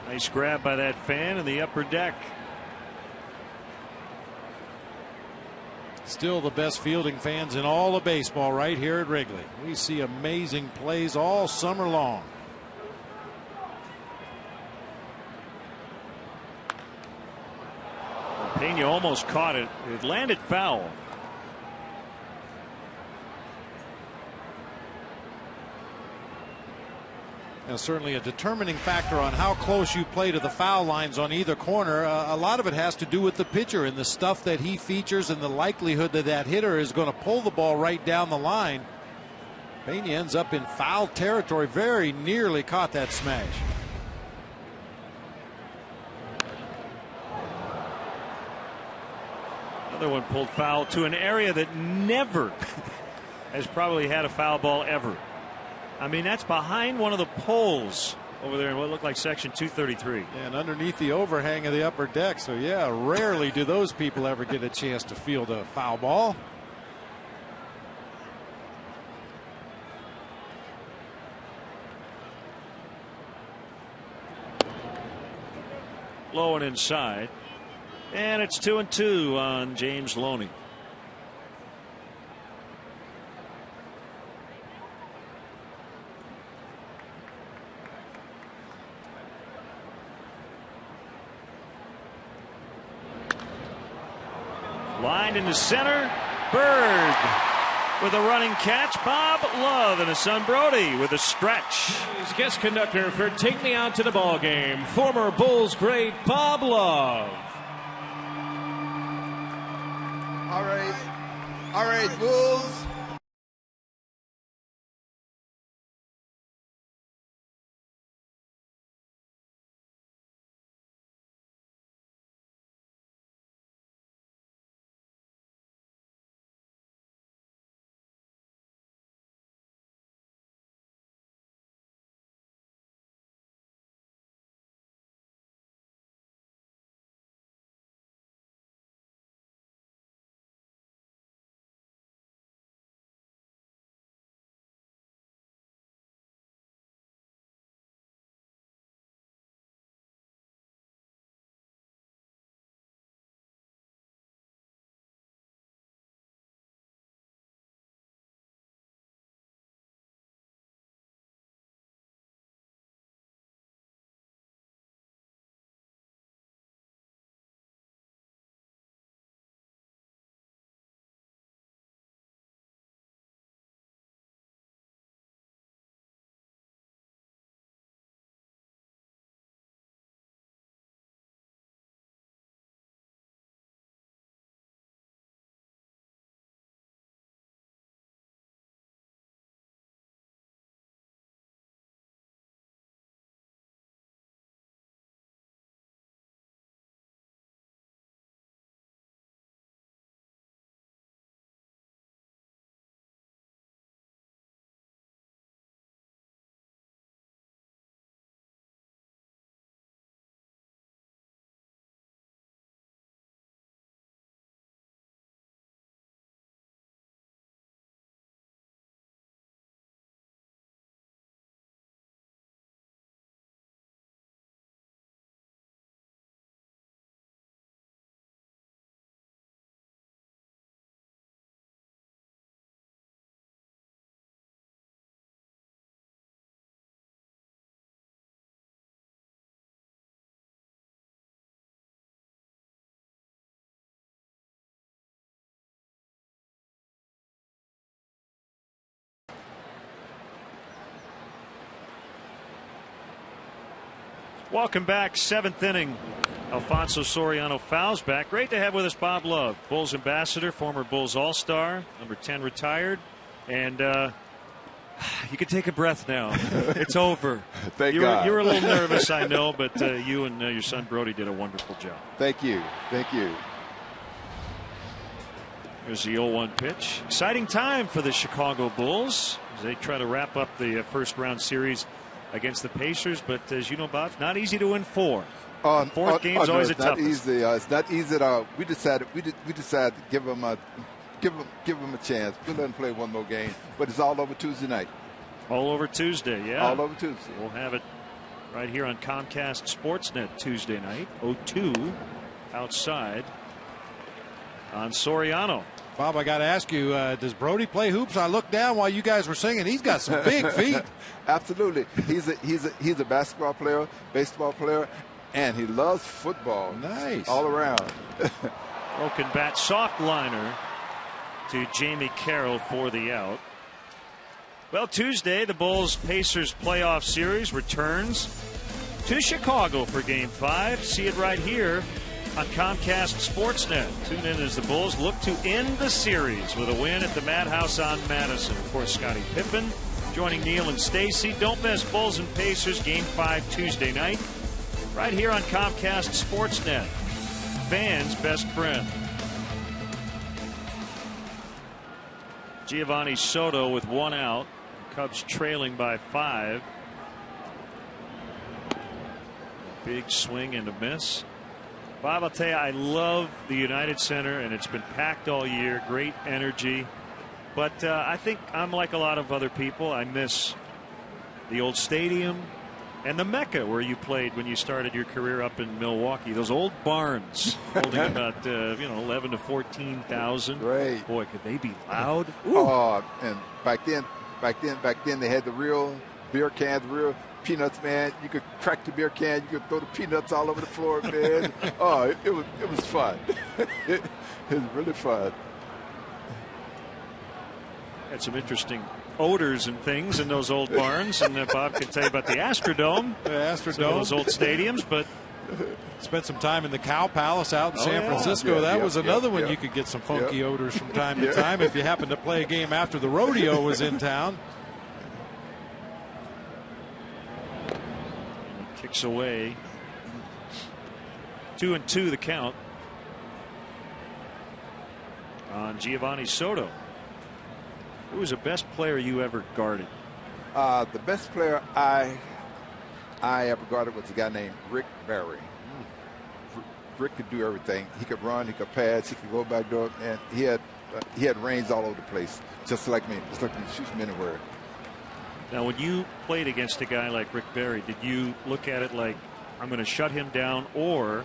Nice grab by that fan in the upper deck. Still the best fielding fans in all of baseball right here at Wrigley. We see amazing plays all summer long. Pena almost caught it. It landed foul. And certainly a determining factor on how close you play to the foul lines on either corner. A lot of it has to do with the pitcher and the stuff that he features and the likelihood that that hitter is going to pull the ball right down the line. Pena ends up in foul territory. Very nearly caught that smash. Another one pulled foul to an area that never has probably had a foul ball ever. I mean, that's behind one of the poles over there in what looked like section 233. And underneath the overhang of the upper deck. So, yeah, rarely do those people ever get a chance to field a foul ball. Low and inside. And it's 2-2 on James Loney. Lined into center. Bird with a running catch. Bob Love and his son Brody with a stretch. His guest conductor for Take Me Out to the Ball Game, former Bulls great Bob Love. All right, Bulls. Welcome back. Seventh inning. Alfonso Soriano fouls back. Great to have with us Bob Love, Bulls ambassador, former Bulls All-Star, number 10 retired. And you can take a breath now. It's over. Thank God. You were a little nervous, I know, but you and your son Brody did a wonderful job. Thank you. Thank you. There's the 0-1 pitch. Exciting time for the Chicago Bulls as they try to wrap up the first round series against the Pacers. But as you know, Bob, it's not easy to win 4. Fourth game's always a tough. It's not easy at all. We decided to give them a chance. We'll let them play one more game, but it's all over Tuesday night. All over Tuesday, yeah. All over Tuesday. We'll have it right here on Comcast Sportsnet Tuesday night. 0-2 outside on Soriano. Bob, I got to ask you, does Brody play hoops? I looked down while you guys were singing. He's got some big feet. Absolutely. He's a basketball player, baseball player, and he loves football. Nice. All around. Broken bat, soft liner to Jamie Carroll for the out. Well, Tuesday, the Bulls-Pacers playoff series returns to Chicago for Game 5. See it right here on Comcast Sportsnet. Tune in as the Bulls look to end the series with a win at the Madhouse on Madison. Of course, Scottie Pippen joining Neil and Stacy. Don't miss Bulls and Pacers Game 5 Tuesday night right here on Comcast Sportsnet. Fans' best friend. Giovanni Soto with 1 out. Cubs trailing by 5. Big swing and a miss. Bob, I'll tell you, I love the United Center, and it's been packed all year. Great energy. But I think I'm like a lot of other people. I miss the old stadium and the Mecca where you played when you started your career up in Milwaukee. Those old barns holding about 11 to 14,000. Great. Boy, could they be loud? Oh, and back then they had the real beer cans, real peanuts, man. You could crack the beer can, you could throw the peanuts all over the floor, man. Oh, it was fun. It was really fun. Had some interesting odors and things in those old barns, and Bob can tell you about the Astrodome. Those old stadiums, but spent some time in the Cow Palace out in San Francisco. That was another one you could get some funky odors from time to time if you happened to play a game after the rodeo was in town. Kicks away. 2-2 the count on Giovanni Soto. Who was the best player you ever guarded? The best player I ever guarded was a guy named Rick Barry. Rick could do everything. He could run, he could pass, he could go back door, and he had range all over the place, just like me. Just like me, shoots from anywhere. Now, when you played against a guy like Rick Barry, did you look at it like, I'm going to shut him down, or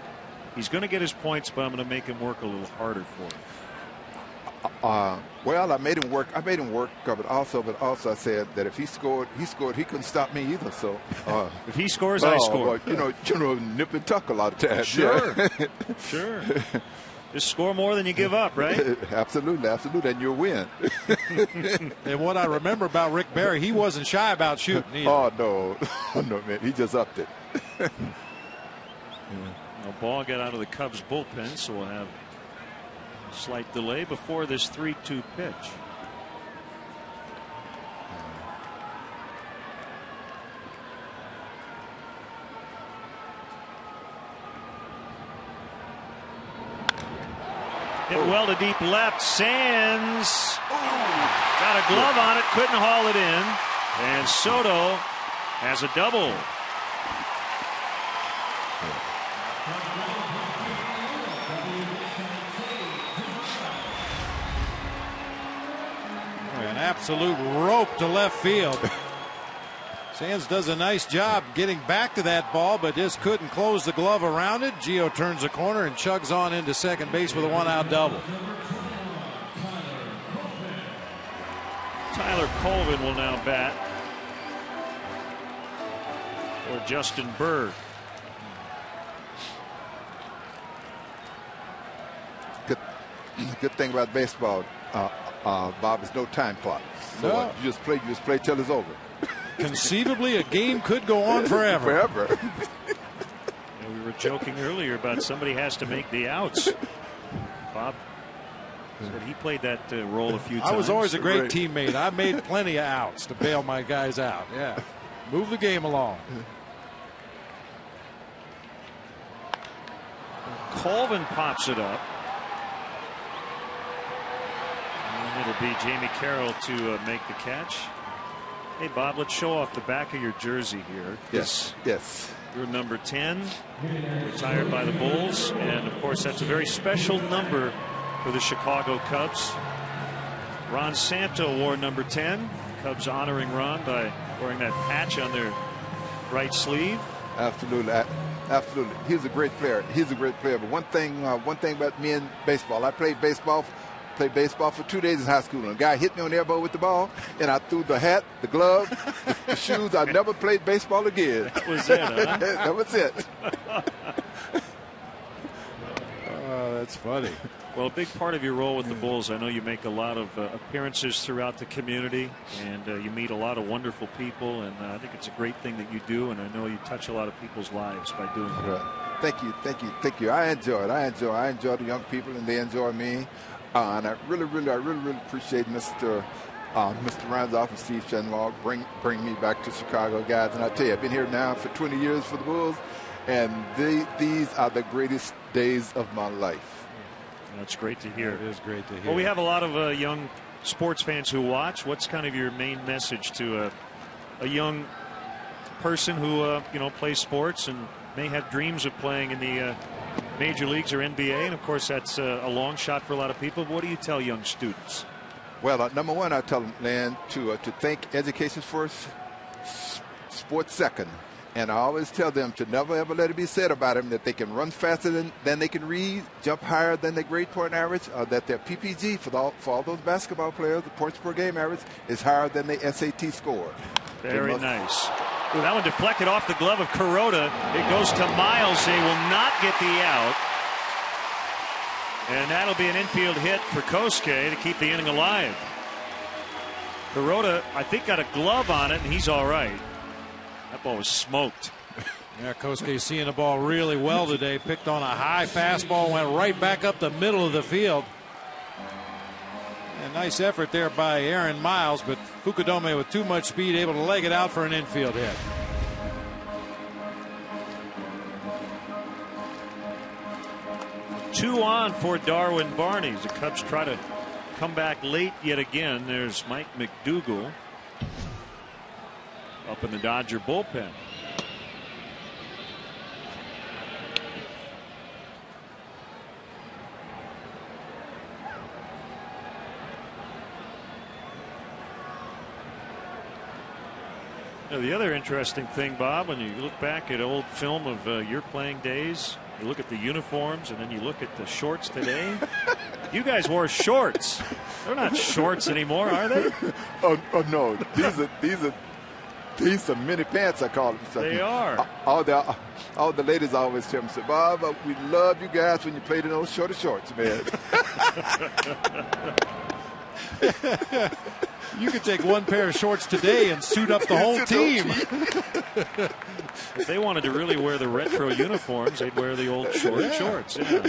he's going to get his points, but I'm going to make him work a little harder for him? Well, I made him work, but also I said that if he scored, he couldn't stop me either. So if he scores, I score. Well, you know, nip and tuck a lot of times. Sure, sure. Just score more than you give up, right? Absolutely, and you'll win. And what I remember about Rick Barry, he wasn't shy about shooting either. Oh, no, man. He just upped it. The ball got out of the Cubs bullpen, so we'll have a slight delay before this 3-2 pitch. Hit well to deep left. Sands got a glove on it, couldn't haul it in. And Soto has a double. An absolute rope to left field. Sands does a nice job getting back to that ball, but just couldn't close the glove around it. Gio turns the corner and chugs on into second base with a 1-out double. Tyler Colvin will now bat for Justin Berg. Good thing about baseball, Bob, is no time clock. So you just play till it's over. Conceivably, a game could go on forever. were joking earlier about somebody has to make the outs. Bob said he played that role a few times. I was always a great teammate. I made plenty of outs to bail my guys out. Yeah. Move the game along. Colvin pops it up. And it'll be Jamie Carroll to make the catch. Hey, Bob, let's show off the back of your jersey here. Yes. Yes. You're number 10, retired by the Bulls. And, of course, that's a very special number for the Chicago Cubs. Ron Santo wore number 10. Cubs honoring Ron by wearing that patch on their right sleeve. Absolutely. Absolutely. He's a great player. He's a great player. But one thing about me and baseball, I played baseball for 2 days in high school. And a guy hit me on the elbow with the ball, and I threw the hat, the glove, the shoes. I never played baseball again. That was it, huh? That was it. Oh, that's funny. Well, a big part of your role with the Bulls, I know you make a lot of appearances throughout the community, and you meet a lot of wonderful people, and I think it's a great thing that you do, and I know you touch a lot of people's lives by doing that. Right. Thank you. I enjoy it. I enjoy the young people, and they enjoy me. And I really appreciate Mr. Ranzoff and Steve Shenwald bring me back to Chicago, guys. And I tell you, I've been here now for 20 years for the Bulls, and these are the greatest days of my life. That's great to hear. It is great to hear. Well, we have a lot of young sports fans who watch. What's kind of your main message to a young person who plays sports and may have dreams of playing in the major leagues or NBA? And of course, that's a long shot for a lot of people. But what do you tell young students? Well, number one, I tell them, Lan, to think education first, sports second. And I always tell them to never, ever let it be said about them that they can run faster than they can read, jump higher than their grade point average, or that their PPG for all those basketball players, the points per game average, is higher than their SAT score. Very nice. Ooh, that one deflected off the glove of Kuroda. It goes to Miles. They will not get the out. And that'll be an infield hit for Kosuke to keep the inning alive. Kuroda, I think, got a glove on it, and he's all right. That ball was smoked. Yeah, Kosuke seeing the ball really well today. Picked on a high fastball, went right back up the middle of the field. And nice effort there by Aaron Miles, but Fukudome with too much speed able to leg it out for an infield hit. Two on for Darwin Barney. The Cubs try to come back late yet again. There's Mike McDougal up in the Dodger bullpen. Now, the other interesting thing, Bob, when you look back at old film of your playing days, you look at the uniforms and then you look at the shorts today. You guys wore shorts. They're not shorts anymore, are they? Oh no, these are mini pants, I call them. So they are. All the ladies always tell me, say, Bob, we love you guys when you played in those shorter shorts, man. You could take one pair of shorts today and suit up the whole team. If they wanted to really wear the retro uniforms, they'd wear the old short shorts. Yeah.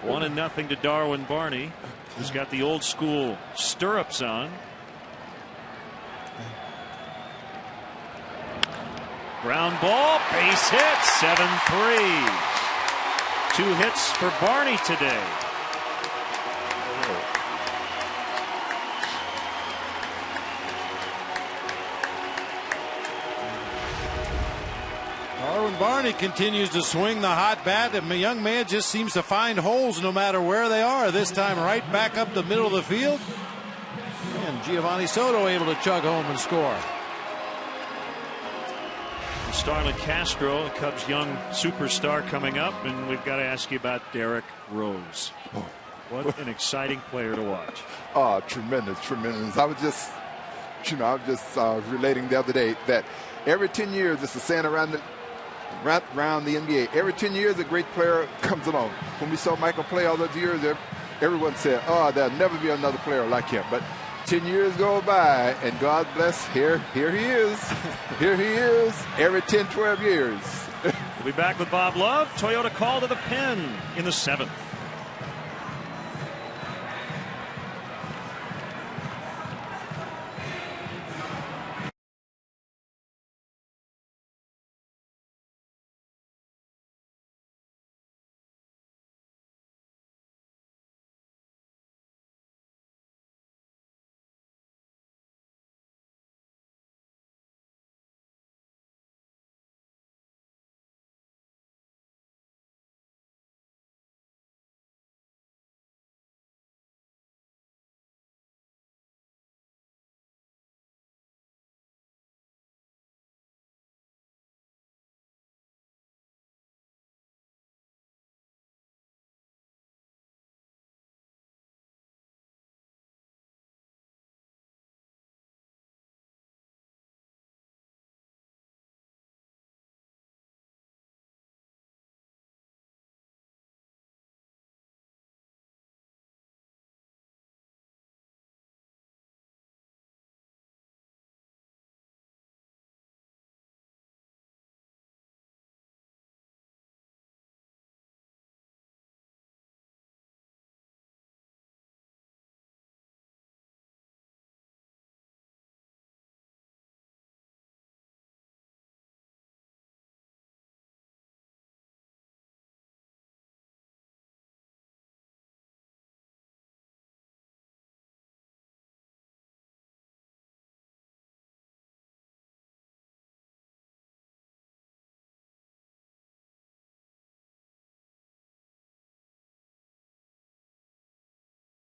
1-0 to Darwin Barney, who's got the old school stirrups on. Ground ball, base hit, 7-3. 2 hits for Barney today. Darwin Barney continues to swing the hot bat. The young man just seems to find holes no matter where they are. This time right back up the middle of the field. And Giovanni Soto able to chug home and score. Starlin Castro, the Cubs' young superstar, coming up, and we've got to ask you about Derrick Rose. What an exciting player to watch. Oh, tremendous. I was just relating the other day that every 10 years, it's a saying around the NBA, every 10 years a great player comes along. When we saw Michael play all those years, everyone said, oh, there'll never be another player like him. But 10 years go by, and God bless, here he is. Here he is every 10, 12 years. We'll be back with Bob Love. Toyota call to the pen in the 7th.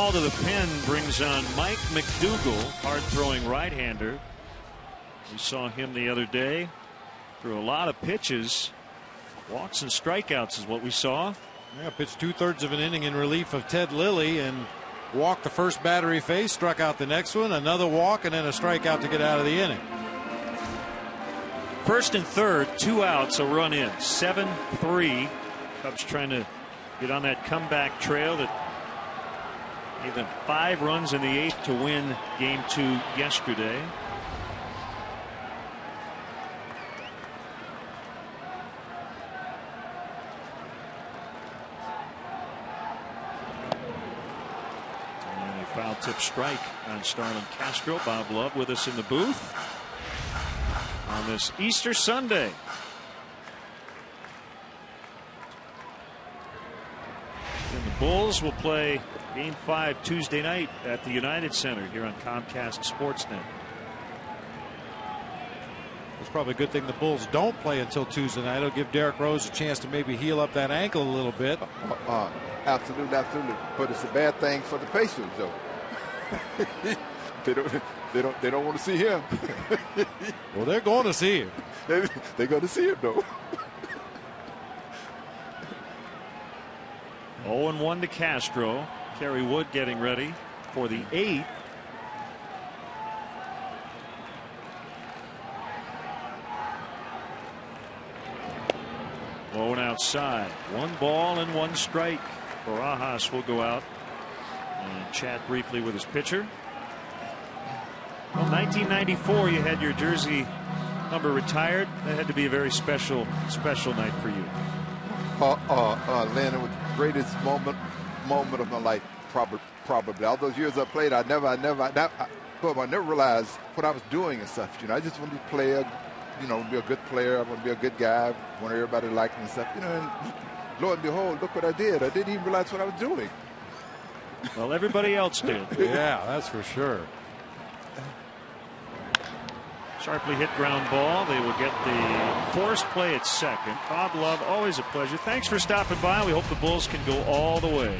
Call to the pen brings on Mike McDougal, hard-throwing right-hander. We saw him the other day. Threw a lot of pitches. Walks and strikeouts is what we saw. Yeah, pitched 2/3 of an inning in relief of Ted Lilly and walked the first batter he faced, struck out the next one, another walk, and then a strikeout to get out of the inning. First and third, 2 outs, a run in. 7-3. Cubs trying to get on that comeback trail that gave them 5 runs in the 8th to win game 2 yesterday. And a foul tip strike on Starlin Castro. Bob Love with us in the booth on this Easter Sunday. And the Bulls will play Game 5 Tuesday night at the United Center here on Comcast Sportsnet. It's probably a good thing the Bulls don't play until Tuesday night. It'll give Derrick Rose a chance to maybe heal up that ankle a little bit. Absolutely, absolutely. But it's a bad thing for the Pacers, though. They don't want to see him. Well, they're going to see him. They're going to see him, though. 0-1 to Castro. Kerry Wood getting ready for the 8th. Low and outside. 1 ball and 1 strike. Barajas will go out and chat briefly with his pitcher. Well, 1994, you had your jersey number retired. That had to be a very special night for you. Len, it was the greatest moment of my life, probably. All those years I played, I never realized what I was doing and stuff. You know, I just wanted to play, be a good player. I want to be a good guy. I want everybody to like me and stuff. You know, and lo and behold, look what I did. I didn't even realize what I was doing. Well, everybody else did. Yeah, that's for sure. Sharply hit ground ball. They will get the forced play at second. Bob Love, always a pleasure. Thanks for stopping by. We hope the Bulls can go all the way.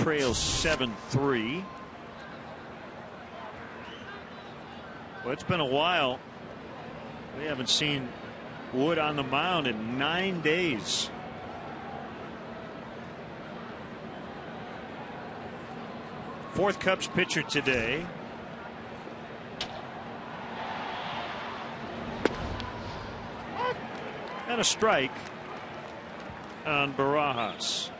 trails 7-3. Well, it's been a while. We haven't seen Wood on the mound in 9 days. Fourth Cubs pitcher today. And a strike on Barajas.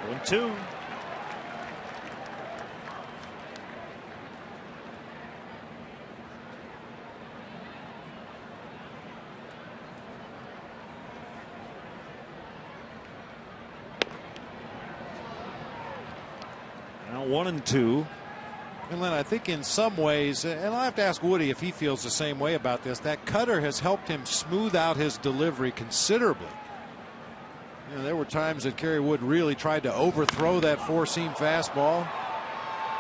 One, two. Now 1-2. And Len, I think in some ways, and I'll have to ask Woody if he feels the same way about this, that cutter has helped him smooth out his delivery considerably. You know, there were times that Kerry Wood really tried to overthrow that four-seam fastball.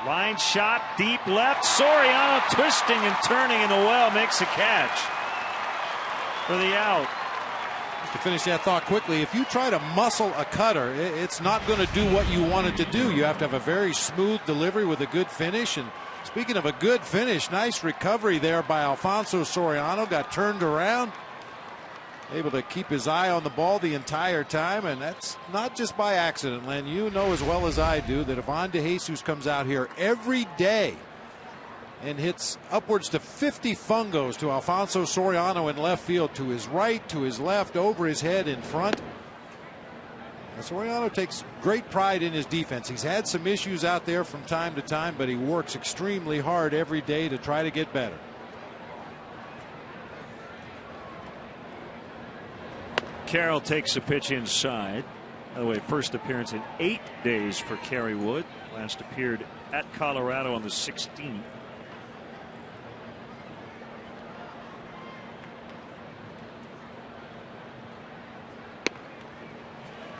Line shot deep left. Soriano twisting and turning in the well makes a catch for the out. To finish that thought quickly, if you try to muscle a cutter, it's not going to do what you want it to do. You have to have a very smooth delivery with a good finish. And speaking of a good finish, nice recovery there by Alfonso Soriano. Got turned around, able to keep his eye on the ball the entire time. And that's not just by accident, Len. You know as well as I do that Ivan DeJesus comes out here every day and hits upwards to 50 fungos to Alfonso Soriano in left field, to his right, to his left, over his head, in front. And Soriano takes great pride in his defense. He's had some issues out there from time to time, but he works extremely hard every day to try to get better. Carroll takes a pitch inside. By the way, first appearance in 8 days for Kerry Wood. Last appeared at Colorado on the 16th.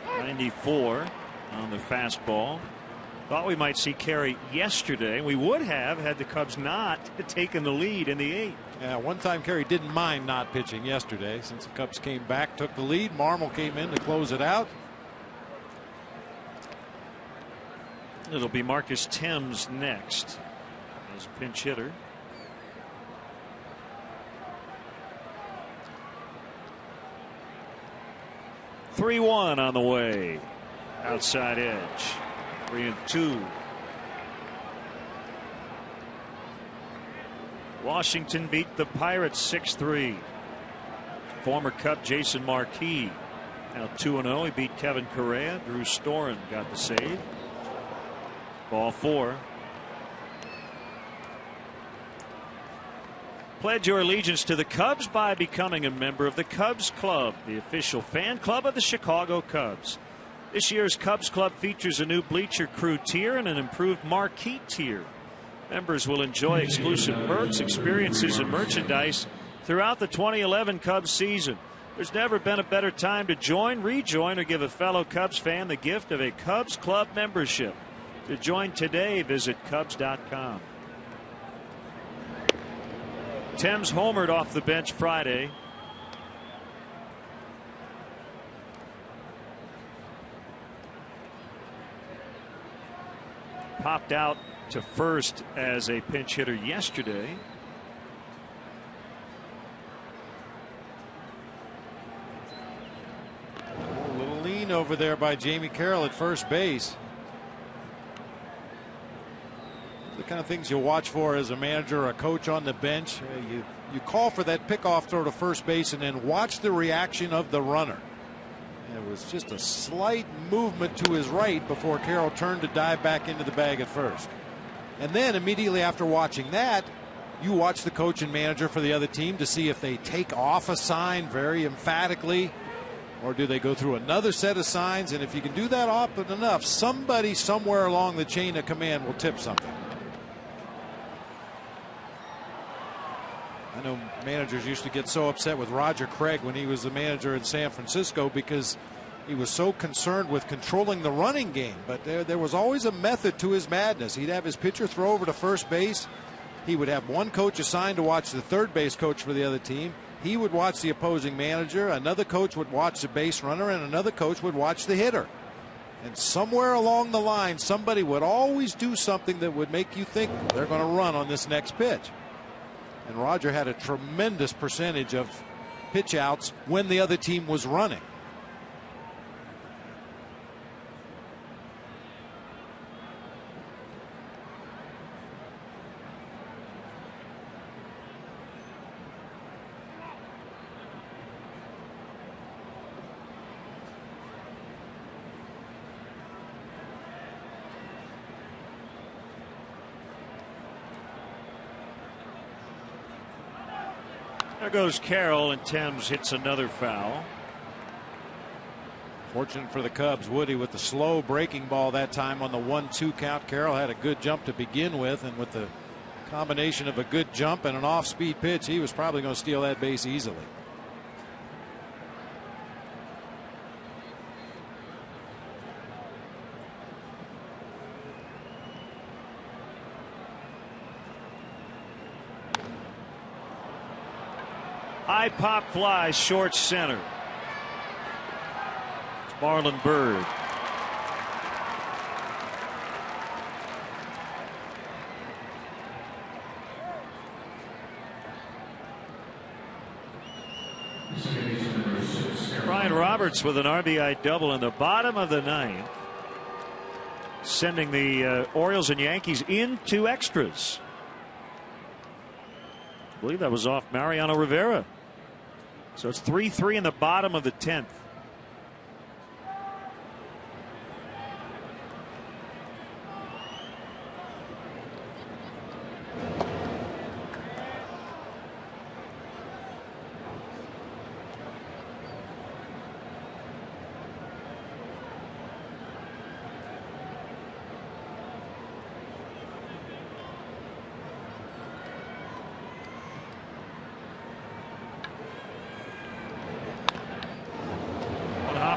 .94 on the fastball. Thought we might see Kerry yesterday. We would have had the Cubs not taken the lead in the 8th. Yeah, one time Kerry didn't mind not pitching yesterday since the Cubs came back, took the lead. Marmol came in to close it out. It'll be Marcus Thames next as pinch hitter. .31 on the way. Outside edge. 3-2. Washington beat the Pirates 6-3. Former Cub Jason Marquis now 2-0. He beat Kevin Correa. Drew Storen got the save. Ball 4. Pledge your allegiance to the Cubs by becoming a member of the Cubs Club, the official fan club of the Chicago Cubs. This year's Cubs Club features a new Bleacher Crew tier and an improved Marquee tier. Members will enjoy exclusive perks, experiences, and merchandise throughout the 2011 Cubs season. There's never been a better time to join, rejoin, or give a fellow Cubs fan the gift of a Cubs Club membership. To join today, visit Cubs.com. Thames homered off the bench Friday. Popped out to first as a pinch hitter yesterday. A little lean over there by Jamie Carroll at first base. The kind of things you watch for as a manager or a coach on the bench. You call for that pickoff throw to first base and then watch the reaction of the runner. And it was just a slight movement to his right before Carroll turned to dive back into the bag at first. And then immediately after watching that, you watch the coach and manager for the other team to see if they take off a sign very emphatically, or do they go through another set of signs. And if you can do that often enough, somebody somewhere along the chain of command will tip something. I know managers used to get so upset with Roger Craig when he was the manager in San Francisco because he was so concerned with controlling the running game. But there was always a method to his madness. He'd have his pitcher throw over to first base, he would have one coach assigned to watch the third base coach for the other team. He would watch the opposing manager. Another coach would watch the base runner, and another coach would watch the hitter. And somewhere along the line, somebody would always do something that would make you think they're going to run on this next pitch. And Roger had a tremendous percentage of pitch outs when the other team was running. There goes Carroll, and Thames hits another foul. Fortunate for the Cubs, Woody with the slow breaking ball that time on the 1-2 count. Carroll had a good jump to begin with, and with the combination of a good jump and an off-speed pitch, he was probably going to steal that base easily. High pop fly, short center. It's Marlon Byrd. Brian Roberts with an RBI double in the bottom of the ninth, sending the Orioles and Yankees into extras. I believe that was off Mariano Rivera. So it's 3-3 in the bottom of the 10th.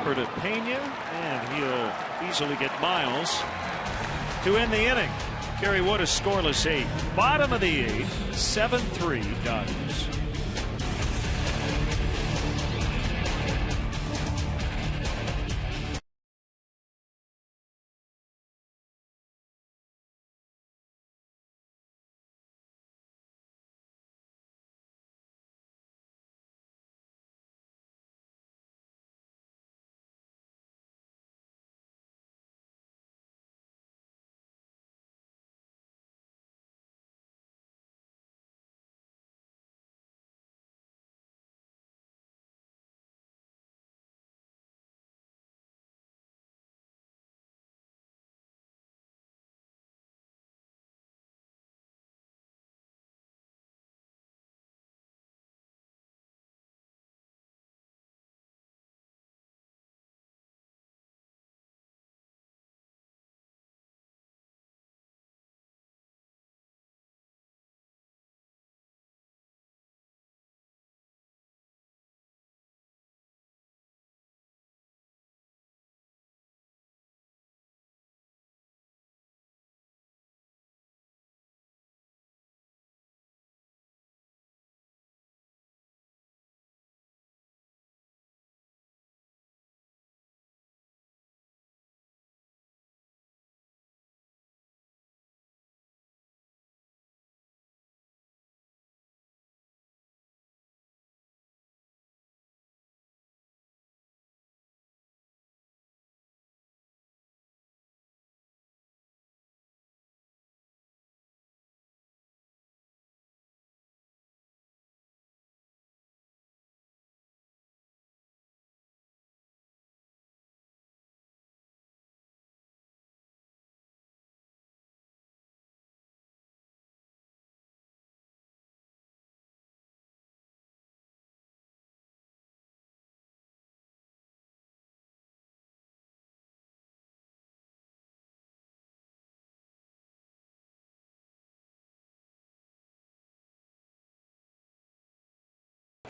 To Pena, and he'll easily get Miles to end the inning. Kerry Wood a scoreless 8. Bottom of the 8th, 7-3 Dodgers.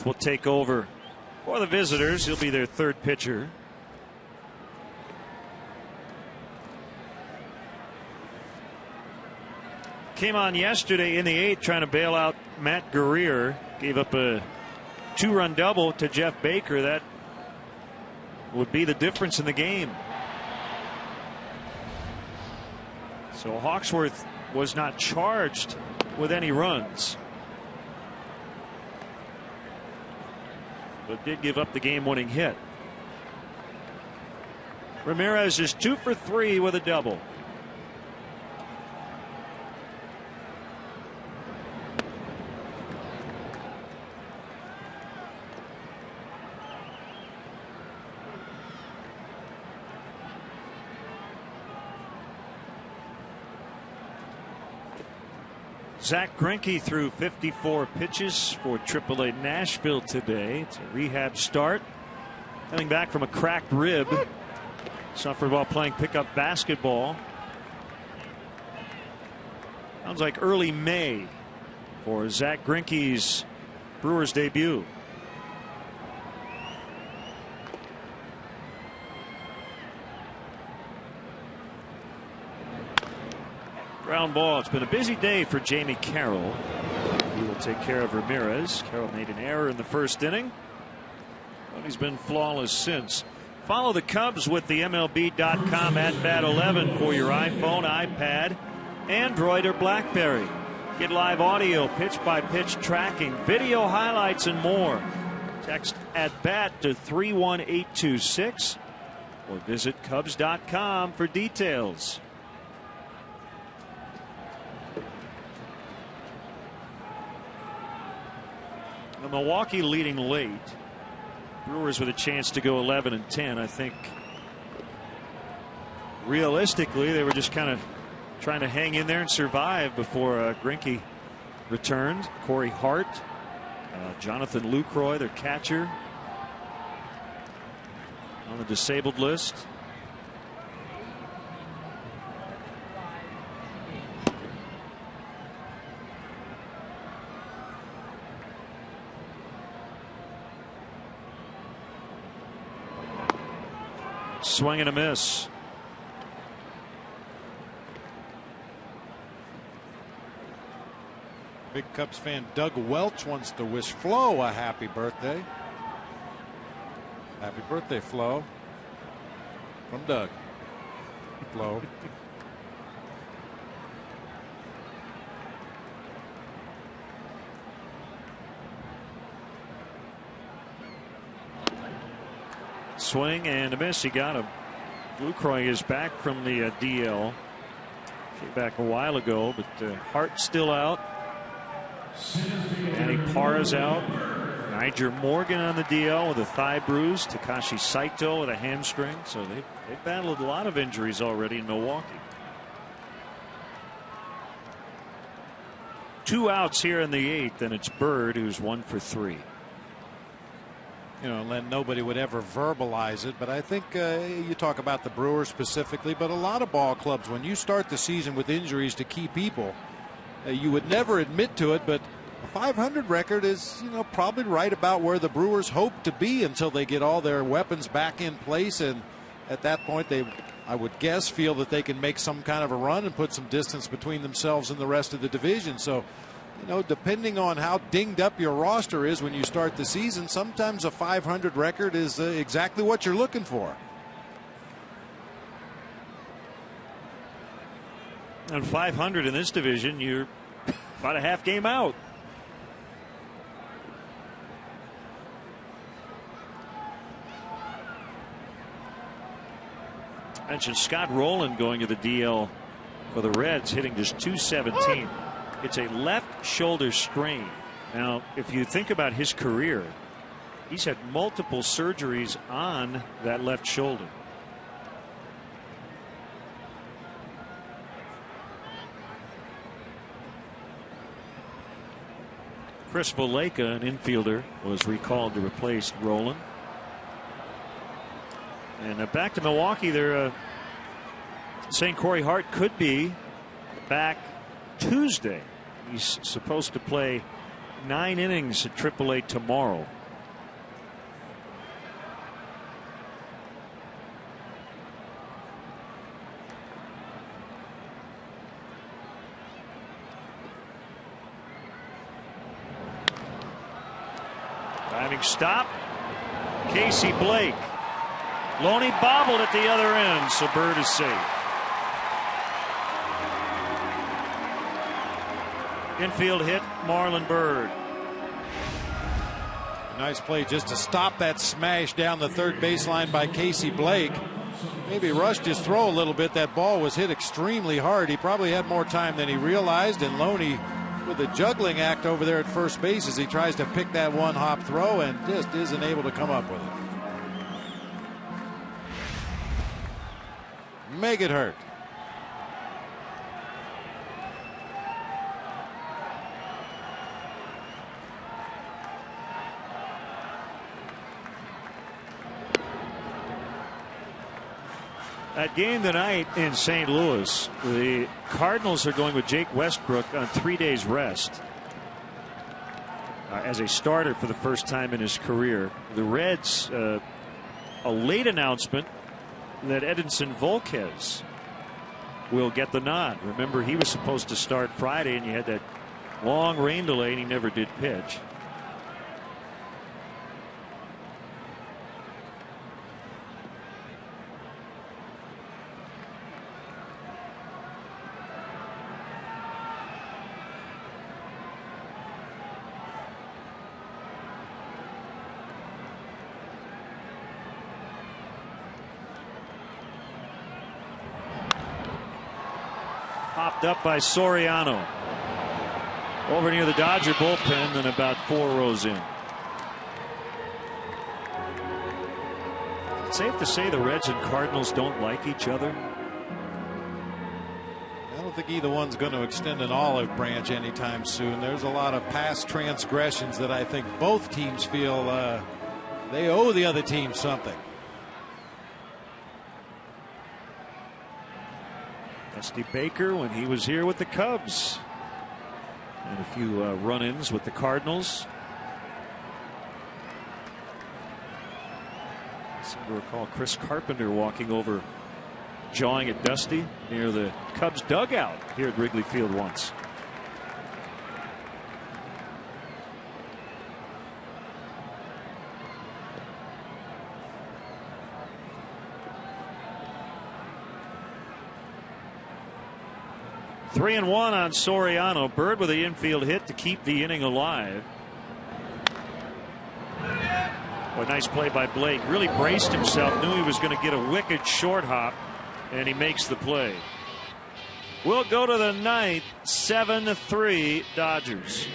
Will take over for the visitors. He'll be their third pitcher. came on yesterday in the 8th trying to bail out Matt Guerrier. Gave up a 2-run double to Jeff Baker. That would be the difference in the game. So Hawksworth was not charged with any runs, but did give up the game-winning hit. Ramirez is 2 for 3 with a double. Zach Greinke threw 54 pitches for AAA Nashville today. It's a rehab start. Coming back from a cracked rib. Suffered while playing pickup basketball. Sounds like early May for Zach Greinke's Brewers debut. Ground ball. It's been a busy day for Jamie Carroll. He will take care of Ramirez. Carroll made an error in the first inning, but he's been flawless since. Follow the Cubs with the MLB.com at Bat 11 for your iPhone, iPad, Android, or BlackBerry. Get live audio, pitch-by-pitch tracking, video highlights, and more. Text at bat to 31826 or visit Cubs.com for details. The Milwaukee leading late. Brewers with a chance to go 11-10. I think realistically they were just kind of trying to hang in there and survive before Greinke returned. Corey Hart, Jonathan Lucroy, their catcher, on the disabled list. Swing and a miss. Big Cubs fan Doug Welch wants to wish Flo a happy birthday. Happy birthday, Flo. From Doug. Flo. Swing and a miss. He got him. Lucroy is back from the DL. Came back a while ago, but Hart still out. Manny Parra's out. Niger Morgan on the DL with a thigh bruise. Takashi Saito with a hamstring. So they've battled a lot of injuries already in Milwaukee. 2 outs here in the 8th, and it's Bird who's 1 for 3. You know, Len, nobody would ever verbalize it, but I think you talk about the Brewers specifically, but a lot of ball clubs, when you start the season with injuries to key people, you would never admit to it, but a 500 record is, you know, probably right about where the Brewers hope to be until they get all their weapons back in place, and at that point they, I would guess, feel that they can make some kind of a run and put some distance between themselves and the rest of the division. So, you know, depending on how dinged up your roster is when you start the season, sometimes a 500 record is exactly what you're looking for. And 500 in this division, you're about a half game out. I mentioned Scott Rowland going to the DL for the Reds, hitting just .217. It's a left shoulder strain. Now, if you think about his career, he's had multiple surgeries on that left shoulder. Chris Valleca, an infielder, was recalled to replace Rowland. And back to Milwaukee, they're saying Corey Hart could be back Tuesday. He's supposed to play 9 innings at AAA tomorrow. Getting stopped. Casey Blake. Loney bobbled at the other end, so Bird is safe. Infield hit, Marlon Byrd. Nice play just to stop that smash down the third baseline by Casey Blake. Maybe rushed his throw a little bit. That ball was hit extremely hard. He probably had more time than he realized, and Loney with a juggling act over there at first base as he tries to pick that one hop throw and just isn't able to come up with it. Make it hurt. That game tonight in St. Louis, the Cardinals are going with Jake Westbrook on 3 days rest as a starter for the first time in his career. The Reds, a late announcement that Edinson Volquez will get the nod. Remember, he was supposed to start Friday, and you had that long rain delay, and he never did pitch. Popped up by Soriano. Over near the Dodger bullpen and about 4 rows in. It's safe to say the Reds and Cardinals don't like each other. I don't think either one's going to extend an olive branch anytime soon. There's a lot of past transgressions that I think both teams feel they owe the other team something. Dusty Baker when he was here with the Cubs. And a few run-ins with the Cardinals. I seem to recall Chris Carpenter walking over, jawing at Dusty near the Cubs dugout here at Wrigley Field once. Three and one on Soriano. Bird with the infield hit to keep the inning alive. A nice play by Blake. Really braced himself. Knew he was going to get a wicked short hop, and he makes the play. We'll go to the ninth. 7-3 Dodgers.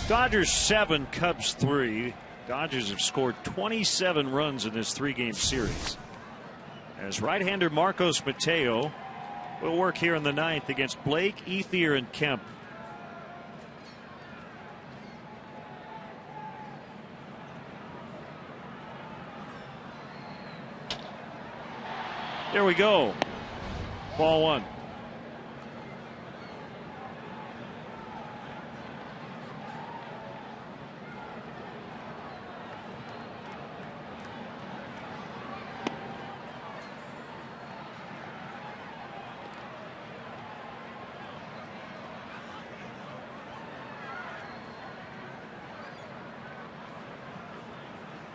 Dodgers 7, Cubs 3. Dodgers have scored 27 runs in this 3-game series. As right-hander Marcos Mateo will work here in the 9th against Blake, Ethier, and Kemp. There we go. Ball 1.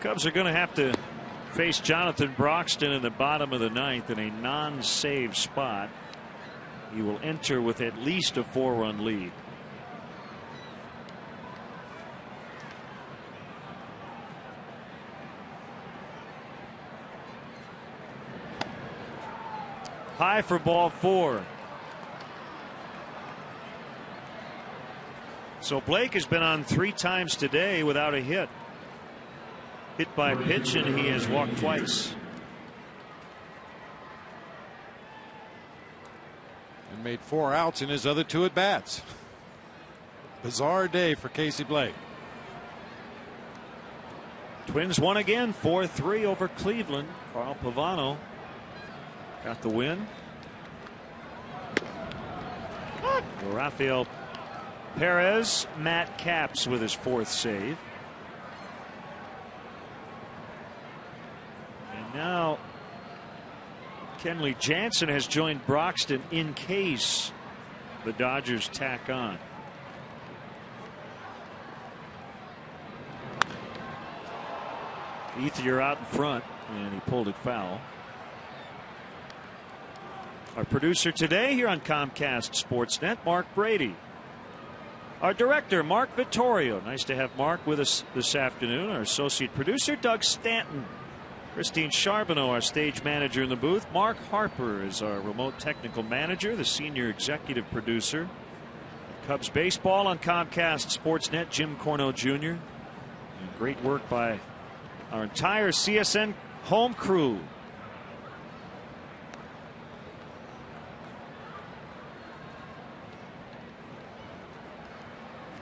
Cubs are going to have to face Jonathan Broxton in the bottom of the 9th in a non-save spot. He will enter with at least a 4-run lead. High for ball 4. So Blake has been on 3 times today without a hit. Hit by pitch, and he has walked twice. And made 4 outs in his other 2 at bats. Bizarre day for Casey Blake. Twins won again, 4-3 over Cleveland. Carl Pavano got the win. Rafael Perez, Matt Capps with his 4th save. And now Kenley Jansen has joined Broxton in case the Dodgers tack on. Ethier out in front, and he pulled it foul. Our producer today here on Comcast Sportsnet, Mark Brady. Our director, Mark Vittorio. Nice to have Mark with us this afternoon. Our associate producer, Doug Stanton. Christine Charbonneau, our stage manager in the booth. Mark Harper is our remote technical manager, the senior executive producer of Cubs baseball on Comcast Sportsnet, Jim Corno Jr. And great work by our entire CSN home crew.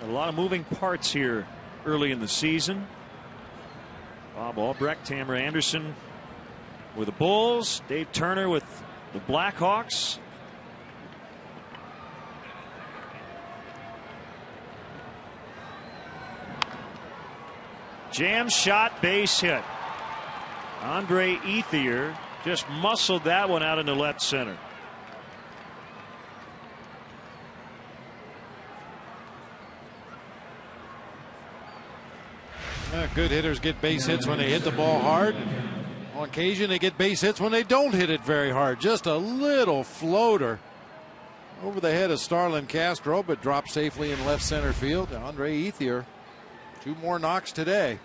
A lot of moving parts here early in the season. Bob Albrecht, Tamara Anderson with the Bulls, Dave Turner with the Blackhawks. Jam shot, base hit. Andre Ethier just muscled that one out into left center. Good hitters get base hits when they hit the ball hard. On occasion, they get base hits when they don't hit it very hard. Just a little floater over the head of Starlin Castro, but dropped safely in left center field. Andre Ethier, 2 more knocks today.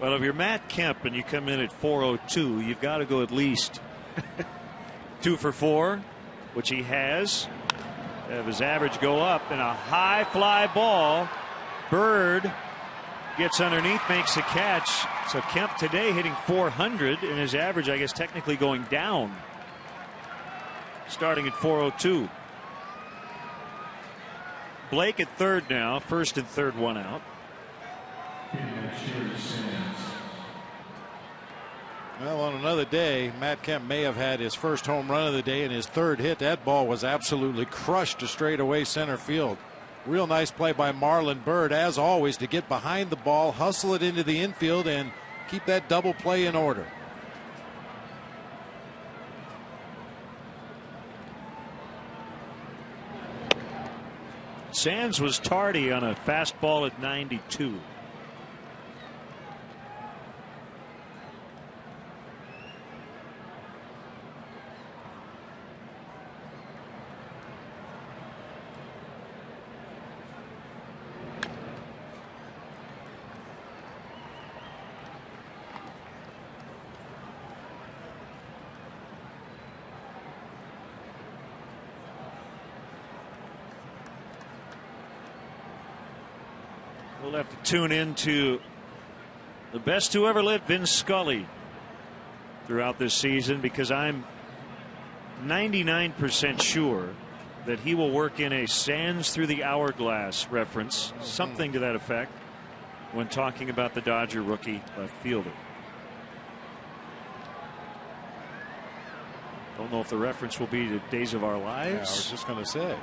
Well, if you're Matt Kemp and you come in at 402, you've got to go at least 2 for 4, which he has. Have his average go up, and a high fly ball. Bird gets underneath, makes a catch. So Kemp today hitting 400, and his average, I guess, technically going down. Starting at 402. Blake at third now, first and third, 1 out. Well, on another day, Matt Kemp may have had his first home run of the day and his 3rd hit. That ball was absolutely crushed to straightaway center field. Real nice play by Marlon Byrd, as always, to get behind the ball, hustle it into the infield, and keep that double play in order. Sands was tardy on a fastball at 92. We'll have to tune in to the best who ever lived, Vin Scully, throughout this season, because I'm 99% sure that he will work in a sands through the hourglass reference, something to that effect, when talking about the Dodger rookie left fielder. Don't know if the reference will be to Days of Our Lives. Yeah, I was just going to say.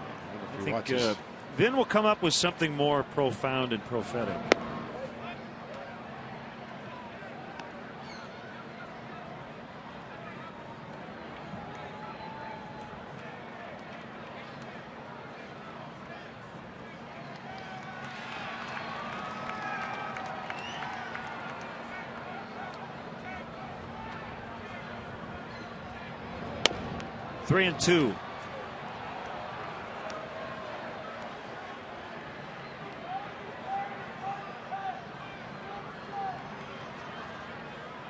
I think Vin will come up with something more profound and prophetic. Three and two.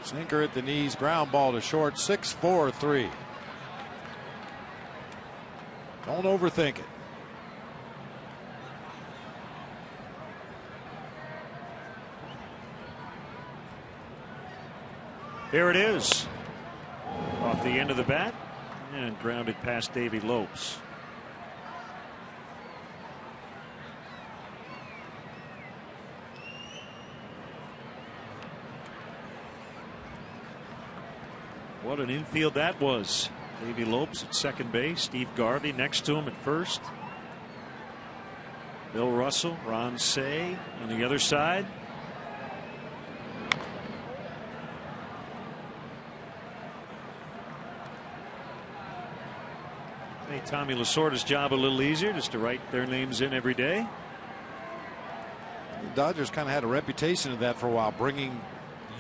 Sinker at the knees, ground ball to short, 6-4-3. Don't overthink it. Here it is. Off the end of the bat and grounded past Davey Lopes. What an infield that was. Davey Lopes at second base, Steve Garvey next to him at first. Bill Russell, Ron Say on the other side. Made Tommy Lasorda's job a little easier, just to write their names in every day. The Dodgers kind of had a reputation of that for a while, bringing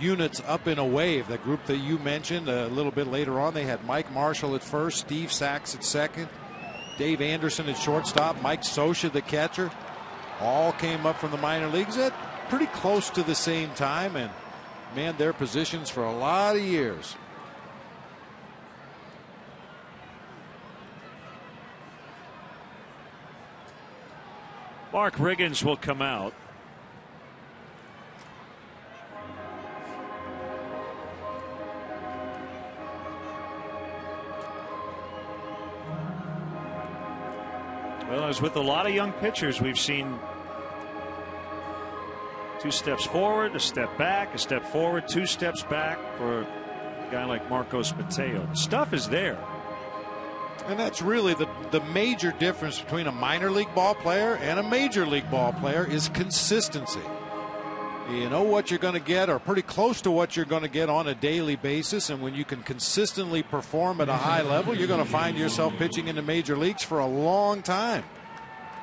units up in a wave. The group that you mentioned a little bit later on, they had Mike Marshall at first, Steve Sachs at second, Dave Anderson at shortstop, Mike Scioscia the catcher. All came up from the minor leagues at pretty close to the same time and manned their positions for a lot of years. Mark Riggins will come out. Well, as with a lot of young pitchers, we've seen 2 steps forward, a step back, a step forward, 2 steps back for a guy like Marcos Mateo. The stuff is there. And that's really the major difference between a minor league ball player and a major league ball player is consistency. You know what you're going to get, or pretty close to what you're going to get on a daily basis, and when you can consistently perform at a high level, you're going to find yourself pitching in the major leagues for a long time.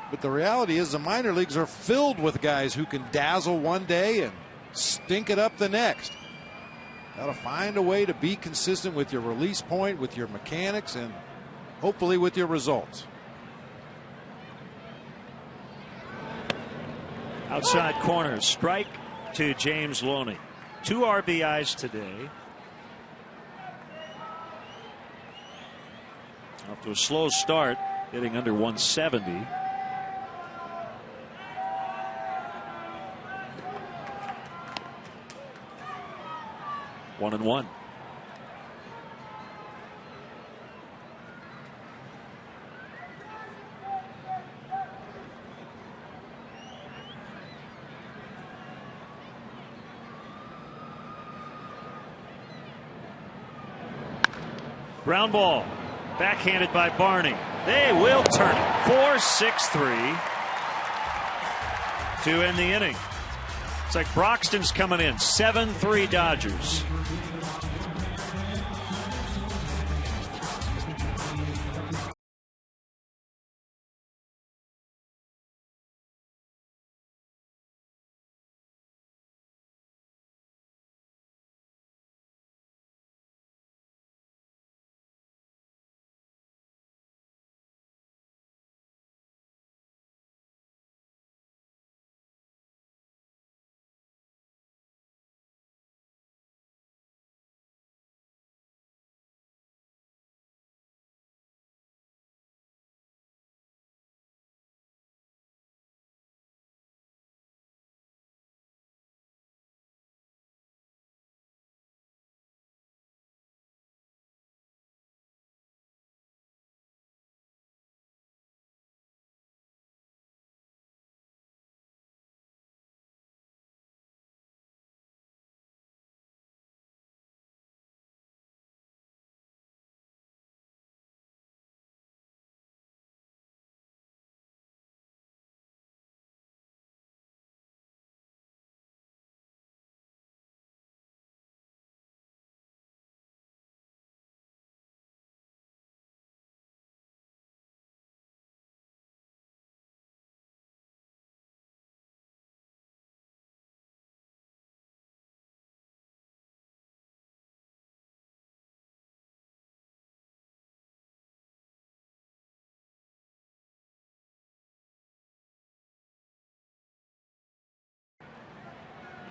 But the reality is the minor leagues are filled with guys who can dazzle one day and stink it up the next. Got to find a way to be consistent with your release point, with your mechanics, and hopefully with your results. Outside corner, strike to James Loney. 2 RBIs today. Off to a slow start, hitting under 170. One and one. Ground ball, backhanded by Barney. They will turn it. 4-6-3 to end the inning. It's like Broxton's coming in. 7-3 Dodgers.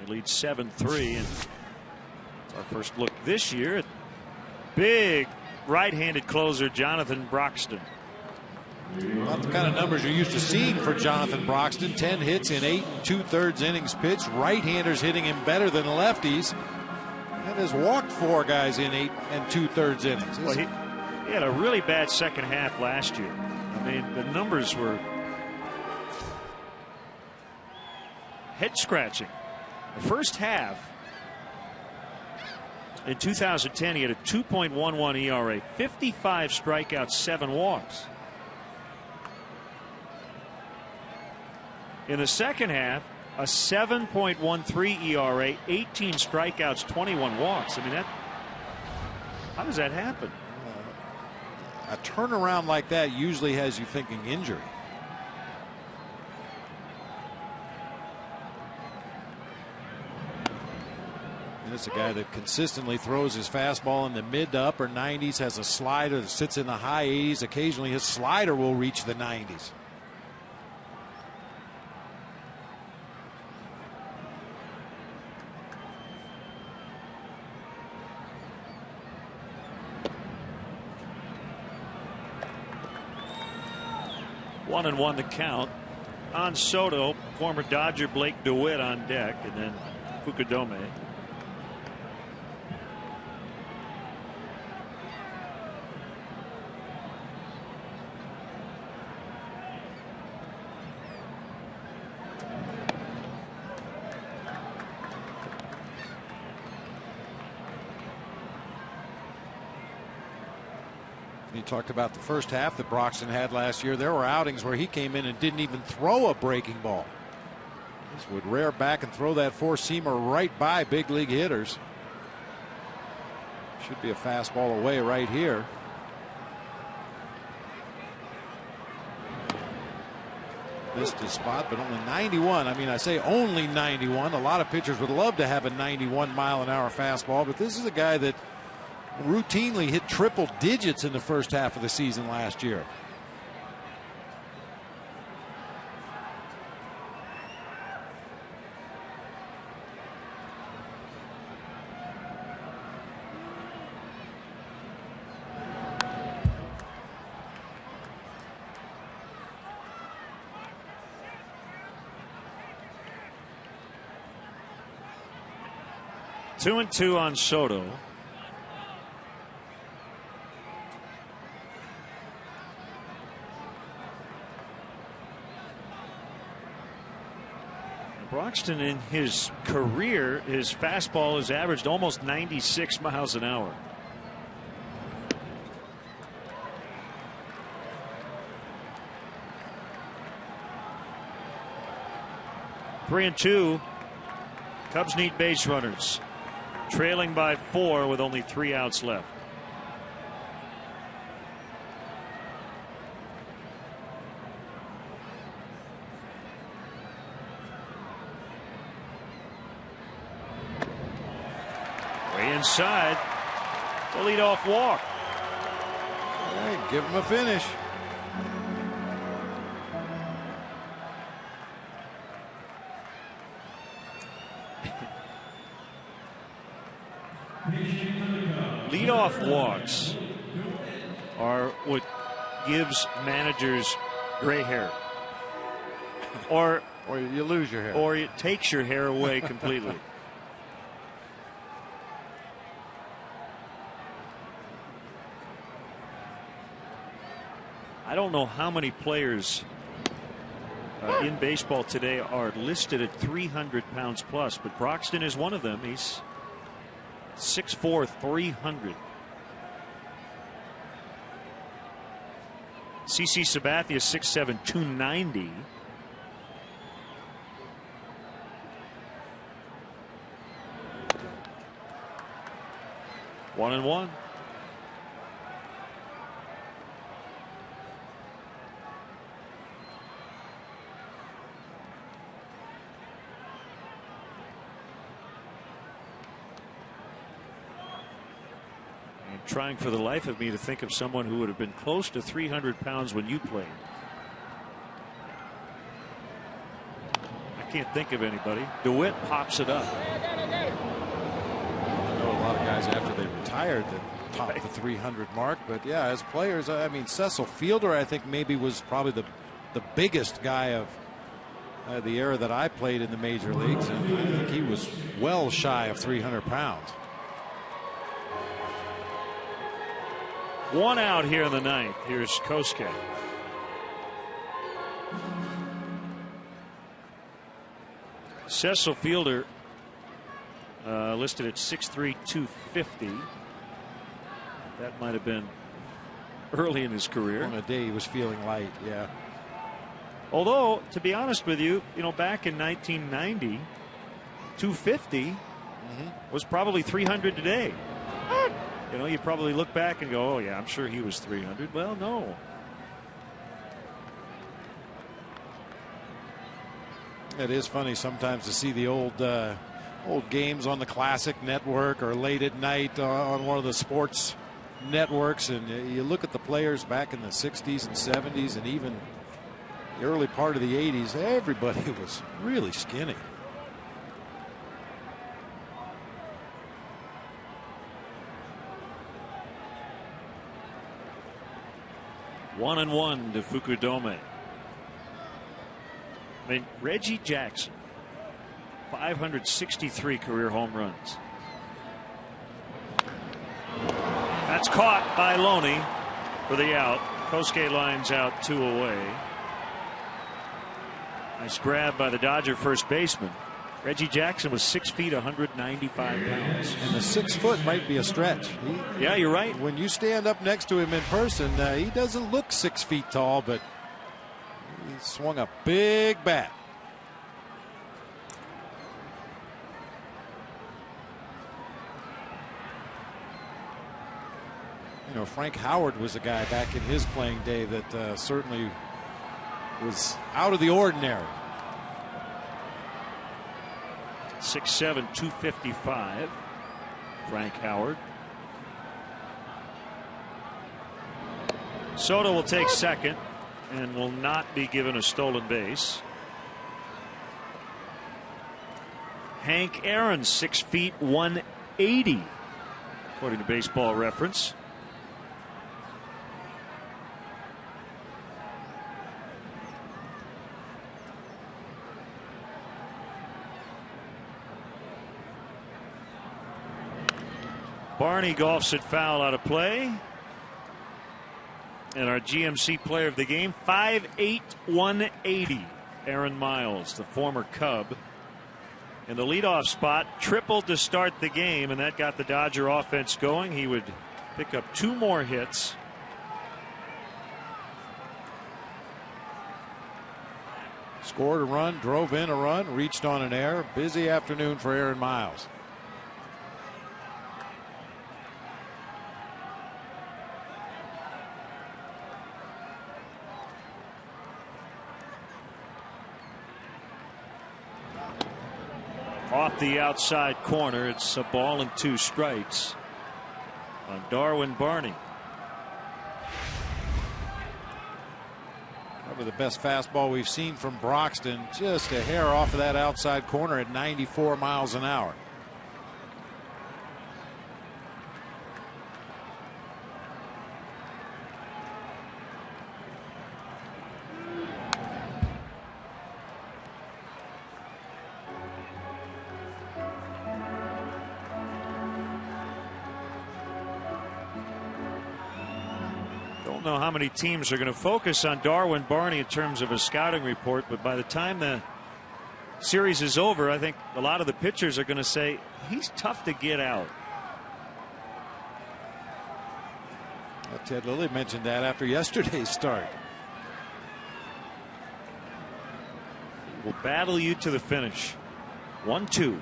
They lead 7-3, and it's our first look this year at big right-handed closer Jonathan Broxton. Not the kind of numbers you're used to seeing for Jonathan Broxton. 10 hits in 8 2/3 innings pitched. Right-handers hitting him better than lefties, and has walked 4 guys in 8 2/3 innings. Well, he had a really bad second half last year. I mean, the numbers were head-scratching. The first half in 2010, he had a 2.11 ERA, 55 strikeouts, 7 walks. In the second half, a 7.13 ERA, 18 strikeouts, 21 walks. I mean, how does that happen? A turnaround like that usually has you thinking injury. And it's a guy that consistently throws his fastball in the mid to upper 90s, has a slider that sits in the high 80s. Occasionally his slider will reach the 90s. One and one the count on Soto. Former Dodger Blake DeWitt on deck, and then Fukudome. You talked about the first half that Broxton had last year. There were outings where he came in and didn't even throw a breaking ball. This would rear back and throw that four-seamer right by big league hitters. Should be a fastball away right here. Missed his spot, but only 91. I mean, I say only 91. A lot of pitchers would love to have a 91-mile-an-hour fastball, but this is a guy that routinely hit triple digits in the first half of the season last year. Two and two on Soto. Broxton, in his career, his fastball has averaged almost 96 miles an hour. Three and two. Cubs need base runners. Trailing by 4 with only 3 outs left. Inside, the leadoff walk. All right, give him a finish. Leadoff walks are what gives managers gray hair, or you lose your hair, or it takes your hair away completely. I don't know how many players in baseball today are listed at 300 pounds plus, but Broxton is one of them. He's 6'4", 300. CC Sabathia 6'7", 290. One and one. Trying for the life of me to think of someone who would have been close to 300 pounds when you played. I can't think of anybody. DeWitt pops it up. I know a lot of guys after they retired that topped the 300 mark, but yeah, as players, I mean, Cecil Fielder, I think maybe was probably the biggest guy of the era that I played in the major leagues, and I think he was well shy of 300 pounds. 1 out here in the ninth. Here's Kosuke. Cecil Fielder listed at 6'3", 250. That might have been early in his career. On a day he was feeling light, yeah. Although, to be honest with you, back in 1990, 250 was probably 300 today. You probably look back and go, oh, yeah, I'm sure he was 300. Well, no. It is funny sometimes to see the old games on the Classic Network or late at night on one of the sports networks, and you look at the players back in the 60s and 70s and even the early part of the 80s. Everybody was really skinny. One and one to Fukudome. I mean, Reggie Jackson, 563 career home runs. That's caught by Loney for the out. Kosuke lines out 2 away. Nice grab by the Dodger first baseman. Reggie Jackson was 6 feet, 195 pounds. And the 6 foot might be a stretch. Yeah, you're right. When you stand up next to him in person, he doesn't look 6 feet tall, but he swung a big bat. Frank Howard was a guy back in his playing day that certainly was out of the ordinary. 6'7", 255. Frank Howard. Soto will take second and will not be given a stolen base. Hank Aaron, 6 feet, 180, according to Baseball Reference. Barney golfs it foul out of play. And our GMC player of the game, 5'8", 180. Aaron Miles, the former Cub. In the leadoff spot, tripled to start the game, and that got the Dodger offense going. He would pick up 2 more hits. Scored a run, drove in a run, reached on an error. Busy afternoon for Aaron Miles. Off the outside corner, it's a ball and 2 strikes on Darwin Barney. Probably the best fastball we've seen from Broxton. Just a hair off of that outside corner at 94 miles an hour. Know how many teams are going to focus on Darwin Barney in terms of a scouting report, but by the time the series is over, I think a lot of the pitchers are going to say he's tough to get out. Ted Lilly mentioned that after yesterday's start. Will battle you to the finish. 1-2.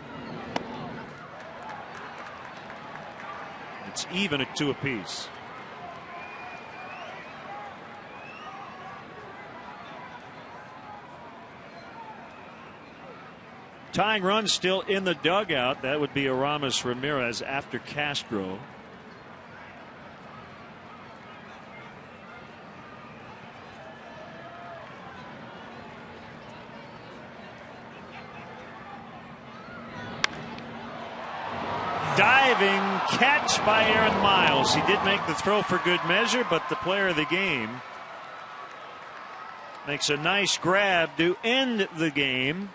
It's even at 2 apiece. Tying run still in the dugout. That would be Aramis Ramirez after Castro. diving catch by Aaron Miles. He did make the throw for good measure, but the player of the game makes a nice grab to end the game.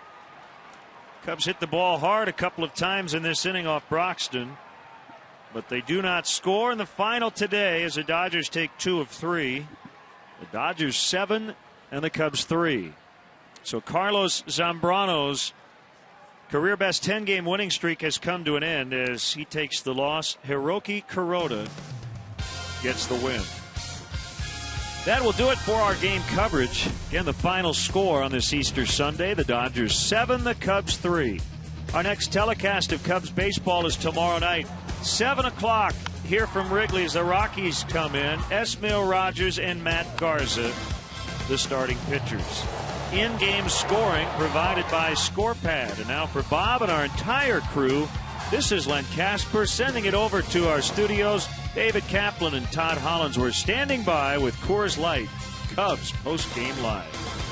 Cubs hit the ball hard a couple of times in this inning off Broxton, but they do not score in the final today as the Dodgers take 2 of 3. The Dodgers 7 and the Cubs 3. So Carlos Zambrano's career best 10-game winning streak has come to an end as he takes the loss. Hiroki Kuroda gets the win. That will do it for our game coverage. Again, the final score on this Easter Sunday, the Dodgers 7, the Cubs 3. Our next telecast of Cubs baseball is tomorrow night, 7 o'clock, here from Wrigley as the Rockies come in. Esmail Rogers and Matt Garza, the starting pitchers. In-game scoring provided by ScorePad. And now for Bob and our entire crew, this is Len Casper sending it over to our studios. David Kaplan and Todd Hollins were standing by with Coors Light. Cubs post-game live.